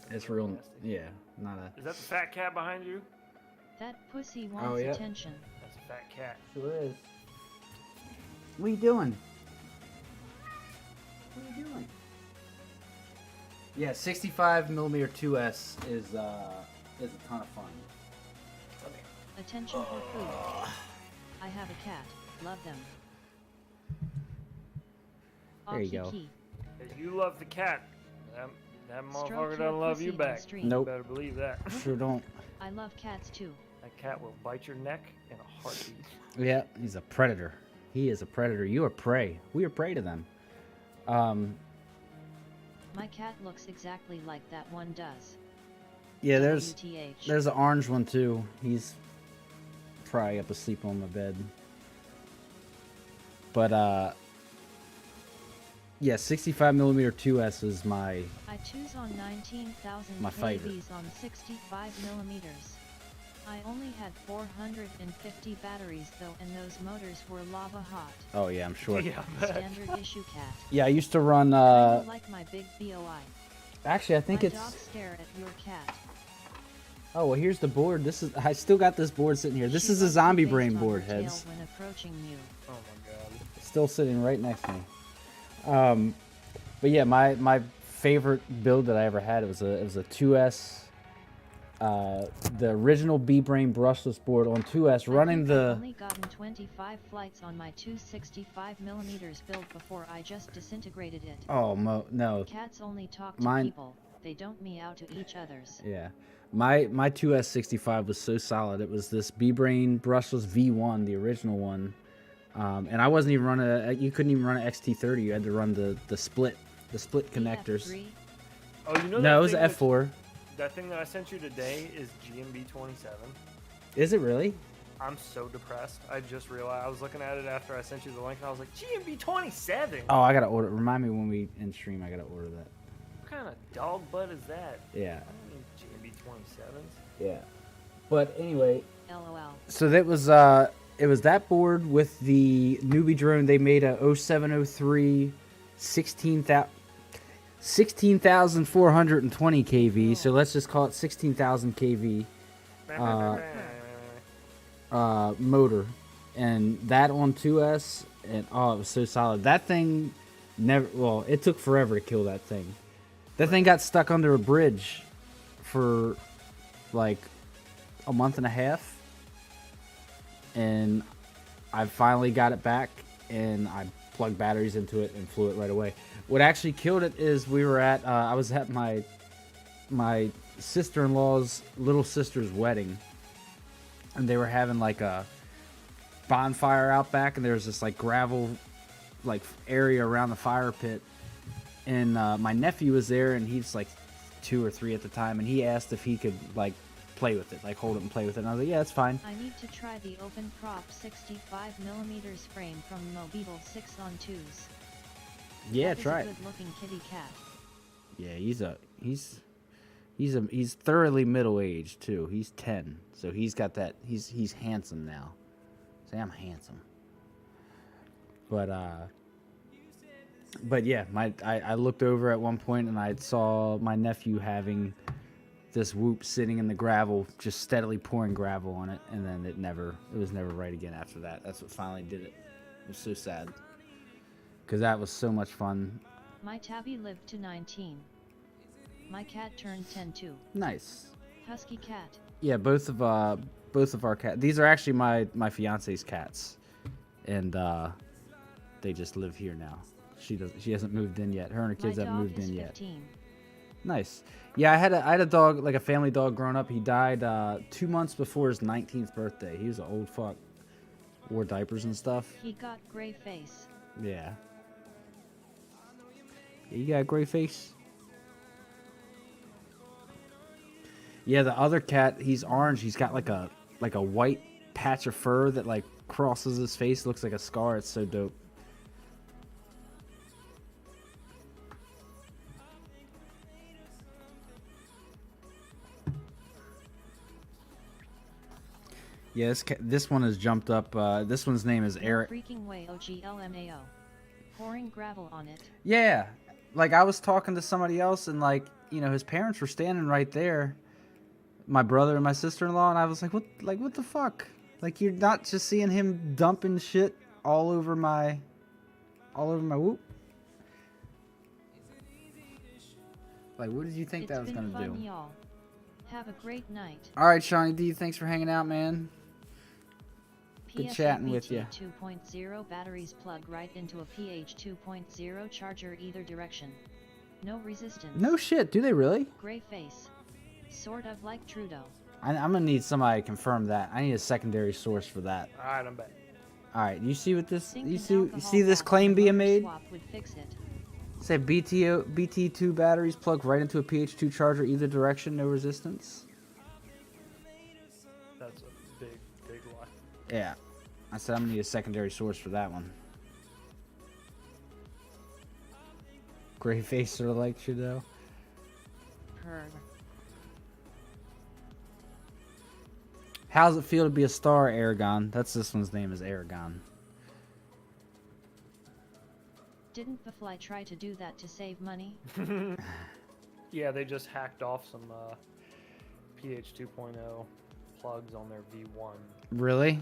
It's real. Nasty. Yeah, not a. Is that the fat cat behind you? That pussy wants yeah. attention. That's a fat cat. Sure is. What are you doing? What are you doing? Yeah, 65 millimeter 2S is a ton of fun. Attention or food. I have a cat. Love them. There you go. Off-key. Hey, you love the cat. That Stroke motherfucker your doesn't love pussy you on back. stream. You Nope. better believe that. Sure don't. I love cats too. That cat will bite your neck in a heartbeat. Yeah, he's a predator. He is a predator. You are prey. We are prey to them. My cat looks exactly like that one does. Yeah, there's WTH. an orange one too. He's probably up asleep on my bed. But yeah, 65mm 2S is my. I choose on 19,000 My favorite. kVs on 65mm. I only had 450 batteries though, and those motors were lava hot. Oh yeah, I'm sure. Yeah, I bet. Standard issue cat. Yeah, I used to run. I like my big BOI. Actually, I think My it's. dog stare at your cat. Oh well, here's the board. This is. I still got this board sitting here. This She is a rubs zombie her brain face on board, her tail heads. when approaching you. Oh my god. Still sitting right next to me. But yeah, my favorite build that I ever had, it was a 2S. The original B-Brain brushless board on 2S, running I've the. only gotten 25 flights on my 265mm build before I just disintegrated it. Oh no. Cats only talk to Mine- people. They don't meow to each others. Yeah. My 2S65 was so solid. It was this B-Brain brushless V1, the original one. And I wasn't even running you couldn't even run an XT30. You had to run the split connectors. F3, Oh, you know No, it was thing an F4. That thing that I sent you today is GMB27. Is it really? I'm so depressed. I just realized. I was looking at it after I sent you the link, and I was like, GMB27? Oh, I gotta order. Remind me when we in stream. I gotta order that. What kind of dog butt is that? Yeah. I don't need GMB27s. Yeah. But anyway, LOL. so that was it was that board with the newbie drone. They made a 0703 16,420 kV. So let's just call it 16,000 kV motor, and that on 2S, and oh, it was so solid. That thing never. Well, it took forever to kill that thing. That thing got stuck under a bridge for like a month and a half, and I finally got it back, and I plugged batteries into it and flew it right away. What actually killed it is we were at I was at my sister-in-law's little sister's wedding, and they were having like a bonfire out back, and there was this like gravel like area around the fire pit, and my nephew was there, and he's like 2 or 3 at the time, and he asked if he could like play with it, like hold it and play with it, and I was like, yeah, it's fine. I need to try the open prop 65mm frame from Mobeetle 6-on-2s. Yeah, That is try a it. good looking kitty cat. Yeah, he's thoroughly middle-aged too. He's 10, so he's got that. He's handsome now. Say I'm handsome. But yeah, I looked over at one point and I saw my nephew having this whoop sitting in the gravel, just steadily pouring gravel on it, and then it was never right again after that. That's what finally did it. It was so sad, because that was so much fun. My tabby lived to 19. My cat turned 10 too. Nice. Husky cat. Yeah, both of our cats. These are actually my fiance's cats, and they just live here now. She hasn't moved in yet. Her and her kids My haven't dog moved is in yet. 15. Nice. Yeah, I had a dog, like a family dog growing up. He died 2 months before his 19th birthday. He was an old fuck. Wore diapers and stuff. He got gray face. Yeah. You got a gray face? Yeah, the other cat, he's orange. He's got like a white patch of fur that like crosses his face. Looks like a scar. It's so dope. Yeah, this one has jumped up. This one's name is No Eric. freaking way, OGLMAO. Pouring gravel on it. Yeah, like I was talking to somebody else, and like, you know, his parents were standing right there, my brother and my sister-in-law, and I was like, what the fuck? Like, you're not just seeing him dumping shit all over my whoop? Like, what did you think that was gonna It's been do? fun, y'all. Have a great night. All right, Shawnee D, thanks for hanging out, man. Good chatting with ya. 2.0 batteries plug right into a PH 2.0 charger either direction. No resistance. No shit, do they really? Gray face. Sort of like Trudeau. I'm gonna need somebody to confirm that. I need a secondary source for that. Alright, I'm back. All right, you see what this? Think You an see alcohol this bath claim and being motor made? swap would fix it. Say BT2 batteries plug right into a PH2 charger either direction, no resistance. That's a big, big lie. Yeah. I said I'm gonna need a secondary source for that one. Gray face or like you though. Per. How's it feel to be a star, Aragon? That's this one's name is Aragon. Didn't the fly try to do that to save money? Yeah, they just hacked off some PH 2.0 plugs on their V1. Really?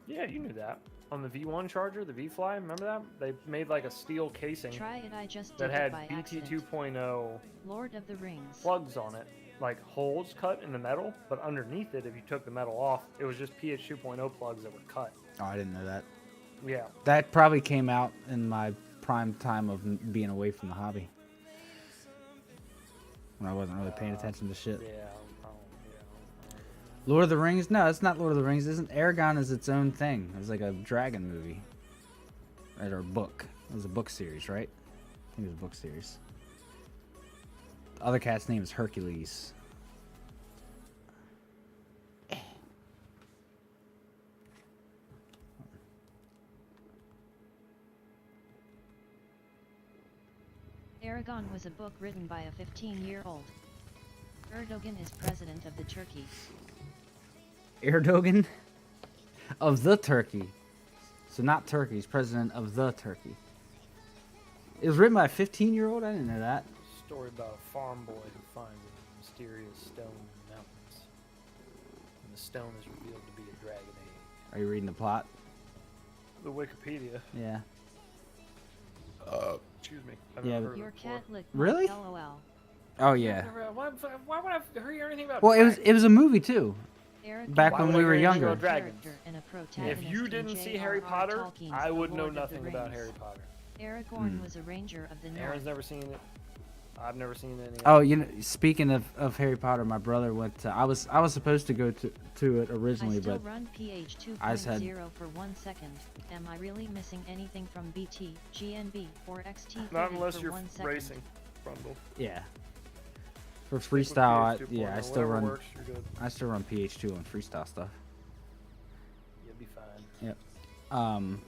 Yeah, you knew that. On the V1 charger, the V-Fly, remember that? They made like a steel casing Try it, I just that did had it by BT accident. 2.0 Lord of the Rings. plugs on it, like holes cut in the metal, but underneath it, if you took the metal off, it was just PH 2.0 plugs that were cut. Oh, I didn't know that. Yeah. That probably came out in my prime time of being away from the hobby. When I wasn't really paying attention to shit. Yeah. Lord of the Rings? No, it's not Lord of the Rings. Isn't Aragon is its own thing. It was like a dragon movie. Right, or a book. It was a book series, right? I think it was a book series. The other cat's name is Hercules. Aragon was a book written by a 15-year-old. Erdogan is president of the Turkey. Erdogan? Of the Turkey. So not Turkey, he's president of the Turkey. It was written by a 15-year-old? I didn't know that. Story about a farm boy who finds a mysterious stone in the mountains. And the stone is revealed to be a dragon egg. Are you reading the plot? The Wikipedia. Yeah. Excuse me. Yeah, Never heard Your of it before. cat licked Really? my LOL. Oh yeah. Why would I hear anything about Well, dragons? it was a movie too. Aragon Back Why when would we I were hear anything younger. about dragons? Character and a If protagonist you in didn't see J.R.R. Harry Potter, Tolkien's I The would know Lord of the nothing about Rings. Harry Potter. Aragorn was a ranger of the North. Aaron's never seen it. I've never seen any. Oh, you know, speaking of Harry Potter, my brother went to. I was supposed to go to it originally, I still but run PH I just had- 2.0 for 1 second. Am I really missing anything from BT, GNB, or XT30 Not unless for you're 1 second? racing, Brundle. yeah. For Stick with freestyle, PH 2.0, yeah, I still whatever run. Works, you're good. I still run PH2 on freestyle stuff. You'll be fine. Yep.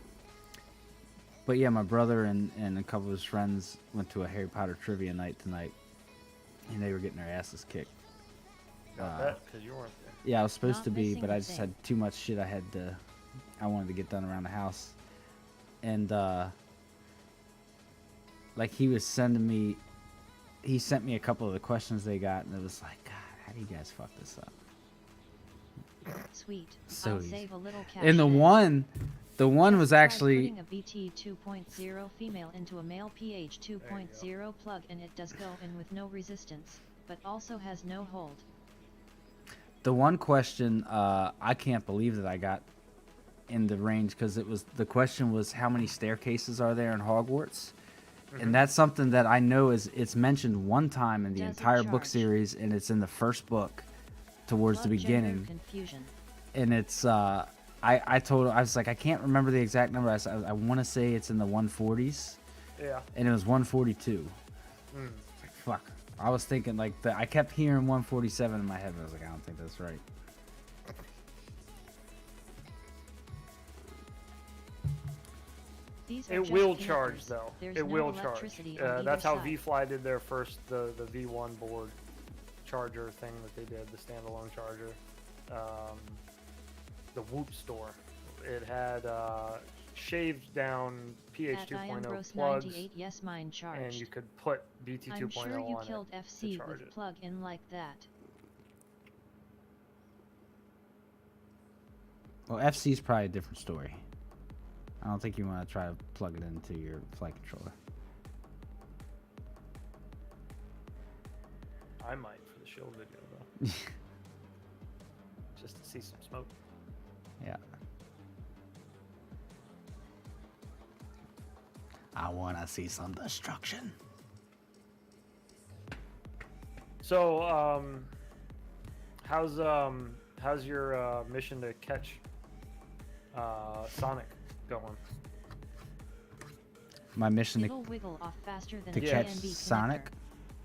But yeah, my brother and a couple of his friends went to a Harry Potter trivia night tonight, and they were getting their asses kicked. Because you weren't there. Yeah, I was supposed Not to be, missing but a I just thing. had too much shit I wanted to get done around the house. And like he sent me a couple of the questions they got, and it was like, God, how do you guys fuck this up? Sweet. So I'll easy. save a little cash. And the then. one was Tried actually putting a BT 2.0 female into a male PH 2.0 plug, and it does go in with no resistance, but also has no hold. the one question I can't believe that I got in the range, because the question was how many staircases are there in Hogwarts. And that's something that I know it's mentioned one time in the Doesn't entire book charge. series, and it's in the first book towards the Love gender beginning. confusion. And it's I told her, I was like, I can't remember the exact number. I said, I want to say it's in the 140s, Yeah. and it was 142. Mm. Fuck, I was thinking like I kept hearing 147 in my head, but I was like, I don't think that's right. These are It just will connectors. charge though. There's It no will charge. electricity on either That's how side. V-Fly did their first the V1 board charger thing that they did, the standalone charger. The Whoop store. It had shaved down PH At 2.0 Iambros plugs, 98, yes, mine charged. and you could put BT 2.0 I'm sure you on killed it FC to charge with it. plug in like that. Well, FC's probably a different story. I don't think you want to try to plug it into your flight controller. I might for the shield video though, just to see some smoke. Yeah. I want to see some destruction. So, how's your mission to catch Sonic going? My mission It'll wiggle off faster than to a catch JNB Sonic. connector.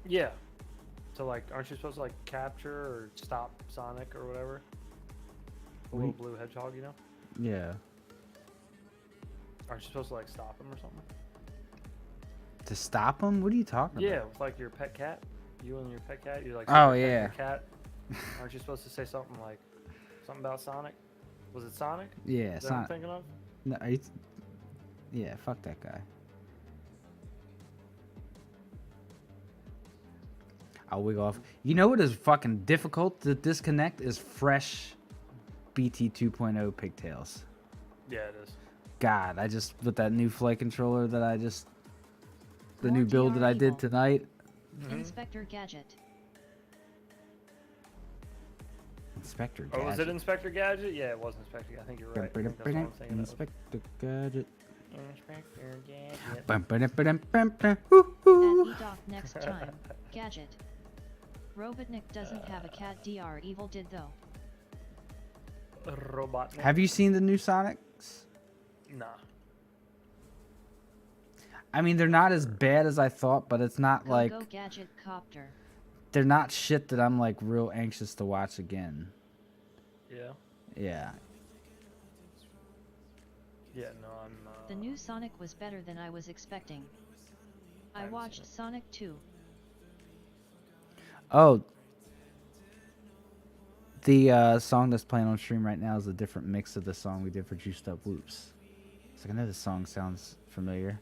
Yeah. So like, aren't you supposed to like capture or stop Sonic or whatever? The little blue hedgehog, you know? Yeah. Aren't you supposed to like stop him or something? To stop him? What are you talking Yeah, about? with like your pet cat. You and your pet cat. You like. Oh, super pet yeah. Your cat. Aren't you supposed to say something like, something about Sonic? Was it Sonic? Yeah, Is that what I'm Sonic. thinking of? No, yeah, fuck that guy. I'll wiggle off. You know what is fucking difficult to disconnect is fresh BT 2.0 pigtails. Yeah, it is. God, I just with that new flight controller that I just the More new build that DR I did evil. tonight. Inspector Gadget. Inspector Oh, was it Gadget. Inspector Gadget? Yeah, it was Inspector Gadget. I think you're right. I think that's what I'm thinking of. Inspector Gadget. Inspector Gadget. At E-Doc next time. Gadget. Robotnik doesn't have a cat. DR Evil did though. Robotnik. Have you seen the new Sonics? Nah. I mean, they're not as bad as I thought, but it's not Go like Go Gadget Copter. they're not shit that I'm like real anxious to watch again. Yeah. Yeah. Yeah, no, I'm. The new Sonic was better than I was expecting. I haven't watched seen it. Sonic 2. Oh. The song that's playing on stream right now is a different mix of the song we did for Juiced Up Whoops. It's like I know this song sounds familiar.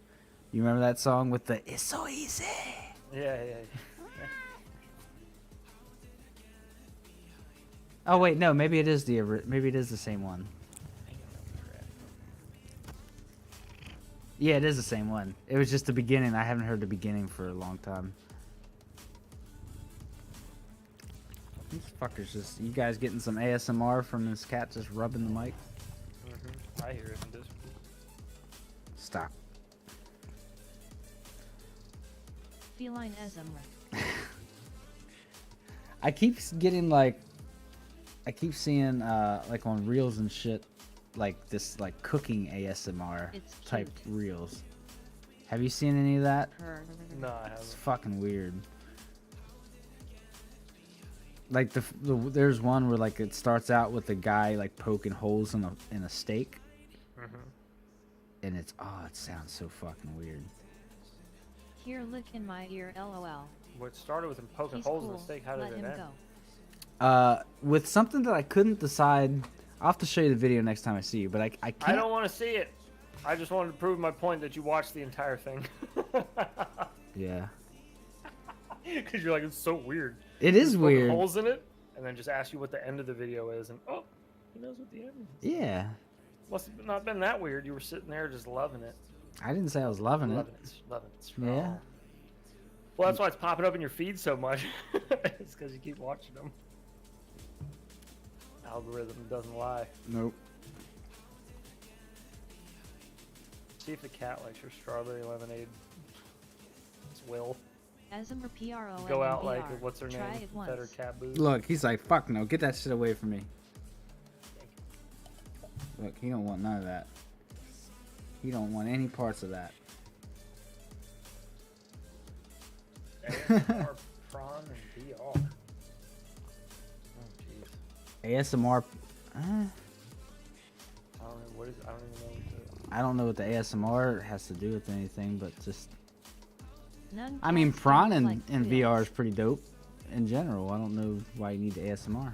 You remember that song with the "It's So Easy"? Yeah. Oh wait, no, maybe it is maybe it is the same one. Yeah, it is the same one. It was just the beginning. I haven't heard the beginning for a long time. These fuckers just... You guys getting some ASMR from this cat just rubbing the mic? I hear it in this. Stop. Feline Azumra. I keep getting like... I keep seeing like on reels and shit, like this like cooking ASMR It's type cute. reels. Have you seen any of that? No, I It's haven't. fucking weird. Like there's one where like it starts out with a guy like poking holes in a steak, and it sounds so fucking weird. Here, lick in my ear. LOL. What started with him poking He's holes in cool. the steak? How did Let it him end? go. With something that I couldn't decide. I'll have to show you the video next time I see you, but I can't. I don't want to see it. I just wanted to prove my point that you watched the entire thing. Yeah. Because you're like, it's so weird. It is Just poking weird. holes in it, and then just ask you what the end of the video is, and oh, he knows what the end is. Yeah. Must have not been that weird. You were sitting there just loving it. I didn't say I was loving it. Loving it. Strong. Yeah. Well, that's why it's popping up in your feed so much. It's because you keep watching them. Algorithm doesn't lie. Nope. See if the cat likes your strawberry lemonade. It's Will. Azumra PRO. Go out like, what's her Try name? it once. Better cat boo. Look, he's like, fuck no, get that shit away from me. Look, he don't want none of that. He don't want any parts of that. ASMR, prawn, and VR. Oh, jeez. ASMR. I don't know what is. I don't even know what I don't know what the ASMR has to do with anything, but just. None I mean, cats prawn don't in like VR wheels. is pretty dope. In general, I don't know why you need the ASMR.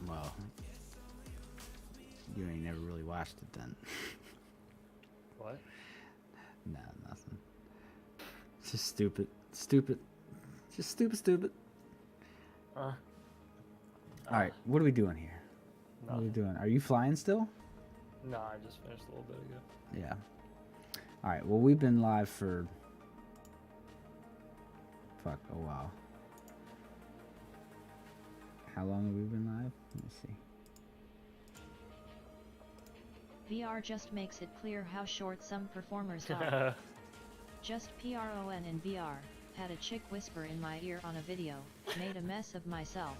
Well, you ain't never really watched it then. What? Nah, nothing. It's just stupid. Stupid. Just stupid. Alright, what are we doing here? What are we doing? Are you flying still? No, I just finished a little bit ago. Yeah. Alright, well, we've been live for... Fuck, a while. How long have we been live? Let me see. VR just makes it clear how short some performers are. Just PRON in VR. Had a chick whisper in my ear on a video. Made a mess of myself.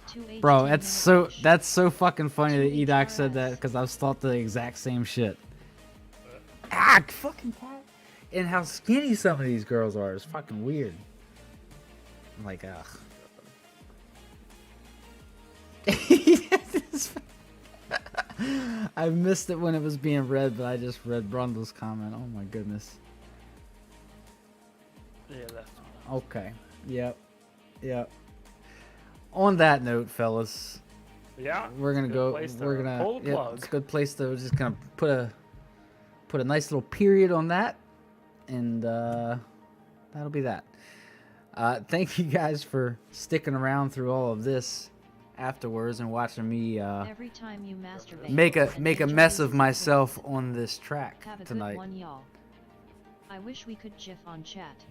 2 Bro, 18 that's minute so fucking funny that 2 Edoc said that HRS. because I've thought the exact same shit. Ah, fucking cat. And how skinny some of these girls are is fucking weird. I'm like, ugh. I missed it when it was being read, but I just read Brundle's comment. Oh my goodness. Yeah, that's Okay. Yep. Yep. On that note, fellas, yeah. we're gonna good go. place to We're gonna. pull the Yep, plug. it's a good place to just kind of put a nice little period on that, and that'll be that. Thank you guys for sticking around through all of this afterwards and watching me Every time you masturbate. make a and make a enjoy mess these of myself sequences. on this track Have a tonight. good one, y'all. I wish we could GIF on chat.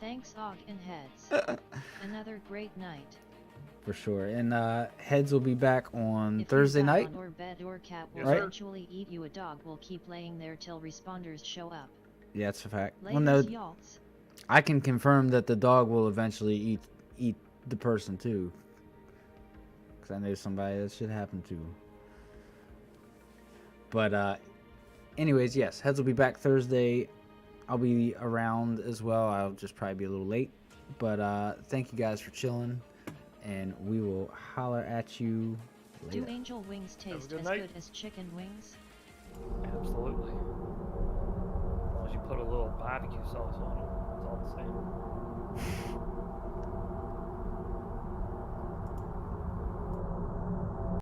Thanks, Og and Heads. Another great night. For sure. And Heads will be back on If Thursday you die night. on or bed or cat will Yes, sir. eventually eat you, a dog will keep laying there till responders show up. Yeah, that's a fact. Well, Laters, no, y'alls. I can confirm that the dog will eventually eat the person too. Because I know somebody that should happen to. But anyways, yes, Heads will be back Thursday. I'll be around as well. I'll just probably be a little late. But thank you guys for chilling. And we will holler at you Do later. angel wings taste good as night. good as chicken wings? Absolutely. As long as you put a little barbecue sauce on them, it's all the same.